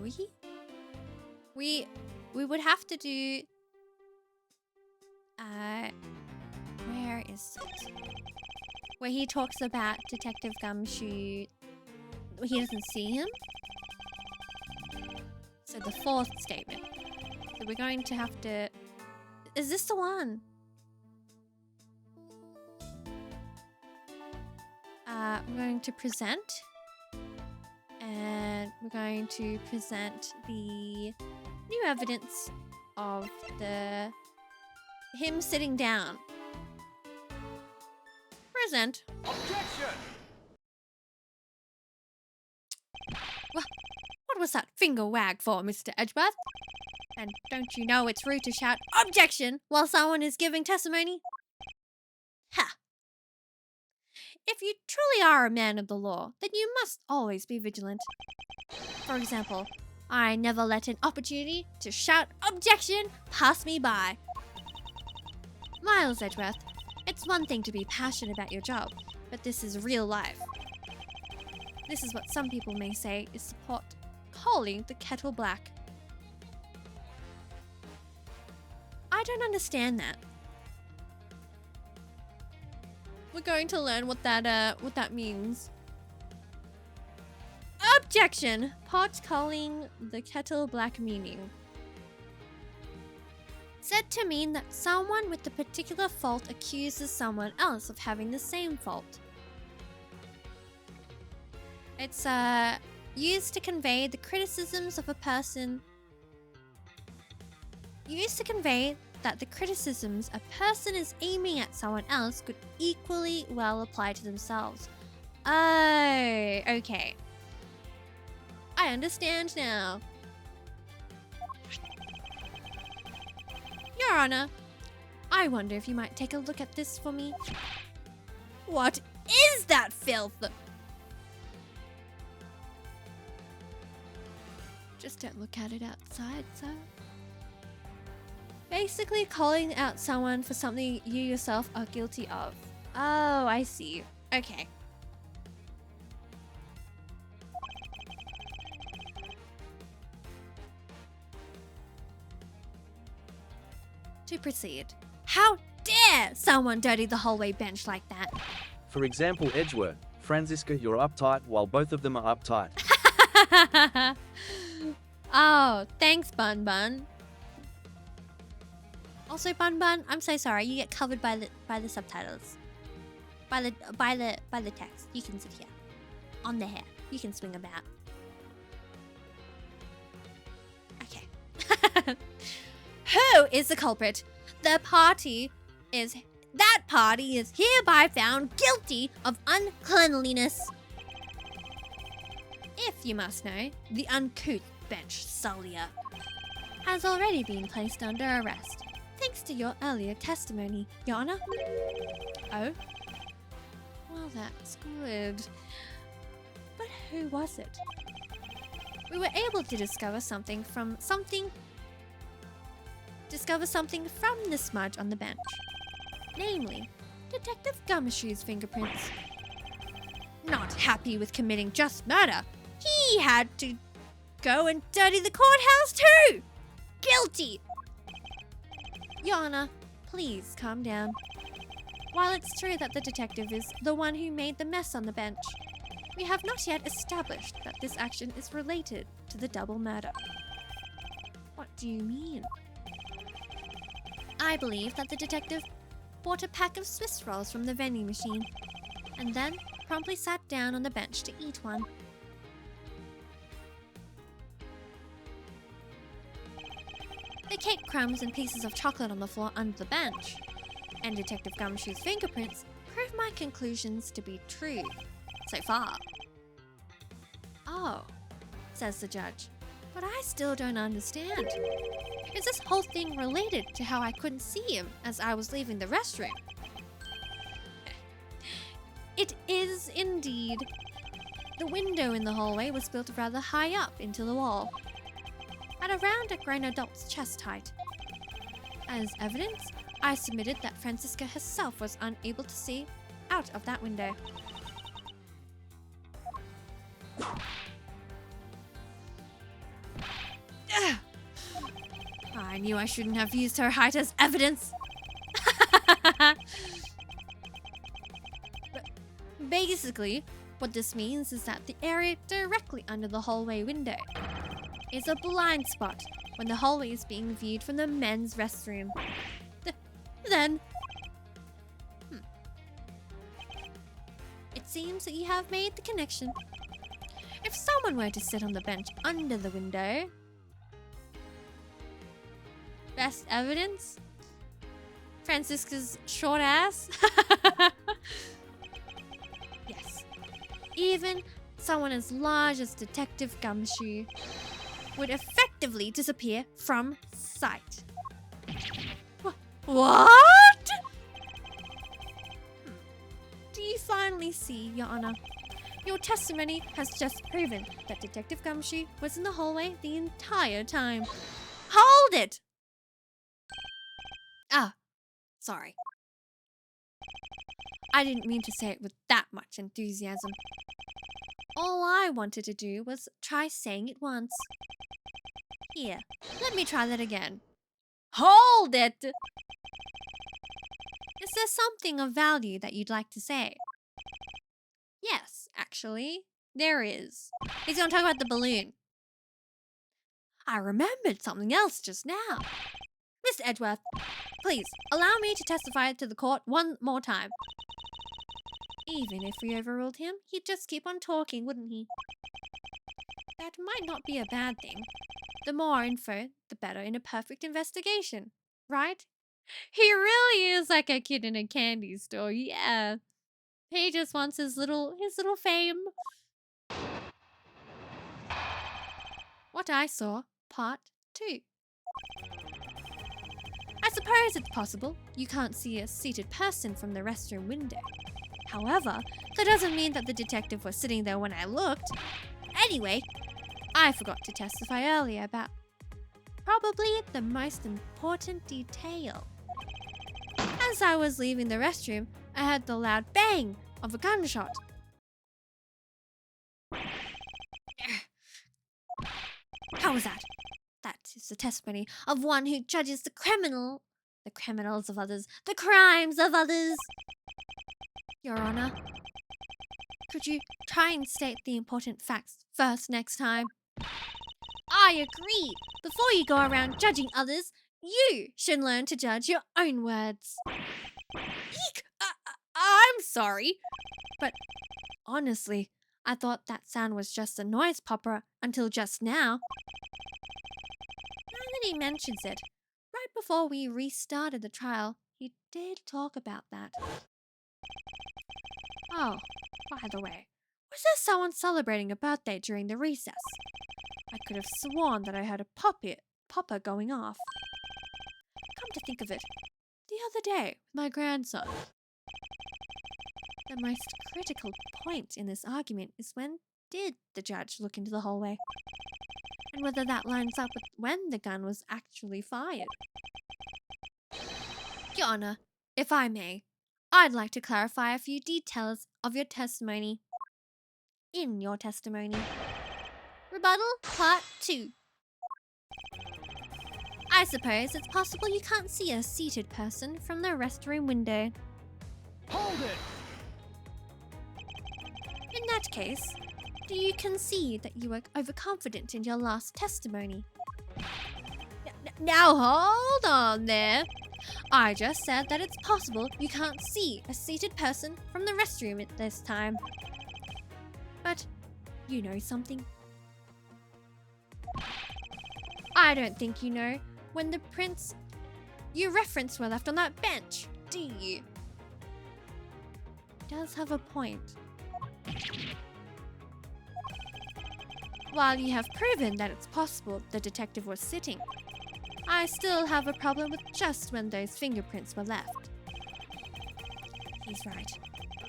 we? We would have to do where is it? Where he talks about Detective Gumshoe. He doesn't see him. So the 4th statement. So we're going to have to... Is this the one? We're going to present. And we're going to present the new evidence of him sitting down. Present. Objection! What was that finger wag for, Mr. Edgeworth? And don't you know it's rude to shout objection while someone is giving testimony? Ha! If you truly are a man of the law, then you must always be vigilant. For example, I never let an opportunity to shout objection pass me by. Miles Edgeworth, it's one thing to be passionate about your job, but this is real life. This is what some people may say is support calling the kettle black. I don't understand that. We're going to learn what that means. Objection! Pot calling the kettle black meaning. Said to mean that someone with a particular fault accuses someone else of having the same fault. It's used to convey the criticisms of a person. Used to convey that the criticisms a person is aiming at someone else could equally well apply to themselves. Oh, okay. I understand now. Your Honor, I wonder if you might take a look at this for me. What is that filth? Just don't look at it outside, sir. Basically calling out someone for something you yourself are guilty of. Oh, I see. Okay. To proceed. How dare someone dirty the hallway bench like that? For example, Edgeworth. Franziska, you're uptight while both of them are uptight. Oh, thanks, Bun Bun. Also, Bun Bun, I'm so sorry. You get covered by the subtitles. By the text. You can sit here. On the hair. You can swing about. Okay. Who is the culprit? That party is hereby found guilty of uncleanliness. If you must know, the uncouth bench sullier has already been placed under arrest, thanks to your earlier testimony, Your Honor. Oh? Well, that's good. But who was it? We were able to discover something from the smudge on the bench. Namely, Detective Gumshoe's fingerprints. Not happy with committing just murder, he had to go and dirty the courthouse too! Guilty! Your Honor, please calm down. While it's true that the detective is the one who made the mess on the bench, we have not yet established that this action is related to the double murder. What do you mean? I believe that the detective bought a pack of Swiss rolls from the vending machine and then promptly sat down on the bench to eat one. The cake crumbs and pieces of chocolate on the floor under the bench, and Detective Gumshoe's fingerprints prove my conclusions to be true so far. Oh, says the judge, but I still don't understand. Is this whole thing related to how I couldn't see him as I was leaving the restroom? It is indeed. The window in the hallway was built rather high up into the wall, at around a grown adult's chest height. As evidence, I submitted that Franziska herself was unable to see out of that window. Ugh. I knew I shouldn't have used her height as evidence. But basically, what this means is that the area directly under the hallway window is a blind spot when the hallway is being viewed from the men's restroom. Then, it seems that you have made the connection. If someone were to sit on the bench under the window, best evidence? Franziska's short ass? Yes. Even someone as large as Detective Gumshoe would effectively disappear from sight. What? Do you finally see, Your Honor? Your testimony has just proven that Detective Gumshoe was in the hallway the entire time. Hold it! Ah, sorry. I didn't mean to say it with that much enthusiasm. All I wanted to do was try saying it once. Here, let me try that again. Hold it! Is there something of value that you'd like to say? Yes, actually, there is. He's going to talk about the balloon. I remembered something else just now. Mr. Edgeworth, please, allow me to testify to the court one more time. Even if we overruled him, he'd just keep on talking, wouldn't he? That might not be a bad thing. The more info, the better in a perfect investigation, right? He really is like a kid in a candy store, yeah. He just wants his little fame. What I saw, part 2. I suppose it's possible you can't see a seated person from the restroom window. However, that doesn't mean that the detective was sitting there when I looked. Anyway, I forgot to testify earlier about probably the most important detail. As I was leaving the restroom, I heard the loud bang of a gunshot. How was that? That is the testimony of one who judges the criminals of others, the crimes of others. Your Honor, could you try and state the important facts first next time? I agree. Before you go around judging others, you should learn to judge your own words. Eek! I'm sorry, but honestly, I thought that sound was just a noise popper until just now. Now that he mentions it, right before we restarted the trial, he did talk about that. Oh, by the way, was there someone celebrating a birthday during the recess? I could have sworn that I heard a popper going off. Come to think of it, the other day with my grandson. The most critical point in this argument is when did the judge look into the hallway? And whether that lines up with when the gun was actually fired. Your Honor, if I may, I'd like to clarify a few details of your testimony. In your testimony. Rebuttal Part 2. I suppose it's possible you can't see a seated person from the restroom window. Hold it! In that case, do you concede that you were overconfident in your last testimony? Now hold on there. I just said that it's possible you can't see a seated person from the restroom at this time. But you know something? I don't think you know when the prints you referenced were left on that bench, do you? Does have a point. While you have proven that it's possible the detective was sitting, I still have a problem with just when those fingerprints were left. He's right.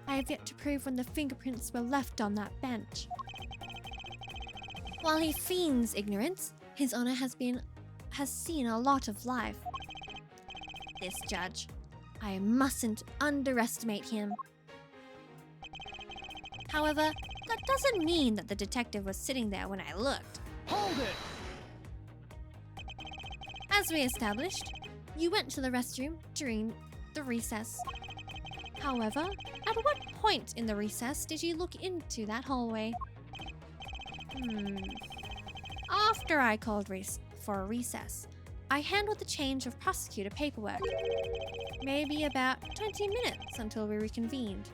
I have yet to prove when the fingerprints were left on that bench. While he feigns ignorance, His Honor has seen a lot of life. This judge, I mustn't underestimate him. However, that doesn't mean that the detective was sitting there when I looked. Hold it! As we established, you went to the restroom during the recess. However, at what point in the recess did you look into that hallway? After I called for a recess, I handled the change of prosecutor paperwork. Maybe about 20 minutes until we reconvened.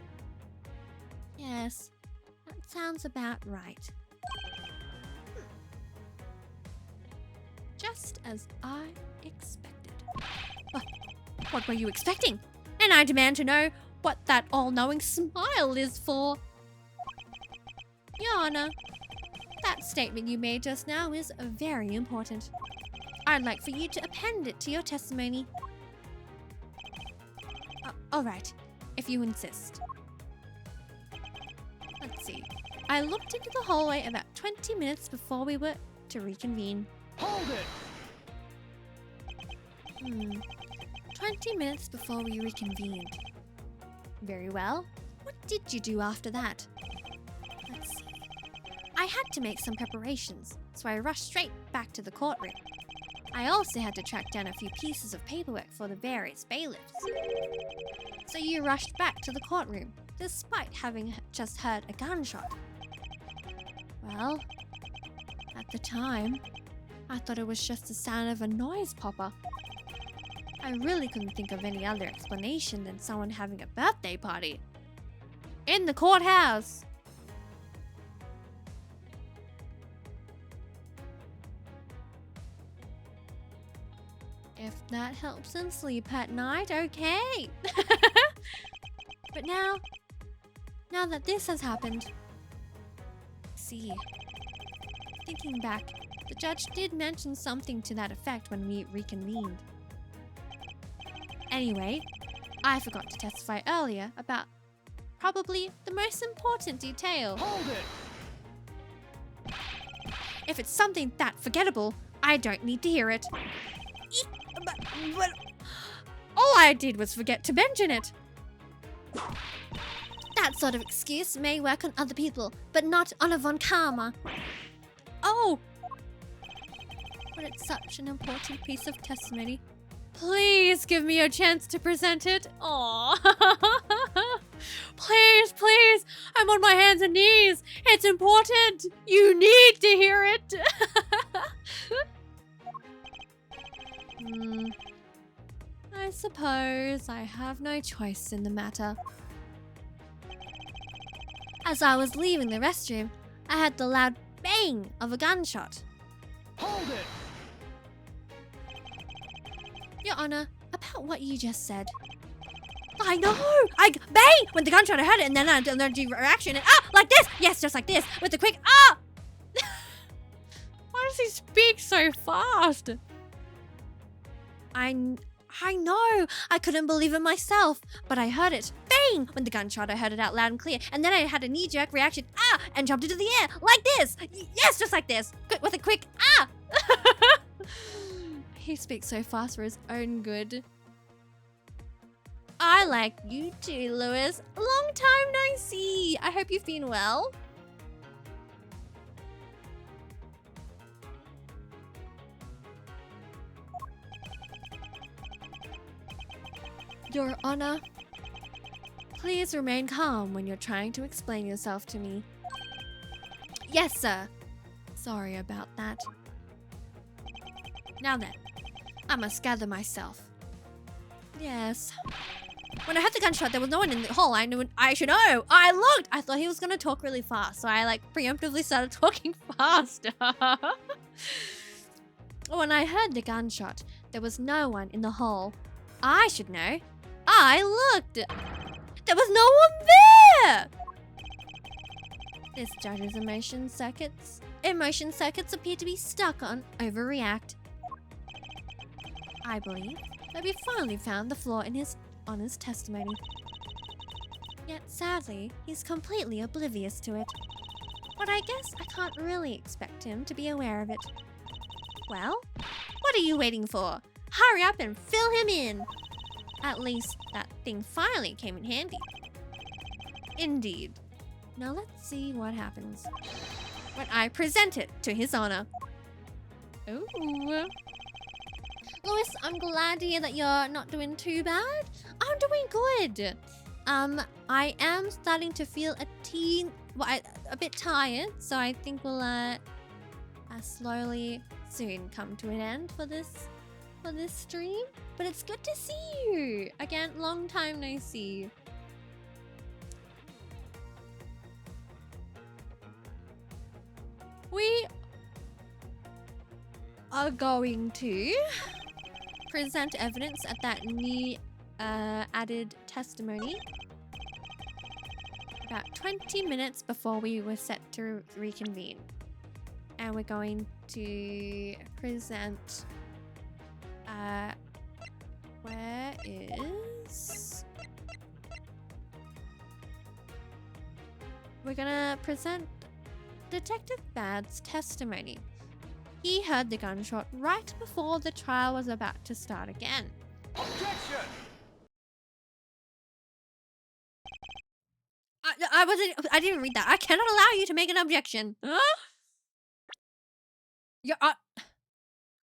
Yes, that sounds about right. Just as I expected. What were you expecting? And I demand to know what that all-knowing smile is for. Your Honor, that statement you made just now is very important. I'd like for you to append it to your testimony. All right, if you insist. Let's see. I looked into the hallway about 20 minutes before we were to reconvene. Hold it! 20 minutes before we reconvened. Very well. What did you do after that? Let's see. I had to make some preparations, so I rushed straight back to the courtroom. I also had to track down a few pieces of paperwork for the various bailiffs. So you rushed back to the courtroom, despite having just heard a gunshot. Well, at the time, I thought it was just the sound of a noise popper. I really couldn't think of any other explanation than someone having a birthday party. In the courthouse! If that helps him sleep at night, okay. But now that this has happened, see, thinking back, the judge did mention something to that effect when we reconvened. Anyway, I forgot to testify earlier about probably the most important detail. Hold it! If it's something that forgettable, I don't need to hear it. But all I did was forget to mention it. That sort of excuse may work on other people, but not on a von Karma. Oh! But it's such an important piece of testimony. Please give me a chance to present it. Aww. Please, please. I'm on my hands and knees. It's important. You need to hear it. I suppose I have no choice in the matter. As I was leaving the restroom, I heard the loud bang of a gunshot. Hold it! Your Honor, about what you just said. I know! I bang! When the gunshot, I heard it, and then I do reaction, and like this! Yes, just like this, with the quick, Why does he speak so fast? I know! I couldn't believe it myself, but I heard it. Bang! When the gunshot, I heard it out loud and clear, and then I had a knee-jerk reaction, and jumped into the air, like this! Yes, just like this! With a quick, He speaks so fast for his own good. I like you too, Lewis. Long time no see. I hope you've been well. Your Honor, please remain calm when you're trying to explain yourself to me. Yes, sir. Sorry about that. Now then, I must gather myself. Yes. When I heard the gunshot, there was no one in the hall. I knew I should know. I looked. I thought he was gonna talk really fast, so I preemptively started talking faster. When I heard the gunshot, there was no one in the hall. I should know. I looked. There was no one there. This judge's emotion circuits appear to be stuck on overreact. I believe that we finally found the flaw in his Honor's testimony. Yet sadly, he's completely oblivious to it. But I guess I can't really expect him to be aware of it. Well, what are you waiting for? Hurry up and fill him in! At least that thing finally came in handy. Indeed. Now let's see what happens when I present it to His Honor. Ooh. Lewis, I'm glad to hear that you're not doing too bad. I'm doing good. I am starting to feel a bit tired, so I think we'll slowly soon come to an end for this stream. But it's good to see you again. Long time no see. We are going to present evidence at that new added testimony about 20 minutes before we were set to reconvene. And we're going to present where is... We're gonna present Detective Bad's testimony. He heard the gunshot right before the trial was about to start again. Objection! I didn't read that. I cannot allow you to make an objection. Huh?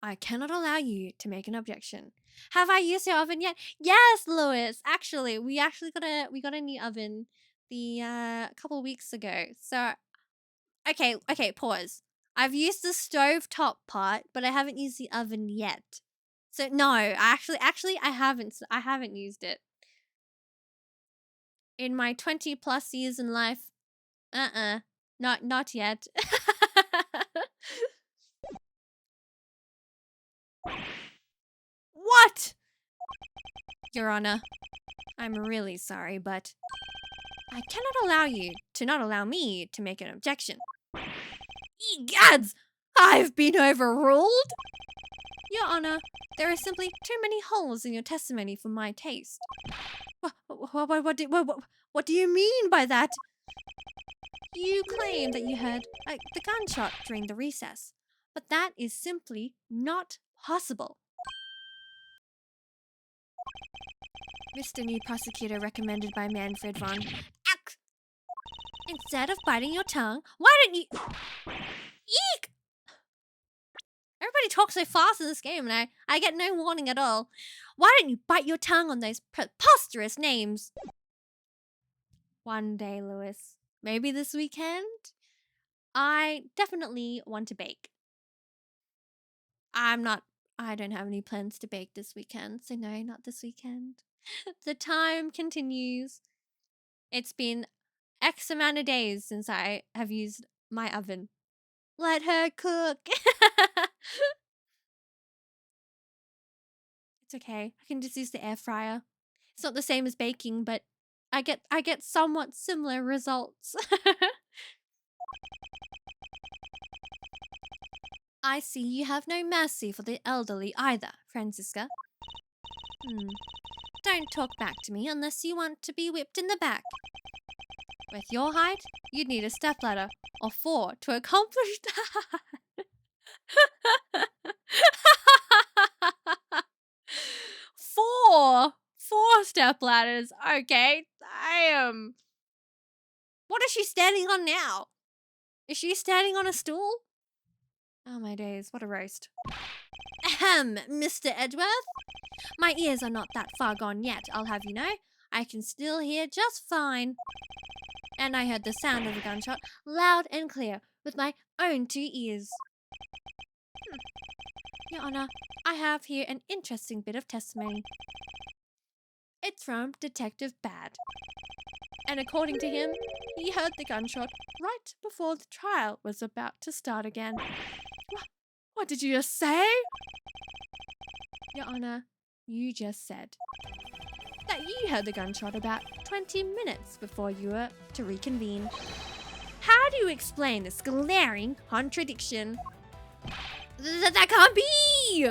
I cannot allow you to make an objection. Have I used your oven yet? Yes, Lewis. Actually, we got a new oven a couple weeks ago. So, okay, pause. I've used the stovetop part, but I haven't used the oven yet. So no, actually, I haven't used it. In my 20 plus years in life, not yet. What? Your Honor, I'm really sorry, but I cannot allow you to not allow me to make an objection. Egads! I've been overruled! Your Honor, there are simply too many holes in your testimony for my taste. What do you mean by that? You claim that you heard the gunshot during the recess, but that is simply not possible. Mr. New Prosecutor recommended by Manfred von Ack. Instead of biting your tongue, why don't you... Eek! Everybody talks so fast in this game and I get no warning at all. Why don't you bite your tongue on those preposterous names? One day, Lewis. Maybe this weekend? I definitely want to bake. I don't have any plans to bake this weekend, so no, not this weekend. The time continues. It's been X amount of days since I have used my oven. Let her cook. It's okay. I can just use the air fryer. It's not the same as baking, but I get somewhat similar results. I see you have no mercy for the elderly either, Franziska. Don't talk back to me unless you want to be whipped in the back. With your height, you'd need a stepladder, or 4, to accomplish that. 4 stepladders. Okay, damn. What is she standing on now? Is she standing on a stool? Oh my days, what a roast. Ahem, Mr. Edgeworth. My ears are not that far gone yet, I'll have you know. I can still hear just fine. And I heard the sound of a gunshot loud and clear with my own 2 ears. Your Honor, I have here an interesting bit of testimony. It's from Detective Bad. And according to him, he heard the gunshot right before the trial was about to start again. What did you just say? Your Honor, you just said that you heard the gunshot about 20 minutes before you were to reconvene. How do you explain this glaring contradiction? That can't be!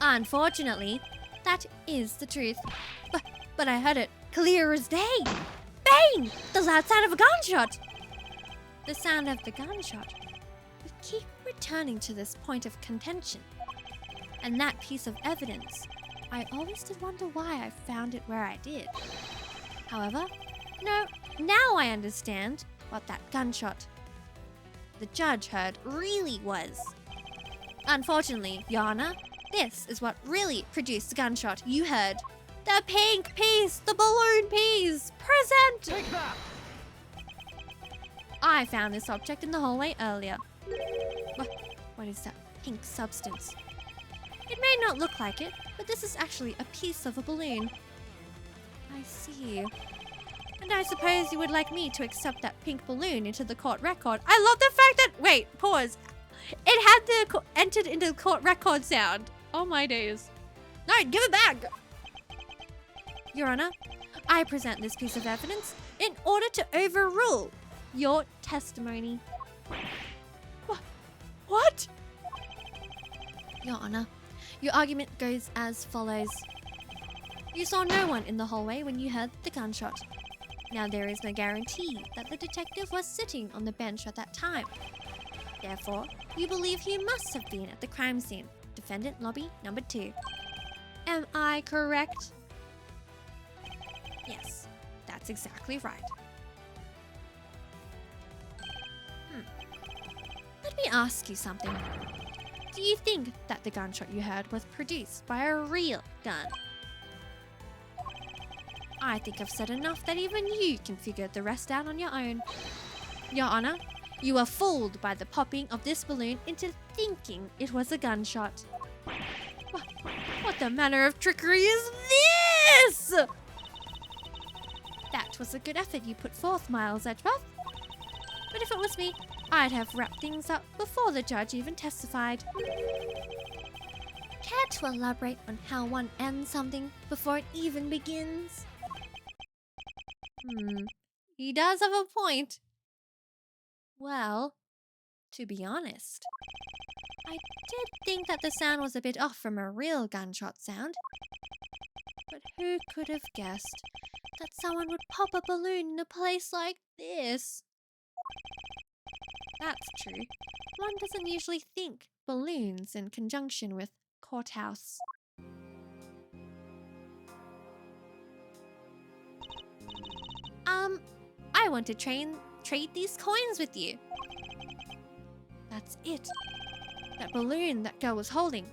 Unfortunately, that is the truth. But I heard it clear as day. Bang! The loud sound of a gunshot! The sound of the gunshot would keep returning to this point of contention. And that piece of evidence, I always did wonder why I found it where I did. However, no, now I understand what that gunshot the judge heard really was. Unfortunately, Your Honor, this is what really produced the gunshot you heard. The pink piece, the balloon piece, present! Take that! I found this object in the hallway earlier. What is that pink substance? It may not look like it, but this is actually a piece of a balloon. I see. And I suppose you would like me to accept that pink balloon into the court record. I love the fact that... Wait, pause. It had the entered into the court record sound. Oh my days. No, give it back. Your Honor, I present this piece of evidence in order to overrule your testimony. What? Your Honor, your argument goes as follows. You saw no one in the hallway when you heard the gunshot. Now there is no guarantee that the detective was sitting on the bench at that time. Therefore, you believe he must have been at the crime scene. Defendant lobby number 2. Am I correct? Yes, that's exactly right. Let me ask you something. Do you think that the gunshot you heard was produced by a real gun? I think I've said enough that even you can figure the rest out on your own. Your Honor, you were fooled by the popping of this balloon into thinking it was a gunshot. What the manner of trickery is this? That was a good effort you put forth, Miles Edgeworth. But if it was me, I'd have wrapped things up before the judge even testified. Care to elaborate on how one ends something before it even begins? He does have a point. Well, to be honest, I did think that the sound was a bit off from a real gunshot sound. But who could have guessed that someone would pop a balloon in a place like this? That's true. One doesn't usually think balloons in conjunction with courthouse. I want to trade these coins with you. That's it. That balloon that girl was holding.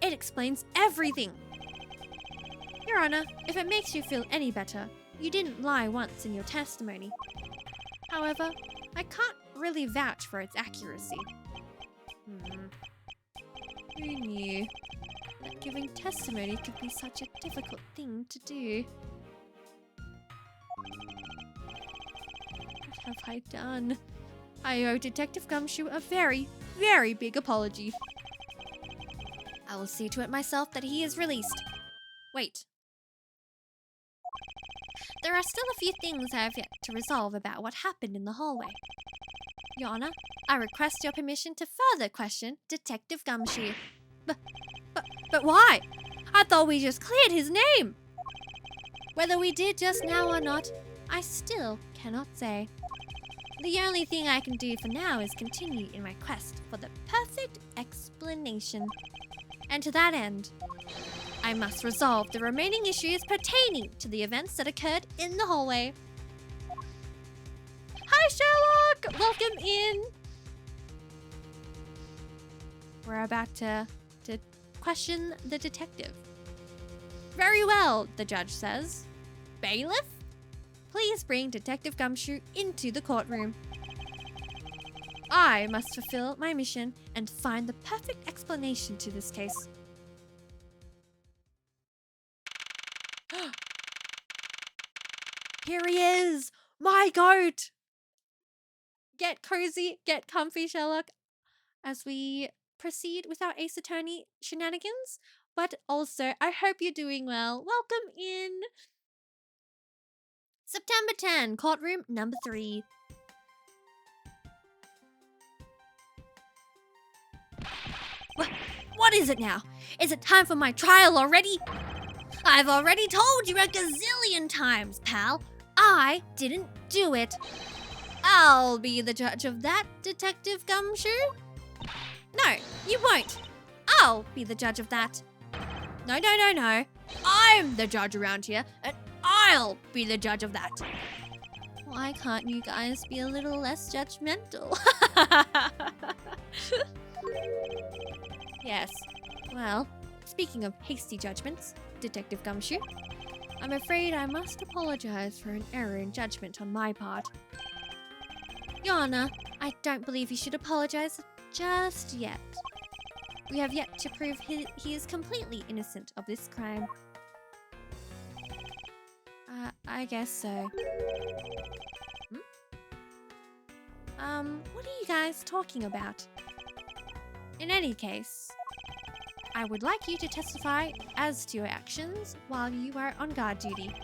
It explains everything. Your Honor, if it makes you feel any better, you didn't lie once in your testimony. However, I can't really vouch for its accuracy. Who knew that giving testimony could be such a difficult thing to do? What have I done? I owe Detective Gumshoe a very, very big apology. I will see to it myself that he is released. Wait. There are still a few things I have yet to resolve about what happened in the hallway. Your Honor, I request your permission to further question Detective Gumshoe. But why? I thought we just cleared his name. Whether we did just now or not, I still cannot say. The only thing I can do for now is continue in my quest for the perfect explanation. And to that end, I must resolve the remaining issues pertaining to the events that occurred in the hallway. Hi, Sherlock! Welcome in! We're about to question the detective. Very well, the judge says. Bailiff? Please bring Detective Gumshoe into the courtroom. I must fulfill my mission and find the perfect explanation to this case. Here he is! My goat! Get cozy, get comfy, Sherlock, as we proceed with our Ace Attorney shenanigans. But also, I hope you're doing well. Welcome in! September 10, courtroom number 3. What is it now? Is it time for my trial already? I've already told you a gazillion times, pal. I didn't do it. I'll be the judge of that, Detective Gumshoe. No, you won't. I'll be the judge of that. No. I'm the judge around here, and I'll be the judge of that. Why can't you guys be a little less judgmental? Yes. Well, speaking of hasty judgments, Detective Gumshoe, I'm afraid I must apologize for an error in judgment on my part. Your Honor, I don't believe you should apologize just yet. We have yet to prove he is completely innocent of this crime. I guess so. What are you guys talking about? In any case, I would like you to testify as to your actions while you are on guard duty.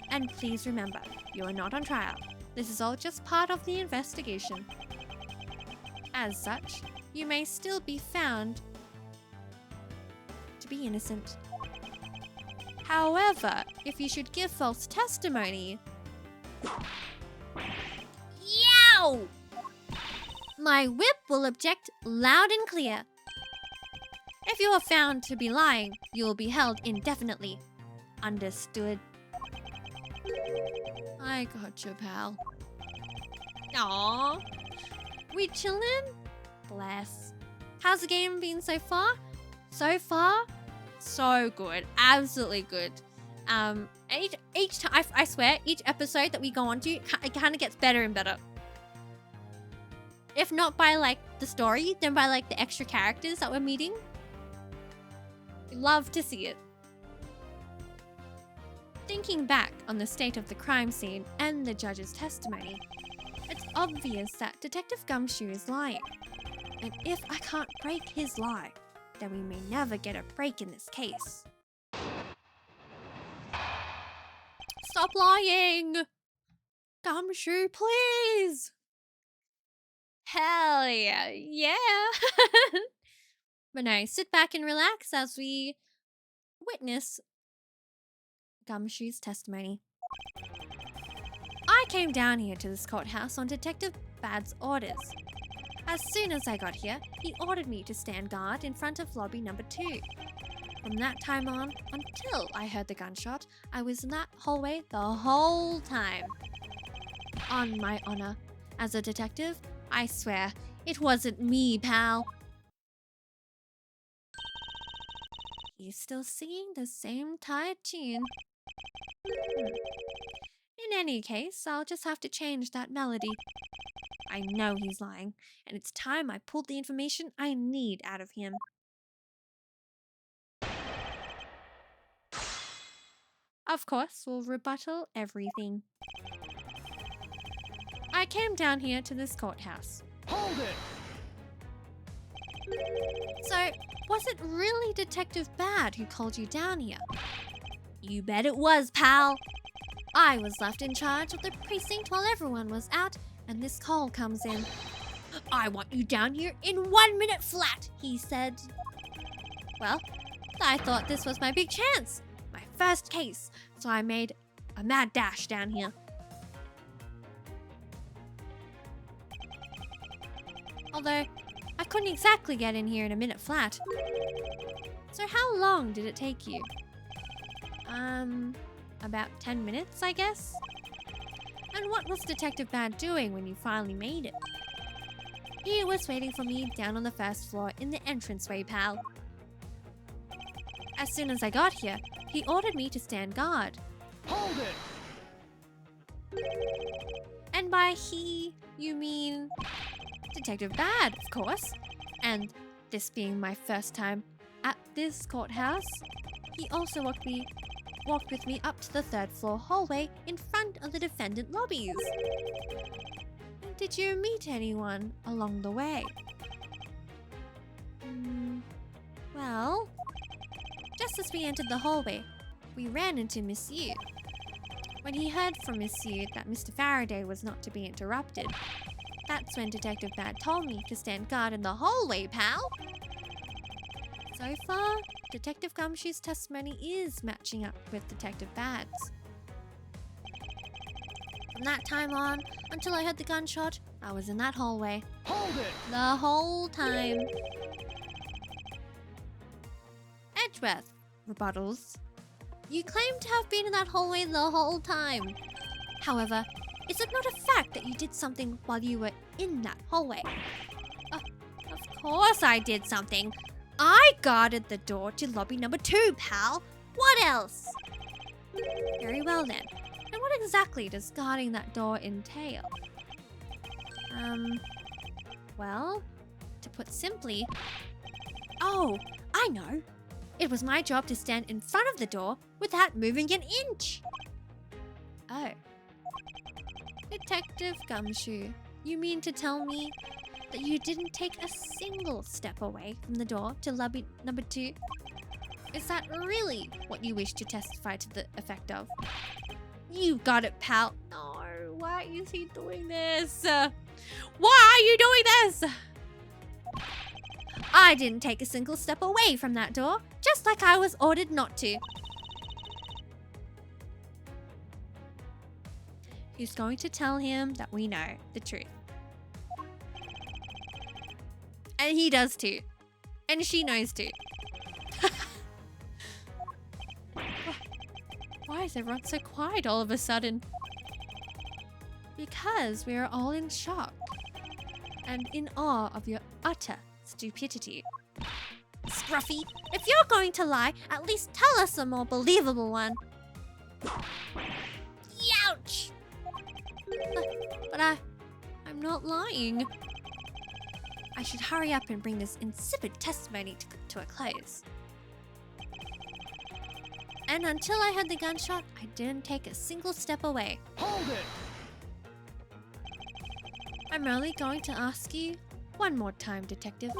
And please remember, you are not on trial. This is all just part of the investigation. As such, you may still be found to be innocent. However, if you should give false testimony... Yow! My whip will object loud and clear. If you are found to be lying, you will be held indefinitely. Understood? I gotcha, pal. Aww. We chillin'? Bless. How's the game been so far? So far, so good. Absolutely good. Each time, I swear, each episode that we go on to, it kind of gets better and better. If not by, like, the story, then by, like, the extra characters that we're meeting. Love to see it. Thinking back on the state of the crime scene and the judge's testimony, it's obvious that Detective Gumshoe is lying. And if I can't break his lie, then we may never get a break in this case. Stop lying! Gumshoe, please! Hell yeah, yeah! But no, sit back and relax as we witness Gumshoe's testimony. I came down here to this courthouse on Detective Bad's orders. As soon as I got here, he ordered me to stand guard in front of lobby number 2. From that time on, until I heard the gunshot, I was in that hallway the whole time. On my honor, as a detective, I swear, it wasn't me, pal. He's still singing the same tired tune. In any case, I'll just have to change that melody. I know he's lying, and it's time I pulled the information I need out of him. Of course, we'll rebuttal everything. I came down here to this courthouse. Hold it! So, was it really Detective Bad who called you down here? You bet it was, pal. I was left in charge of the precinct while everyone was out, and this call comes in. I want you down here in 1 minute flat, he said. Well, I thought this was my big chance, my first case, so I made a mad dash down here. Although, I couldn't exactly get in here in a minute flat. So how long did it take you? About 10 minutes, I guess? And what was Detective Bad doing when you finally made it? He was waiting for me down on the first floor in the entranceway, pal. As soon as I got here, he ordered me to stand guard. Hold it! And by he, you mean Detective Bad, of course. And this being my first time at this courthouse, he also walked with me up to the 3rd floor hallway in front of the defendant lobbies. Did you meet anyone along the way? Well, just as we entered the hallway, we ran into Miss Yu. When he heard from Miss Yu that Mr. Faraday was not to be interrupted, that's when Detective Bad told me to stand guard in the hallway, pal. So far, Detective Gumshoe's testimony is matching up with Detective Bad's. From that time on, until I heard the gunshot, I was in that hallway. Hold it! The whole time. Edgeworth, rebuttals. You claim to have been in that hallway the whole time. However, is it not a fact that you did something while you were in that hallway? Of course I did something. I guarded the door to lobby number 2, pal. What else? Very well then. And what exactly does guarding that door entail? Well, to put simply... Oh, I know. It was my job to stand in front of the door without moving an inch. Oh. Detective Gumshoe, you mean to tell me that you didn't take a single step away from the door to lobby number 2? Is that really what you wish to testify to the effect of? You got it, pal. No, why is he doing this? Why are you doing this? I didn't take a single step away from that door, just like I was ordered not to. Who's going to tell him that we know the truth? And he does too. And she knows too. Why is everyone so quiet all of a sudden? Because we are all in shock and in awe of your utter stupidity. Scruffy, if you're going to lie, at least tell us a more believable one. Youch! But I'm not lying. I should hurry up and bring this insipid testimony to a close. And until I heard the gunshot, I didn't take a single step away. Hold it! I'm only going to ask you one more time, Detective.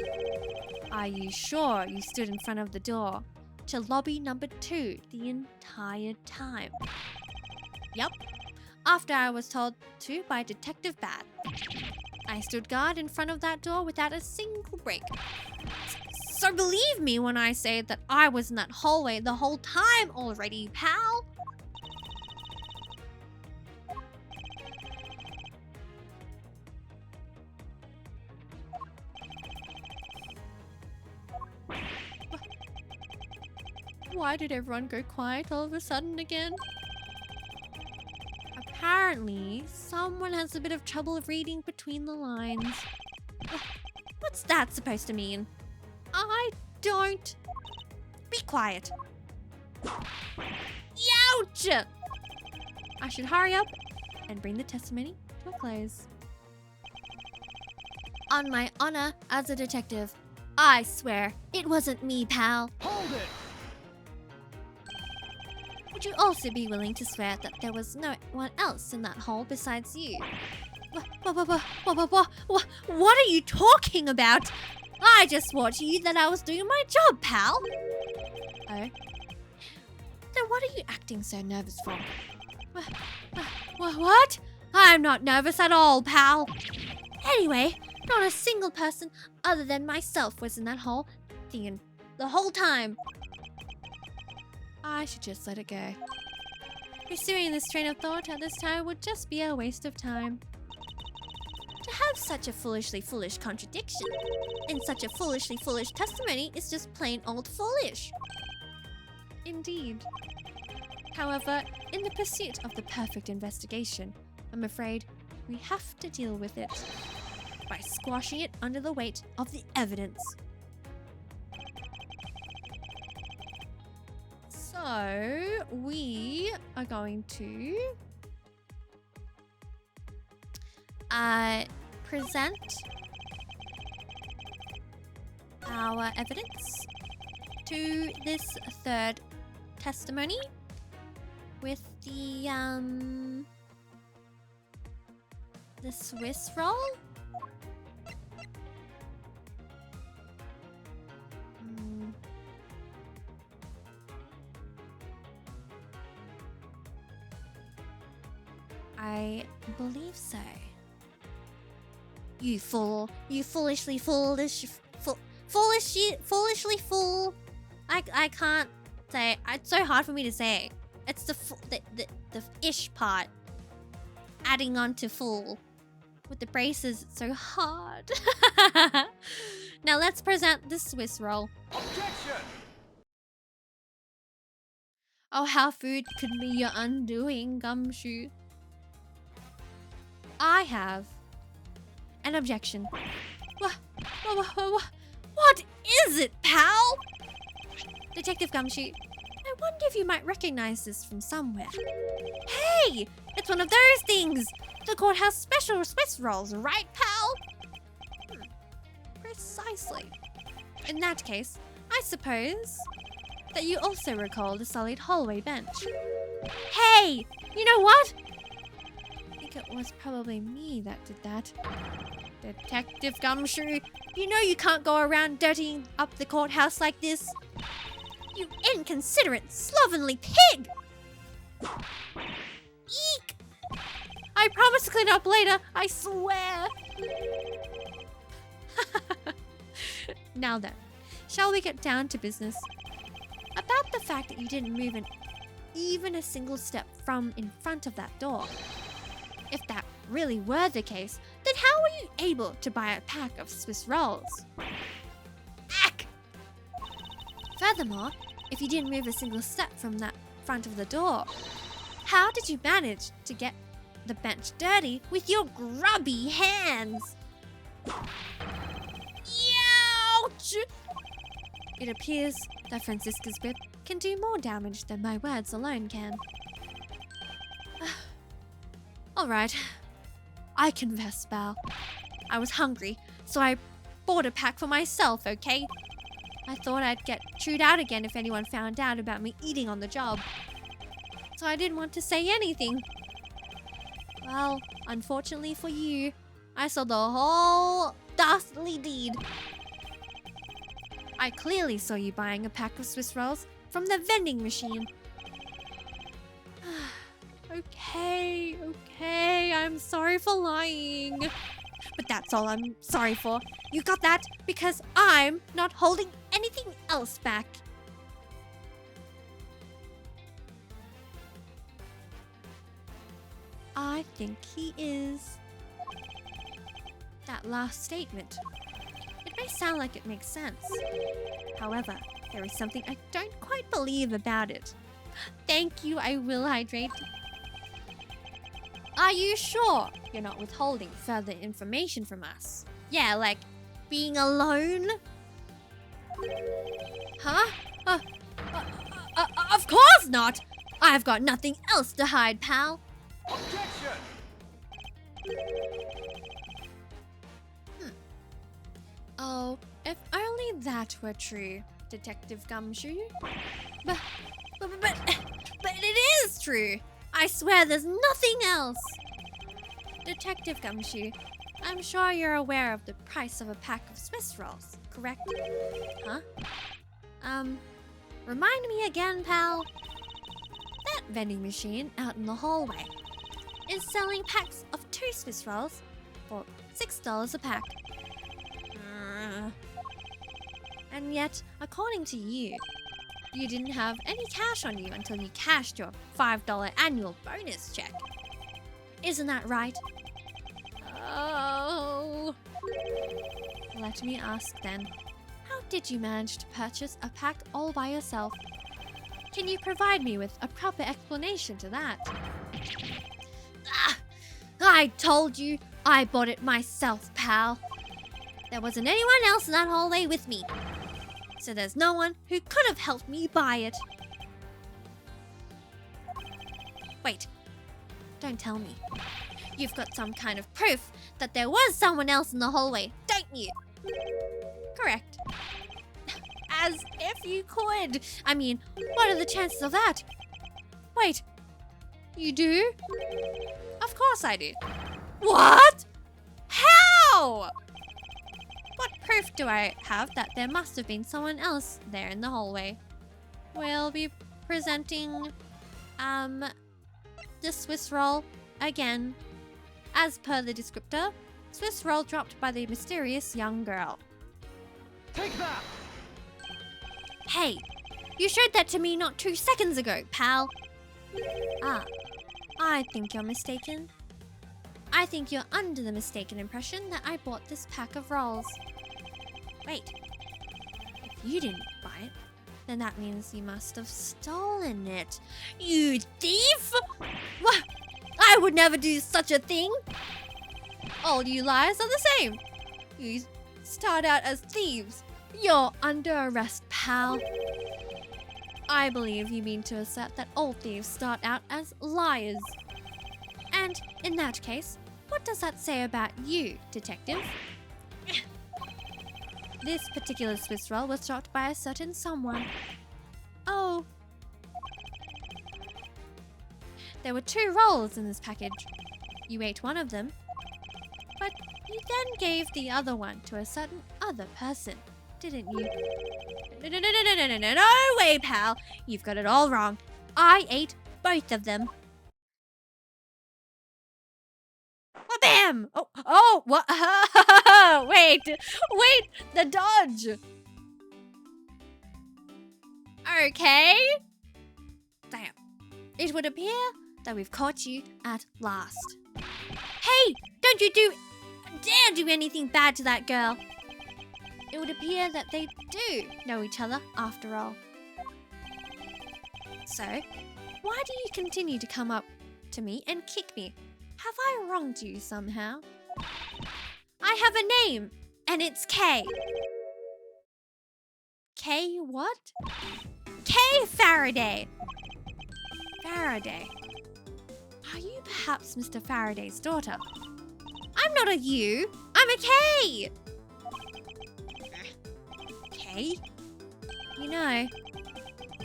Are you sure you stood in front of the door to lobby number 2 the entire time? Yup. After I was told to by Detective Bad. I stood guard in front of that door without a single break. So believe me when I say that I was in that hallway the whole time already, pal. Why did everyone go quiet all of a sudden again? Apparently, someone has a bit of trouble reading between the lines. What's that supposed to mean? I don't... Be quiet. Ouch! I should hurry up and bring the testimony to a close. On my honor as a detective, I swear it wasn't me, pal. Hold it! Would you also be willing to swear that there was no one else in that hole besides you? What are you talking about? I just swore to you that I was doing my job, pal. Oh? Then what are you acting so nervous for? What? I'm not nervous at all, pal. Anyway, not a single person other than myself was in that hole the whole time. I should just let it go. Pursuing this train of thought at this time would just be a waste of time. To have such a foolishly foolish contradiction in such a foolishly foolish testimony is just plain old foolish. Indeed. However, in the pursuit of the perfect investigation, I'm afraid we have to deal with it by squashing it under the weight of the evidence. So, we are going to present our evidence to this third testimony with the Swiss roll. I believe so. You fool. You foolishly fool. I can't say. It's so hard for me to say. It's the ish part. Adding on to fool. With the braces, it's so hard. Now let's present the Swiss roll. Objection! Oh, how food could be your undoing, Gumshoe. I have an objection. What is it, pal? Detective Gumshoe, I wonder if you might recognize this from somewhere. Hey, it's one of those things. The courthouse special Swiss rolls, right, pal? Precisely. In that case, I suppose that you also recall the solid hallway bench. Hey, you know what? I think it was probably me that did that. Detective Gumshoe, you know you can't go around dirtying up the courthouse like this. You inconsiderate, slovenly pig! Eek! I promise to clean up later, I swear! Now then, shall we get down to business? About the fact that you didn't move even a single step from in front of that door. If that really were the case, then how were you able to buy a pack of Swiss rolls? Ack! Furthermore, if you didn't move a single step from that front of the door, how did you manage to get the bench dirty with your grubby hands? Ouch! It appears that Franziska's whip can do more damage than my words alone can. Alright, I confess, Val. I was hungry, so I bought a pack for myself, okay? I thought I'd get chewed out again if anyone found out about me eating on the job. So I didn't want to say anything. Well, unfortunately for you, I saw the whole dastardly deed. I clearly saw you buying a pack of Swiss rolls from the vending machine. Okay, I'm sorry for lying. But that's all I'm sorry for. You got that? Because I'm not holding anything else back. I think he is. That last statement. It may sound like it makes sense. However, There is something I don't quite believe about it. Thank you, I will hydrate. Are you sure you're not withholding further information from us? Yeah, like being alone? Huh? Of course not! I've got nothing else to hide, pal. Objection! Oh, if only that were true, Detective Gumshoe. But it is true. I swear there's nothing else. Detective Gumshoe, I'm sure you're aware of the price of a pack of Swiss rolls, correct? Huh? Remind me again, pal. That vending machine out in the hallway is selling packs of 2 Swiss rolls for $6 a pack. And yet, according to you, you didn't have any cash on you until you cashed your $5 annual bonus check. Isn't that right? Oh. Let me ask then, how did you manage to purchase a pack all by yourself? Can you provide me with a proper explanation to that? I told you I bought it myself, pal. There wasn't anyone else in that hallway with me. So there's no one who could have helped me buy it. Wait, don't tell me. You've got some kind of proof that there was someone else in the hallway, don't you? Correct. As if you could. I mean, what are the chances of that? Wait, you do? Of course I do. What? How? What proof do I have that there must have been someone else there in the hallway? We'll be presenting, the Swiss roll again. As per the descriptor, Swiss roll dropped by the mysterious young girl. Take that! Hey, you showed that to me not 2 seconds ago, pal. Ah, I think you're mistaken. I think you're under the mistaken impression that I bought this pack of rolls. Wait, if you didn't buy it, then that means you must have stolen it. You thief! What? I would never do such a thing. All you liars are the same. You start out as thieves. You're under arrest, pal. I believe you mean to assert that all thieves start out as liars. And in that case, what does that say about you, detective? This particular Swiss roll was dropped by a certain someone. Oh. There were 2 rolls in this package. You ate one of them, but you then gave the other one to a certain other person, didn't you? No way, pal. You've got it all wrong. I ate both of them. Bam! Oh, what? Wait, the dodge. Okay. Damn. It would appear that we've caught you at last. Hey, don't you dare do anything bad to that girl. It would appear that they do know each other after all. So, why do you continue to come up to me and kick me? Have I wronged you somehow? I have a name, and it's K. K what? K Faraday. Faraday. Are you perhaps Mr. Faraday's daughter? I'm not a U. I'm a K. K? You know,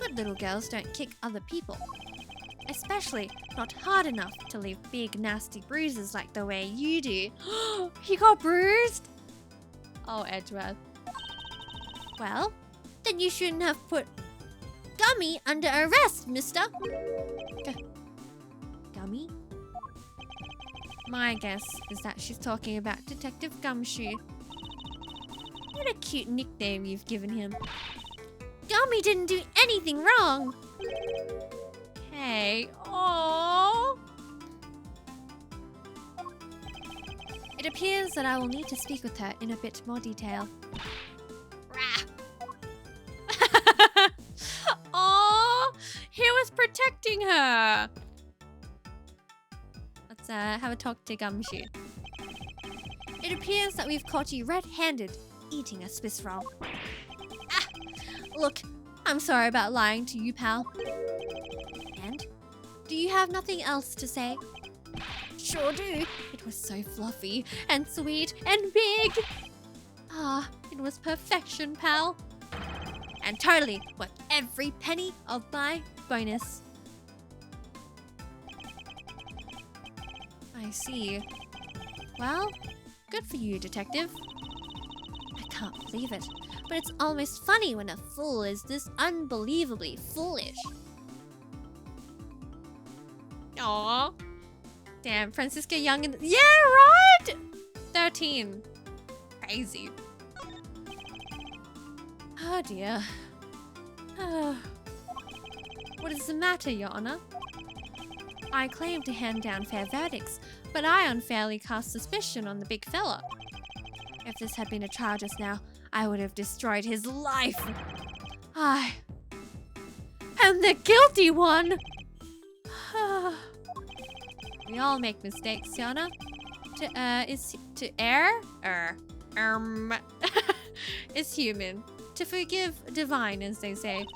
good little girls don't kick other people. Especially not hard enough to leave big nasty bruises like the way you do. He got bruised? Oh, Edgeworth. Well, then you shouldn't have put Gummy under arrest, mister. Gummy? My guess is that she's talking about Detective Gumshoe. What a cute nickname you've given him. Gummy didn't do anything wrong. Hey, aww. It appears that I will need to speak with her in a bit more detail. her. Let's have a talk to Gumshoe. It appears that we've caught you red-handed eating a Swiss roll. Ah, look, I'm sorry about lying to you, pal. And? Do you have nothing else to say? Sure do. It was so fluffy and sweet and big. Ah, it was perfection, pal. And totally worth every penny of my bonus. I see. Well, good for you, detective. I can't believe it, but it's almost funny when a fool is this unbelievably foolish. Aww. Damn, Francisca Young and... Yeah, right! 13. Crazy. Oh dear. What is the matter, Your Honor? I claim to hand down fair verdicts, but I unfairly cast suspicion on the big fella. If this had been a trial just now, I would have destroyed his life. I am the guilty one. We all make mistakes, Your Honor. To err? Is human. To forgive, divine, as they say.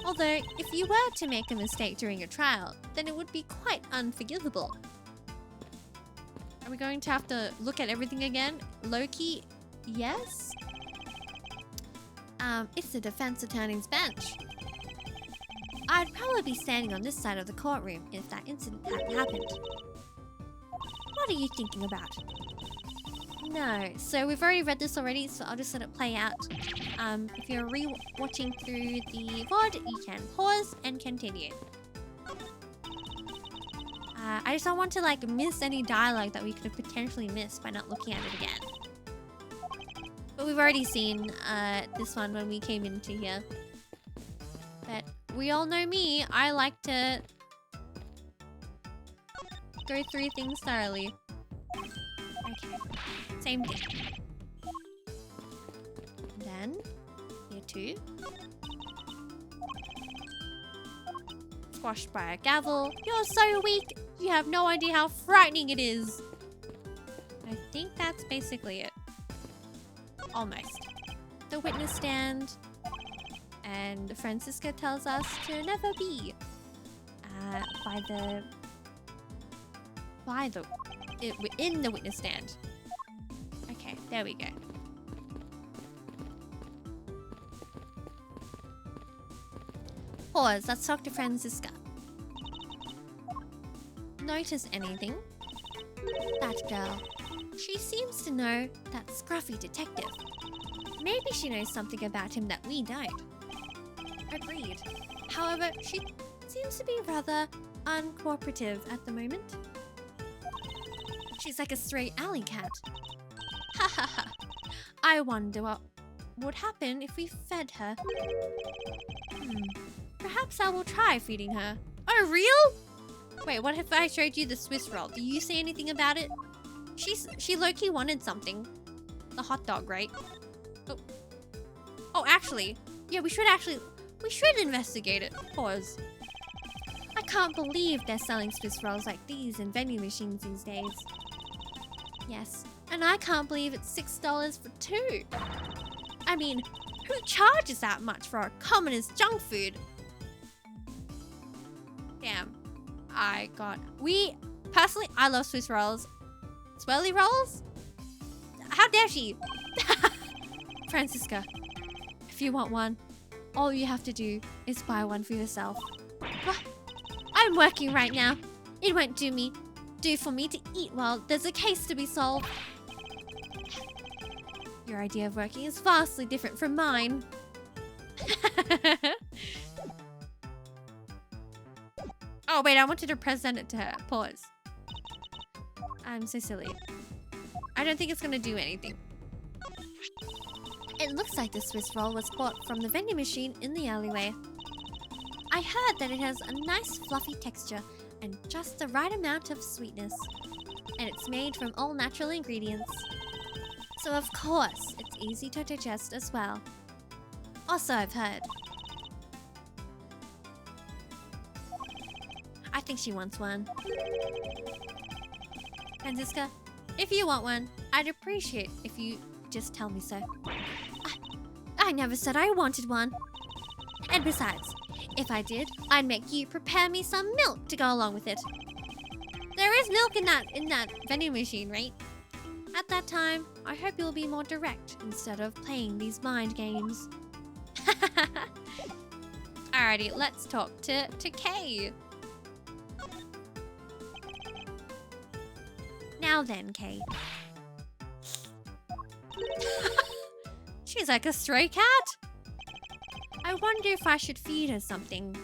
Although, if you were to make a mistake during a trial, then it would be quite unforgivable. Are we going to have to look at everything again? Loki, yes? It's the defense attorney's bench. I'd probably be standing on this side of the courtroom if that incident hadn't happened. What are you thinking about? No, so we've already read this already, so I'll just let it play out. If you're re-watching through the VOD, you can pause and continue. I just don't want to like miss any dialogue that we could have potentially missed by not looking at it again. But we've already seen this one when we came into here. But we all know me, I like to go through things thoroughly. Okay, same thing. Then, here too. Squashed by a gavel. You're so weak! You have no idea how frightening it is! I think that's basically it. Almost. The witness stand. And Francisca tells us to never be in the witness stand. Okay, there we go. Pause, let's talk to Francisca. Notice anything? That girl. She seems to know that scruffy detective. Maybe she knows something about him that we don't. Agreed. However, she seems to be rather uncooperative at the moment. She's like a stray alley cat. Ha ha ha. I wonder what would happen if we fed her. Perhaps I will try feeding her. Oh, real? Wait, what if I showed you the Swiss roll? Do you say anything about it? She low-key wanted something. The hot dog, right? Oh, actually. Yeah, we should investigate it. Pause. I can't believe they're selling Swiss rolls like these in vending machines these days. Yes, and I can't believe it's $6 for 2. I mean, who charges that much for our commonest junk food? Damn. Personally, I love Swiss rolls. Swirly rolls? How dare she? Francisca, if you want one, all you have to do is buy one for yourself. What? I'm working right now. It won't do for me to eat while there's a case to be solved. Your idea of working is vastly different from mine. Oh wait, I wanted to present it to her. Pause. I'm so silly. I don't think it's gonna do anything. It looks like the Swiss roll was bought from the vending machine in the alleyway. I heard that it has a nice fluffy texture and just the right amount of sweetness. And it's made from all natural ingredients. So of course, it's easy to digest as well. Also, I've heard. think she wants one. Franziska, if you want one, I'd appreciate if you just tell me so. I never said I wanted one. And besides, if I did, I'd make you prepare me some milk to go along with it. There is milk in that vending machine, right? At that time, I hope you'll be more direct instead of playing these mind games. Alrighty, let's talk to Kay. Now then, Kay. She's like a stray cat. I wonder if I should feed her something.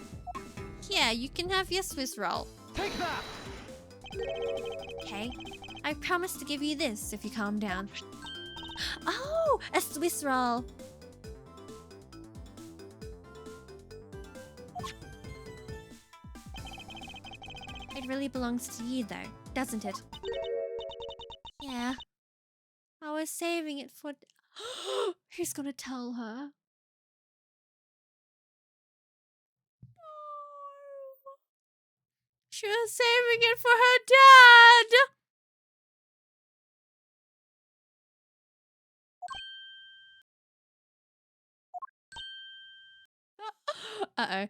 Here, you can have your Swiss roll. Take that! Okay, I promise to give you this if you calm down. Oh, a Swiss roll. It really belongs to you though, doesn't it? Yeah. I was saving it for... Who's gonna tell her? She was saving it for her dad! Uh-oh.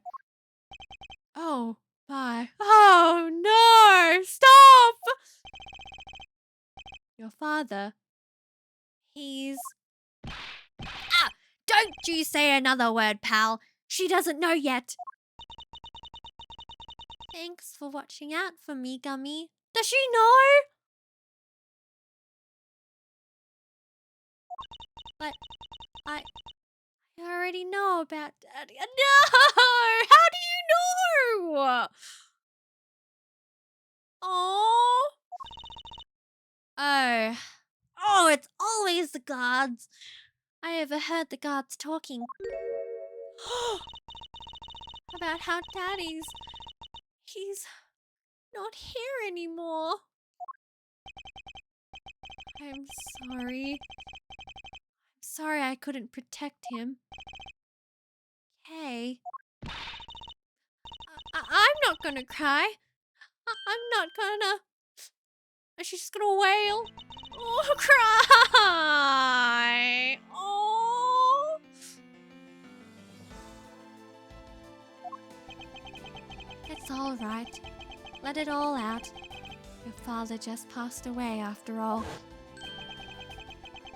Oh, bye. Oh, no! Stop! Your father. He's... Ah! Don't you say another word, pal. She doesn't know yet. Thanks for watching out for me, Gummy. Does she know? But I already know about Daddy. No! How do you know? Oh. Oh, it's always the guards. I overheard the guards talking about how he's not here anymore. I'm sorry. I'm sorry I couldn't protect him. Hey. I'm not gonna cry. I'm not gonna... She's just gonna wail. Oh, cry. Oh. It's all right. Let it all out. Your father just passed away after all.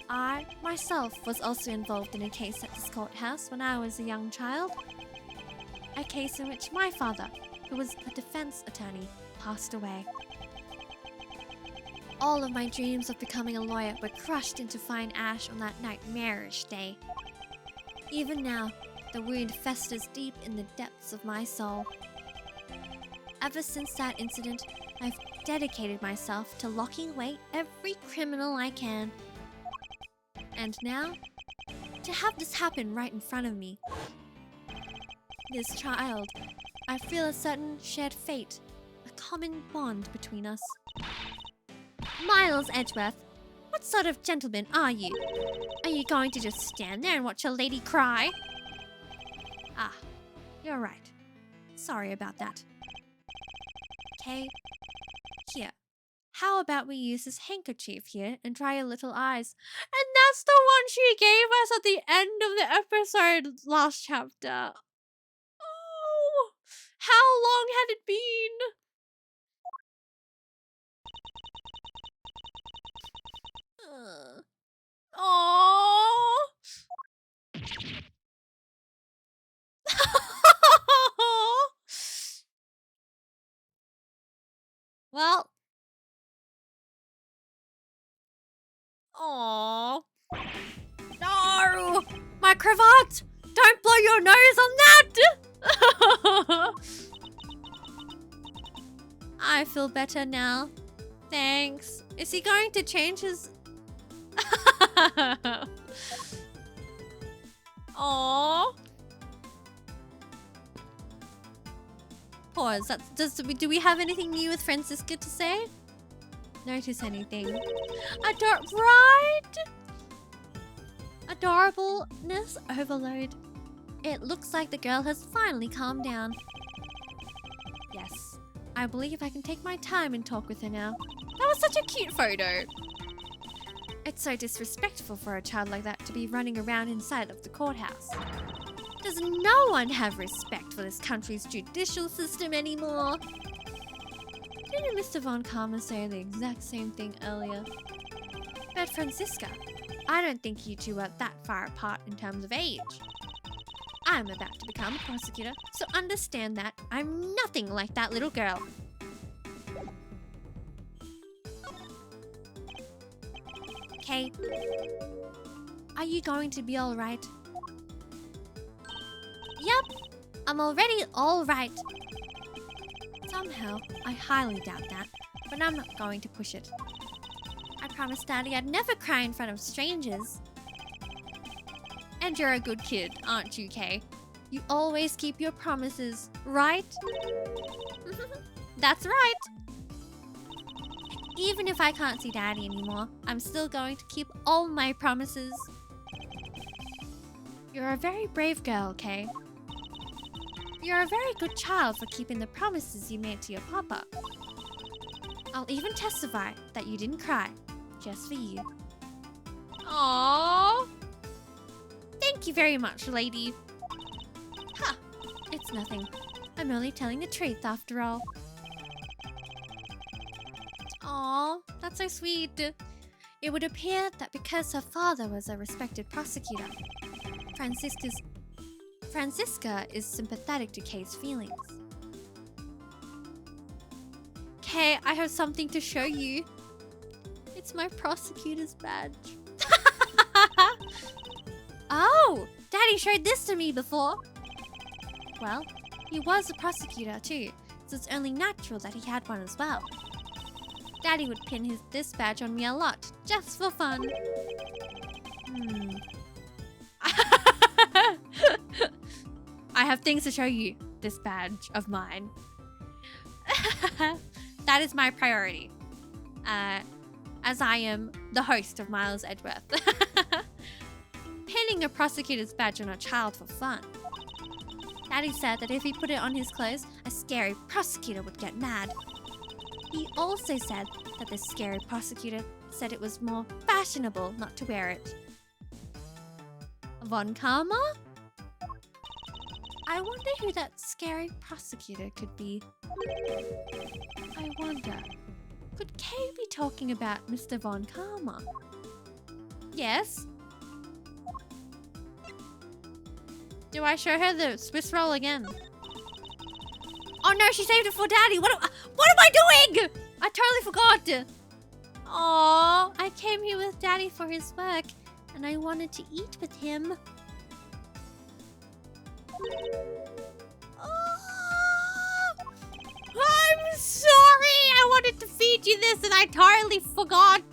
I, myself, was also involved in a case at this courthouse when I was a young child. A case in which my father, who was a defense attorney, passed away. All of my dreams of becoming a lawyer were crushed into fine ash on that nightmarish day. Even now, the wound festers deep in the depths of my soul. Ever since that incident, I've dedicated myself to locking away every criminal I can. And now, to have this happen right in front of me. This child, I feel a certain shared fate, a common bond between us. Miles Edgeworth, what sort of gentleman are you? Are you going to just stand there and watch a lady cry? Ah, you're right. Sorry about that. Okay, here. How about we use this handkerchief here and dry your little eyes? And that's the one she gave us at the end of the episode last chapter. Oh, how long had it been? Oh. Well. Oh. No! My cravat! Don't blow your nose on that! I feel better now. Thanks. Is he going to change his... Aww. Pause. Do we have anything new with Franziska to say? Notice anything? Right? Adorableness overload. It looks like the girl has finally calmed down. Yes, I believe I can take my time and talk with her now. That was such a cute photo. It's so disrespectful for a child like that to be running around inside of the courthouse. Does no one have respect for this country's judicial system anymore? Didn't Mr. Von Karma say the exact same thing earlier? But Franziska, I don't think you two are that far apart in terms of age. I'm about to become a prosecutor, so understand that I'm nothing like that little girl. Okay. Are you going to be alright? Yep, I'm already alright. Somehow, I highly doubt that, but I'm not going to push it. I promised Daddy I'd never cry in front of strangers. And you're a good kid, aren't you, Kay? You always keep your promises, right? That's right. Even if I can't see Daddy anymore, I'm still going to keep all my promises. You're a very brave girl, Kay. You're a very good child for keeping the promises you made to your papa. I'll even testify that you didn't cry, just for you. Aww. Thank you very much, lady. Ha! It's nothing. I'm only telling the truth after all. Aww, that's so sweet. It would appear that because her father was a respected prosecutor, Franziska is sympathetic to Kay's feelings. Kay, I have something to show you. It's my prosecutor's badge. Oh, Daddy showed this to me before. Well, he was a prosecutor too, so it's only natural that he had one as well. Daddy would pin this badge on me a lot, just for fun. I have things to show you, this badge of mine. That is my priority. As I am the host of Miles Edgeworth. Pinning a prosecutor's badge on a child for fun. Daddy said that if he put it on his clothes, a scary prosecutor would get mad. He also said that the scary prosecutor said it was more fashionable not to wear it. Von Karma? I wonder who that scary prosecutor could be. I wonder, could Kay be talking about Mr. Von Karma? Yes. Do I show her the Swiss roll again? Oh no, she saved it for Daddy. What am I doing? I totally forgot. Aww, I came here with Daddy for his work, and I wanted to eat with him. Oh, I'm sorry. I wanted to feed you this, and I entirely forgot.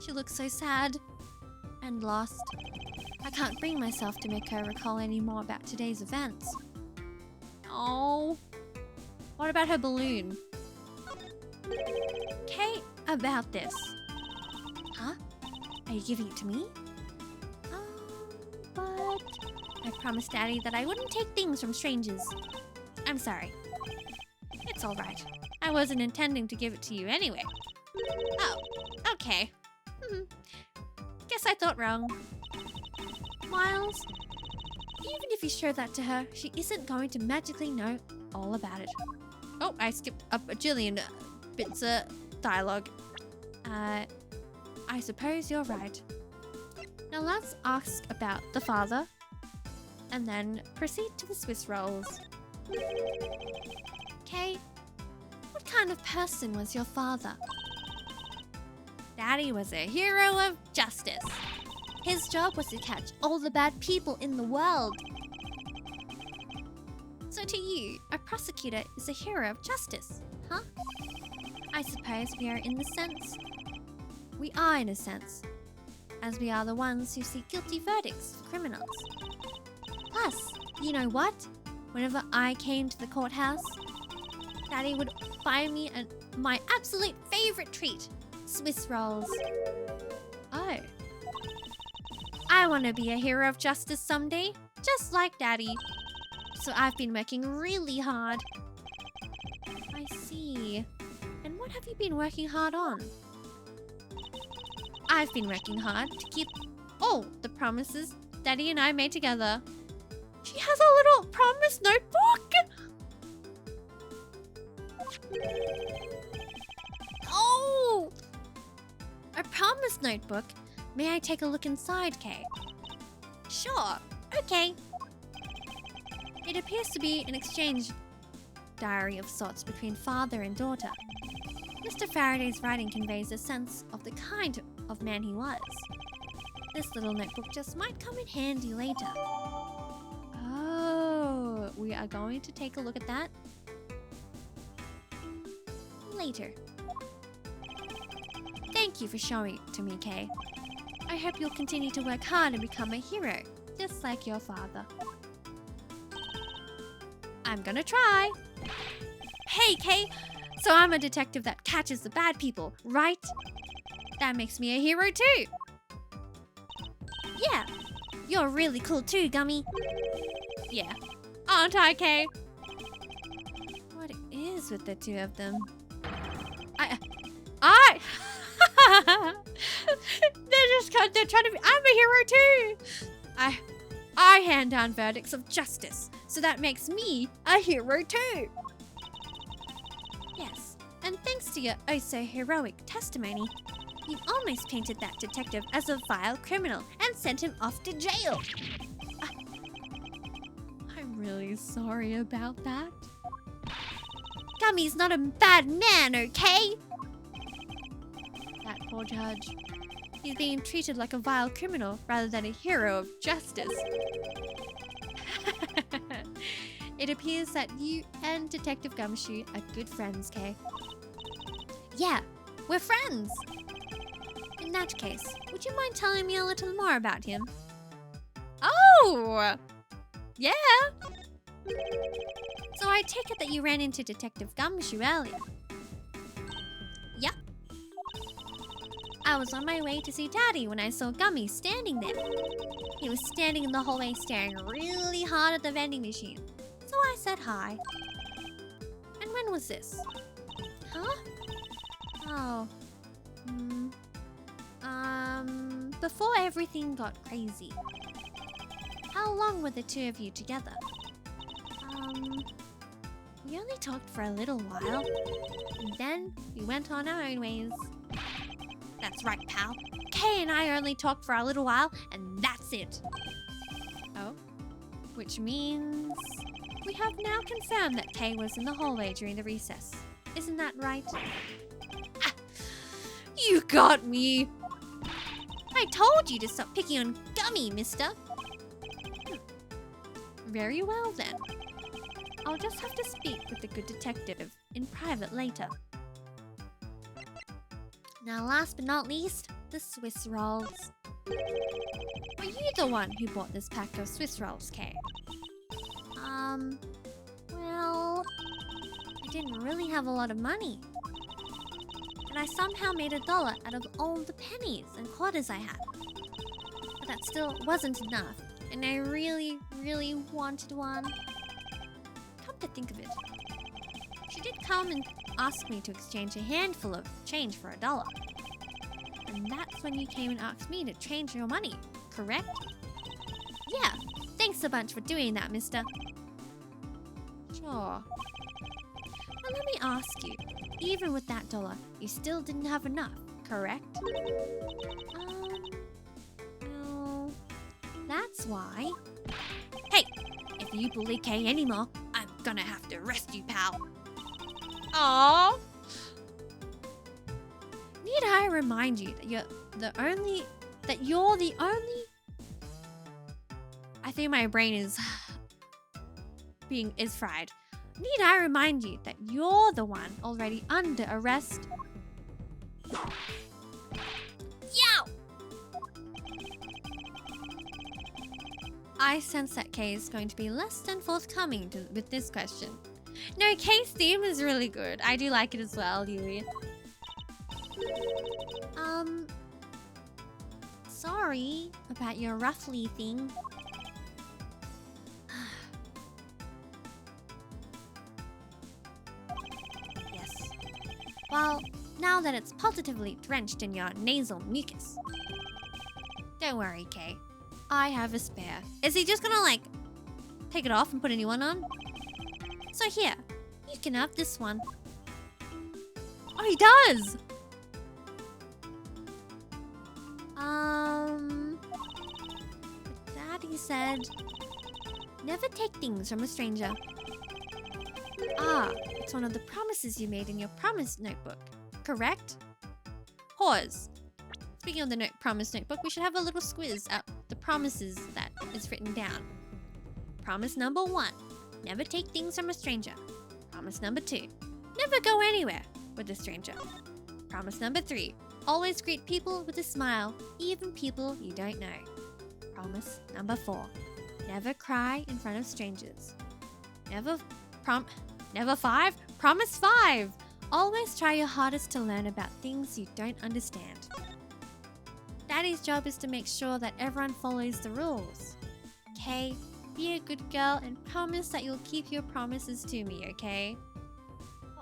She looks so sad and lost. I can't bring myself to make her recall any more about today's events. Oh. What about her balloon? Kay, about this. Huh? Are you giving it to me? But I promised Daddy that I wouldn't take things from strangers. I'm sorry. It's alright. I wasn't intending to give it to you anyway. Oh, okay. Guess I thought wrong. Miles, even if you show that to her, she isn't going to magically know all about it. Oh, I skipped up a jillion bits of dialogue. I suppose you're right. Now let's ask about the father, and then proceed to the Swiss rolls. Kay, what kind of person was your father? Daddy was a hero of justice. His job was to catch all the bad people in the world. So to you, a prosecutor is a hero of justice, huh? I suppose we are in the sense. We are in a sense, as we are the ones who see guilty verdicts for criminals. Plus, you know what? Whenever I came to the courthouse, Daddy would buy me my absolute favorite treat, Swiss rolls. Oh. I want to be a hero of justice someday, just like Daddy. So I've been working really hard. I I see. And what have you been working hard on? I've been working hard to keep all the promises Daddy and I made together. She has a little promise notebook! Oh! A promise notebook? May I take a look inside, Kay? Sure. Okay. It appears to be an exchange diary of sorts between father and daughter. Mr. Faraday's writing conveys a sense of the kind of man he was. This little notebook just might come in handy later. Oh, we are going to take a look at that later. Thank you for showing it to me, Kay. I hope you'll continue to work hard and become a hero, just like your father. I'm gonna try. Hey, Kay! So I'm a detective that catches the bad people, right? That makes me a hero too. Yeah, you're really cool too, Gummy. Yeah, aren't I, Kay? What is with the two of them? They're trying to be, I'm a hero too. I hand down verdicts of justice, so that makes me a hero too. Yes, and thanks to your oh so heroic testimony, you almost painted that detective as a vile criminal and sent him off to jail. I'm really sorry about that. Gummy's not a bad man, okay? That poor judge. He's being treated like a vile criminal rather than a hero of justice. It appears that you and Detective Gumshoe are good friends, Kay. Yeah, we're friends. In that case, would you mind telling me a little more about him? Oh! Yeah! So I take it that you ran into Detective Gumshoe earlier. Yep. I was on my way to see Daddy when I saw Gummy standing there. He was standing in the hallway staring really hard at the vending machine. So I said hi. And when was this? Huh? Oh. Before everything got crazy. How long were the two of you together? We only talked for a little while. And then we went on our own ways. That's right, pal. Kay and I only talked for a little while, and that's it. Oh? Which means we have now confirmed that Kay was in the hallway during the recess. Isn't that right? Ah, you got me! I told you to stop picking on Gummy, mister. Very well, then. I'll just have to speak with the good detective in private later. Now, last but not least, the Swiss rolls. Were you the one who bought this pack of Swiss rolls, Kay? Well, I didn't really have a lot of money. And I somehow made $1 out of all the pennies and quarters I had. But that still wasn't enough, and I really, really wanted one. Come to think of it, she did come and ask me to exchange a handful of change for $1. And that's when you came and asked me to change your money, correct? Yeah, thanks a bunch for doing that, mister. Sure. Well, let me ask you, even with that $1, you still didn't have enough, correct? Well, that's why. Hey, if you bully Kay anymore, I'm gonna have to arrest you, pal. Aww. Need I remind you that you're the only... I think my brain is fried. Need I remind you that you're the one already under arrest? Yow! I sense that Kay is going to be less than forthcoming with this question. No, Kay's theme is really good. I do like it as well, Yui. Sorry about your roughly thing. Well, now that it's positively drenched in your nasal mucus. Don't worry, Kay. I have a spare. Is he just gonna, like, take it off and put a new one on? So here, you can have this one. Oh, he does! Daddy said, never take things from a stranger. Ah, it's one of the promises you made in your promise notebook, correct? Pause. Speaking of the promise notebook, we should have a little squiz at the promises that is written down. Promise number 1, never take things from a stranger. Promise number 2, never go anywhere with a stranger. Promise number 3, always greet people with a smile, even people you don't know. Promise number 4, never cry in front of strangers. Never 5, promise 5, always try your hardest to learn about things you don't understand. Daddy's job is to make sure that everyone follows the rules. Okay? Be a good girl and promise that you'll keep your promises to me, okay?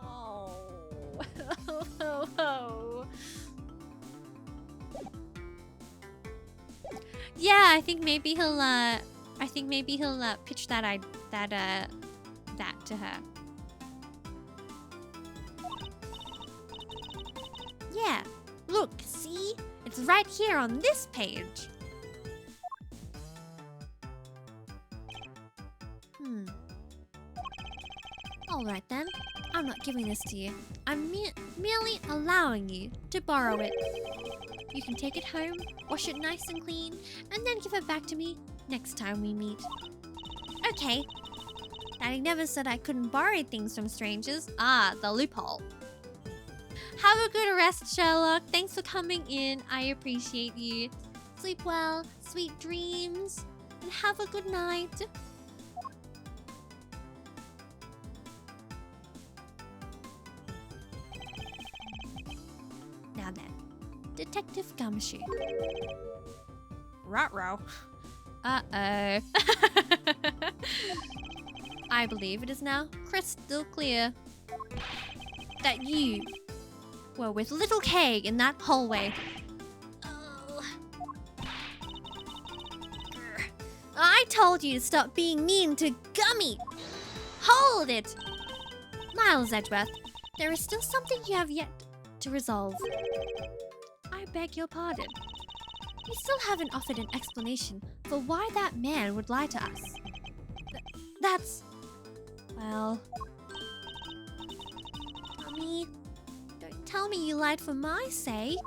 Oh. Yeah, I think maybe he'll pitch that to her. Yeah. Look, see? It's right here on this page. Alright then. I'm not giving this to you. I'm merely allowing you to borrow it. You can take it home, wash it nice and clean, and then give it back to me next time we meet. Okay. Daddy never said I couldn't borrow things from strangers. Ah, the loophole. Have a good rest, Sherlock. Thanks for coming in. I appreciate you. Sleep well, sweet dreams, and have a good night. Now then, Detective Gumshoe. Ruh-roh. Uh-oh. I believe it is now crystal clear that you were with little Kay in that hallway. Oh. I told you to stop being mean to Gummy. Hold it! Miles Edgeworth, there is still something you have yet to resolve. I beg your pardon. You still haven't offered an explanation for why that man would lie to us. That's... well... Mommy, don't tell me you lied for my sake.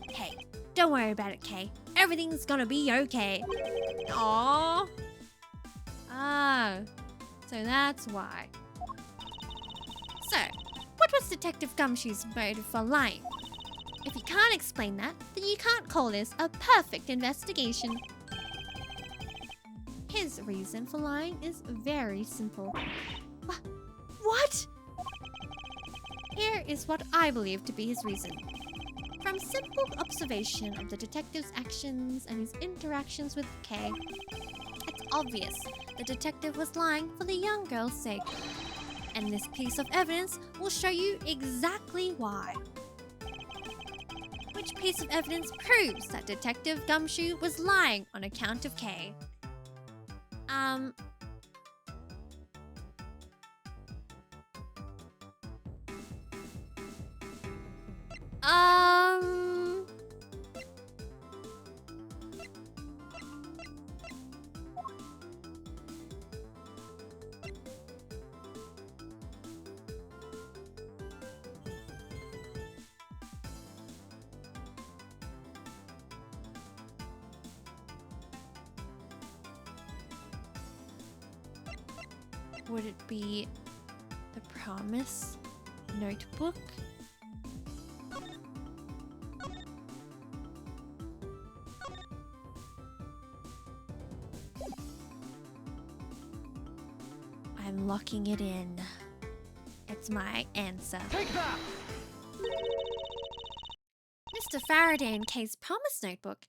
Hey, don't worry about it, Kay. Everything's gonna be okay. Aww. Ah, so that's why. So, what was Detective Gumshoe's motive for lying? If you can't explain that, then you can't call this a perfect investigation. His reason for lying is very simple. What? Here is what I believe to be his reason. From simple observation of the detective's actions and his interactions with Kay, it's obvious the detective was lying for the young girl's sake. And this piece of evidence will show you exactly why. Which piece of evidence proves that Detective Gumshoe was lying on account of Kay? Would it be the promise notebook? I'm locking it in. It's my answer. Take that! Mr. Faraday and Kay's promise notebook.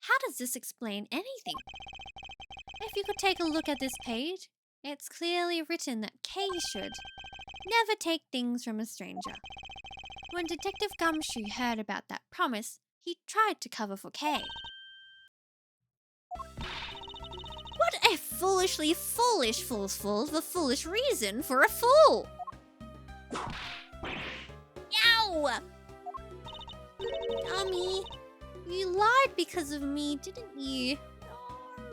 How does this explain anything? If you could take a look at this page, it's clearly written that Kay should never take things from a stranger. When Detective Gumshoe heard about that promise, he tried to cover for Kay. What a foolishly foolish fool's fool of a foolish reason for a fool! Yow! Dummy, you lied because of me, didn't you?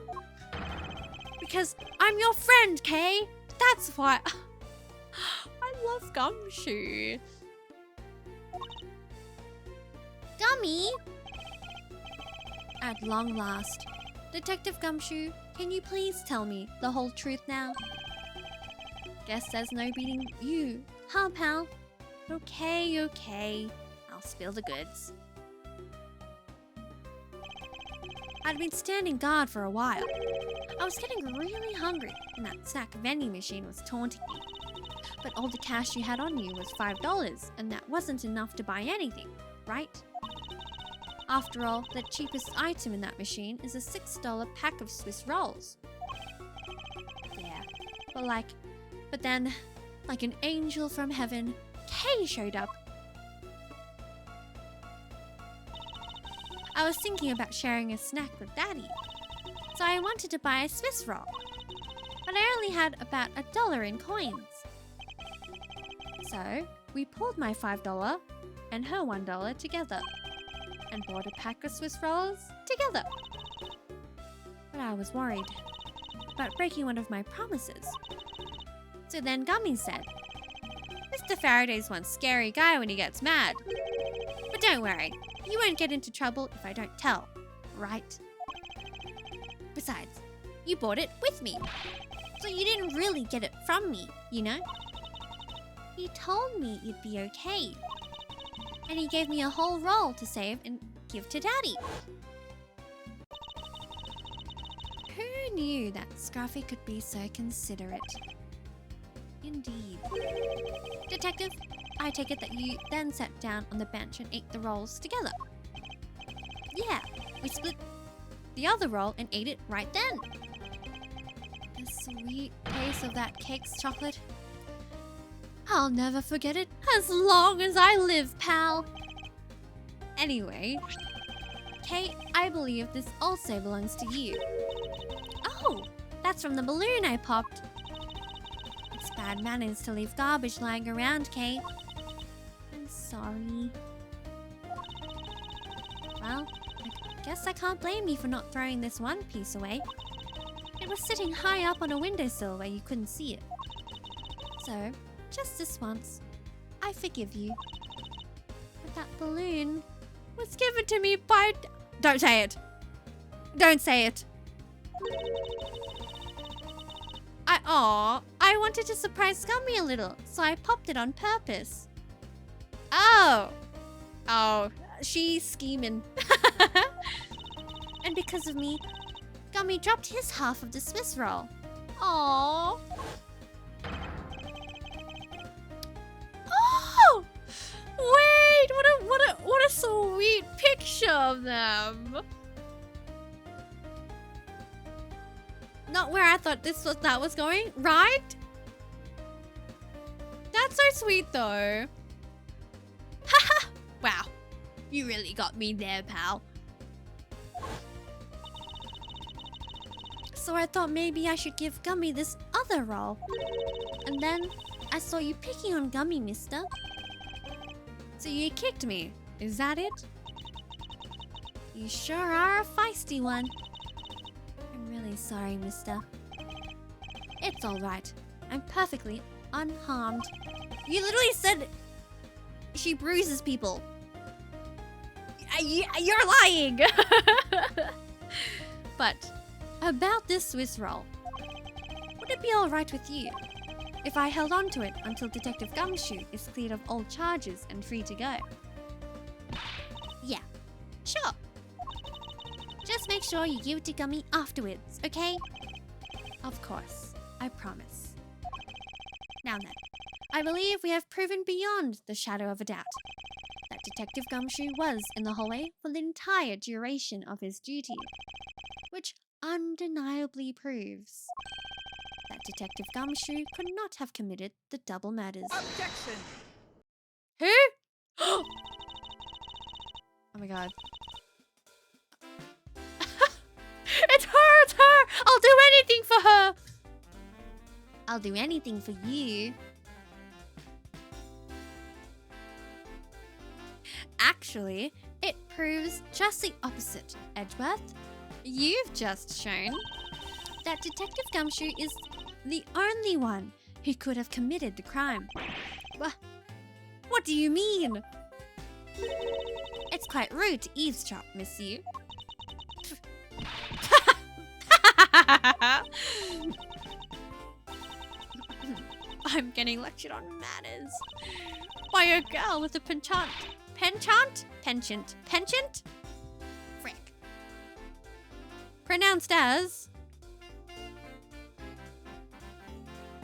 No. Because I'm your friend, Kay. That's why. I love Gumshoe. Gummy! At long last. Detective Gumshoe, can you please tell me the whole truth now? Guess there's no beating you, huh, pal? Okay, okay. I'll spill the goods. I'd been standing guard for a while. I was getting really hungry, and that snack vending machine was taunting me. But all the cash you had on you was $5, and that wasn't enough to buy anything, right? After all, the cheapest item in that machine is a $6 pack of Swiss rolls. Yeah, but then, like an angel from heaven, Kay showed up. I was thinking about sharing a snack with Daddy, so I wanted to buy a Swiss roll, but I only had about $1 in coins. So, we pulled my $5 and her $1 together and bought a pack of Swiss rolls together. But I was worried about breaking one of my promises. So then Gummy said, Mr. Faraday's one scary guy when he gets mad. But don't worry, you won't get into trouble if I don't tell, right? Besides, you bought it with me, so you didn't really get it from me, you know? He told me you'd be okay. And he gave me a whole roll to save and give to Daddy. Who knew that Scruffy could be so considerate? Indeed. Detective, I take it that you then sat down on the bench and ate the rolls together. Yeah, we split the other roll and ate it right then. The sweet taste of that cake's chocolate. I'll never forget it as long as I live, pal. Anyway, Kate, I believe this also belongs to you. Oh, that's from the balloon I popped. It's bad manners to leave garbage lying around, Kate. I'm sorry. Well, I guess I can't blame you for not throwing this one piece away. It was sitting high up on a windowsill where you couldn't see it. So, just this once, I forgive you. But that balloon was given to me by... Don't say it. Don't say it. I wanted to surprise Gummy a little, so I popped it on purpose. Oh, she's scheming. And because of me, Gummy dropped his half of the Swiss roll. Aww. Oh, wait! What a sweet picture of them. Not where I thought that was going, right? That's so sweet though. Haha! Wow, you really got me there, pal. So I thought maybe I should give Gummy this other roll. And then I saw you picking on Gummy, mister. So you kicked me, is that it? You sure are a feisty one. I'm really sorry, mister. It's alright. I'm perfectly unharmed. You literally said she bruises people. You're lying! But about this Swiss roll, would it be alright with you if I held on to it until Detective Gumshoe is cleared of all charges and free to go? Yeah, sure. Just make sure you give it to Gummy afterwards, okay? Of course, I promise. Now then, I believe we have proven beyond the shadow of a doubt that Detective Gumshoe was in the hallway for the entire duration of his duty, which undeniably proves that Detective Gumshoe could not have committed the double murders. Objection! Who? god. It's her! It's her! I'll do anything for her! I'll do anything for you. Actually, it proves just the opposite, Edgeworth. You've just shown that Detective Gumshoe is the only one who could have committed the crime. What do you mean? It's quite rude to eavesdrop, miss you. I'm getting lectured on manners by a girl with a penchant. Penchant? Frick. Pronounced as...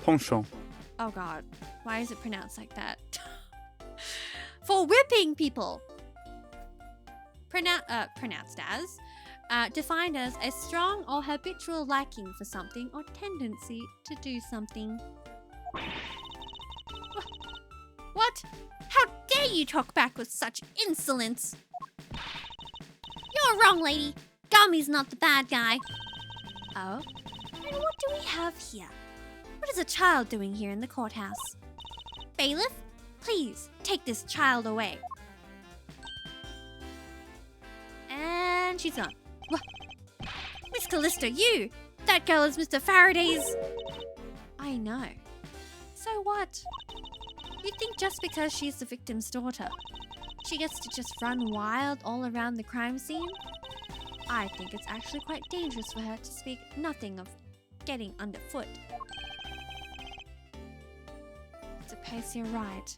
Penchant. Oh god, why is it pronounced like that? For whipping people. Pronounced as... defined as a strong or habitual liking for something or tendency to do something. What? How dare you talk back with such insolence? You're wrong, lady. Gummy's not the bad guy. Oh? And what do we have here? What is a child doing here in the courthouse? Bailiff, please take this child away. And she's gone. Miss Callisto, you! That girl is Mr. Faraday's... I know. So what? You think just because she's the victim's daughter, she gets to just run wild all around the crime scene? I think it's actually quite dangerous for her to speak nothing of getting underfoot. Suppose you're right.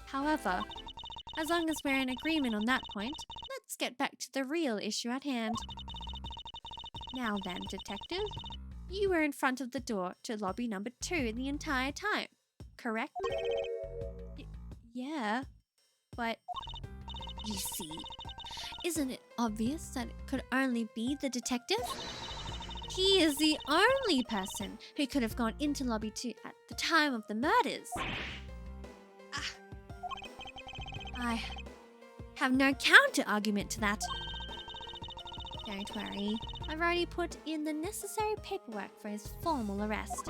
However, as long as we're in agreement on that point, let's get back to the real issue at hand. Now then, detective, you were in front of the door to lobby number 2 the entire time, correct? Yeah, but you see, isn't it obvious that it could only be the detective? He is the only person who could have gone into lobby 2 at the time of the murders. I have no counter-argument to that. Don't worry, I've already put in the necessary paperwork for his formal arrest.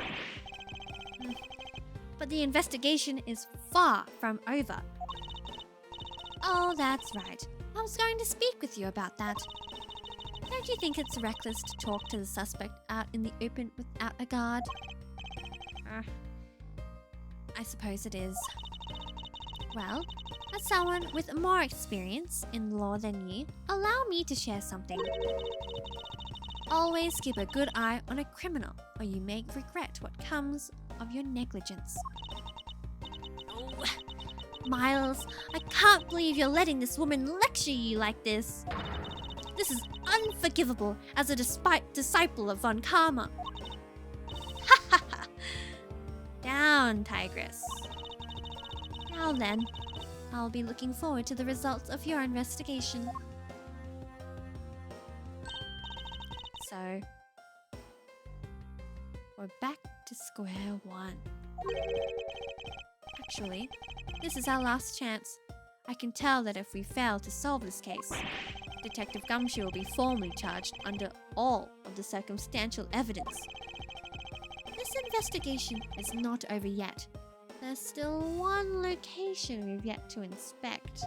But the investigation is far from over. Oh, that's right. I was going to speak with you about that. Don't you think it's reckless to talk to the suspect out in the open without a guard? I suppose it is. Well, as someone with more experience in law than you, allow me to share something. Always keep a good eye on a criminal, or you may regret what comes of your negligence. Oh, Miles, I can't believe you're letting this woman lecture you like this. This is unforgivable as a disciple of Von Karma. Ha ha ha! Down, Tigress. Now then, I'll be looking forward to the results of your investigation. So, we're back to square one. Actually, this is our last chance. I can tell that if we fail to solve this case, Detective Gumshoe will be formally charged under all of the circumstantial evidence. This investigation is not over yet. There's still one location we've yet to inspect.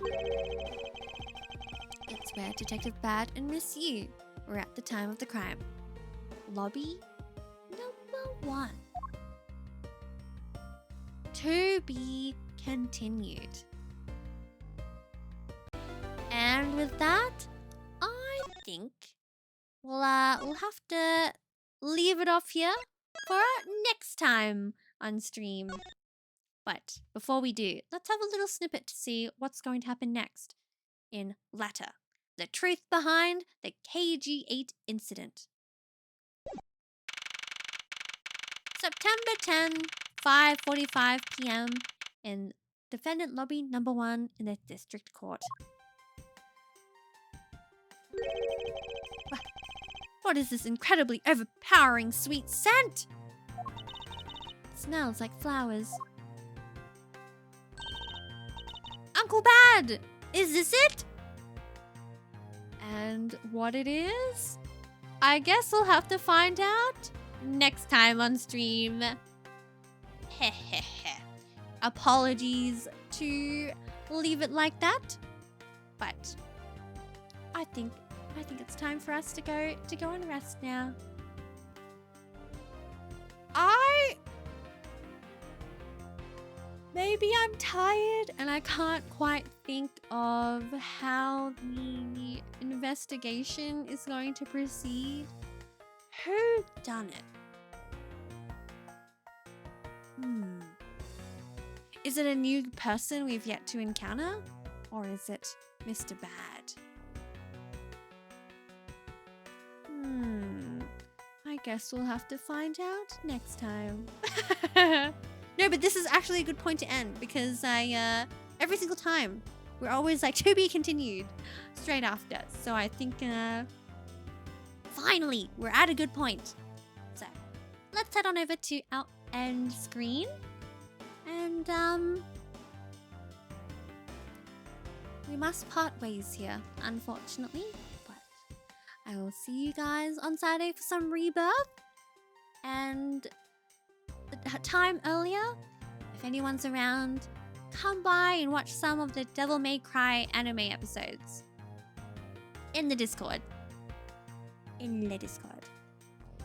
It's where Detective Bad and Miss Yu were at the time of the crime. Lobby number 1. To be continued. And with that, I think we'll have to leave it off here for next time on stream. But before we do, let's have a little snippet to see what's going to happen next in Latter, the truth behind the KG8 incident. September 10, 5:45 p.m. in Defendant Lobby number 1 in the District Court. What is this incredibly overpowering sweet scent? It smells like flowers. Uncle Bad! Is this it? And what it is, I guess we'll have to find out next time on stream. Apologies to leave it like that, but I think it's time for us to go and rest now. Maybe I'm tired and I can't quite think of how the investigation is going to proceed. Who done it? Is it a new person we've yet to encounter? Or is it Mr. Bad? I guess we'll have to find out next time. No, but this is actually a good point to end because every single time we're always like to be continued straight after. So I think finally we're at a good point. So let's head on over to our end screen and we must part ways here, unfortunately, but I will see you guys on Saturday for some rebirth and the time earlier. If anyone's around, come by and watch some of the Devil May Cry anime episodes in the Discord.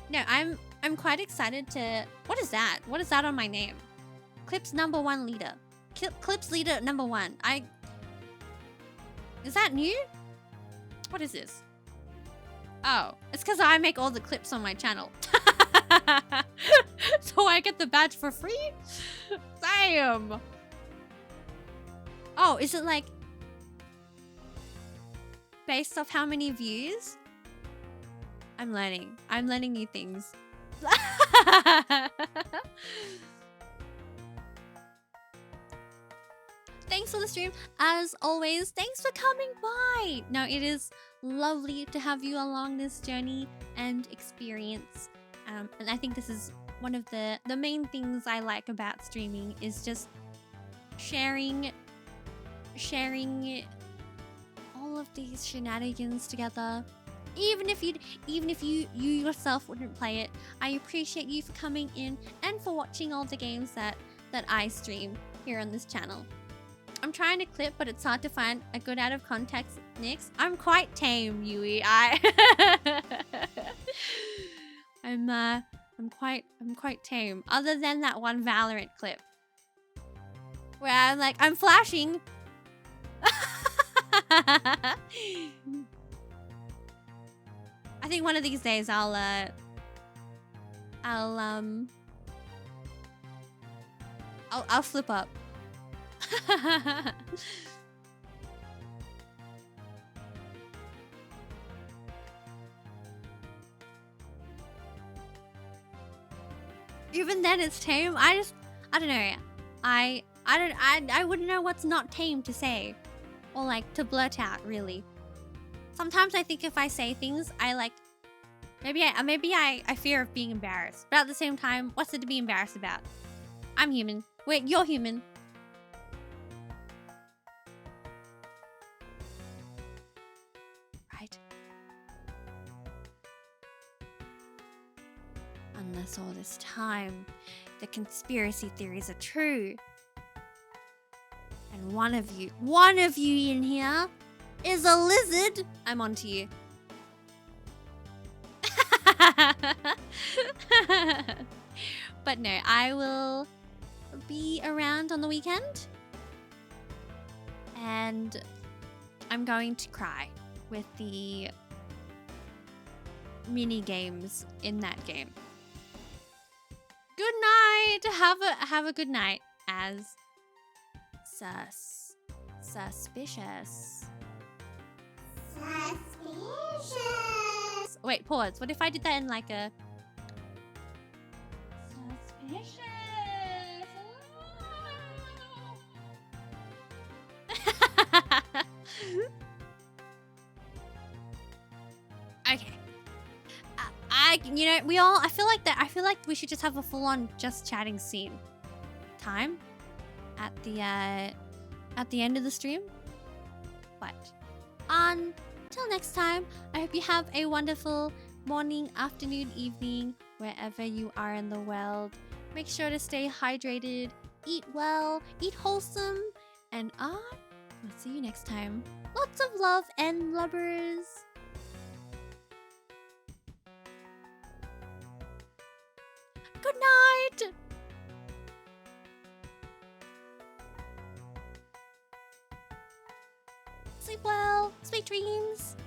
No, I'm quite excited to. What is that? What is that on my name? Clips #1 leader. Clips leader #1. Is that new? What is this? Oh, it's because I make all the clips on my channel. So I get the badge for free? Damn. Oh, is it like based off how many views? I'm learning new things. Thanks for the stream. As always, thanks for coming by. No, it is lovely to have you along this journey and experience. And I think this is one of the main things I like about streaming is just sharing all of these shenanigans together. Even if you yourself wouldn't play it, I appreciate you for coming in and for watching all the games that I stream here on this channel. I'm trying to clip, but it's hard to find a good out of context mix. I'm quite tame, Yui. I'm quite tame. Other than that one Valorant clip where I'm like, I'm flashing. I think one of these days I'll flip up. Even then it's tame. I don't know. I wouldn't know what's not tame to say or like to blurt out, really. Sometimes I think if I say things, I like maybe I fear of being embarrassed. But at the same time, what's it to be embarrassed about? I'm human. Wait, you're human. Right. Unless all this time, the conspiracy theories are true. And one of you in here is a lizard. I'm onto you. But no, I will be around on the weekend. And I'm going to cry with the mini games in that game. Good night. Have a good night. As suspicious. Wait, pause. What if I did that in like a suspicious? Okay. I feel like we should just have a full-on just chatting scene time at the end of the stream. But until next time, I hope you have a wonderful morning, afternoon, evening, wherever you are in the world. Make sure to stay hydrated, eat well, eat wholesome, and I will see you next time. Lots of love and lubbers. Good night. Sleep well. Sweet dreams.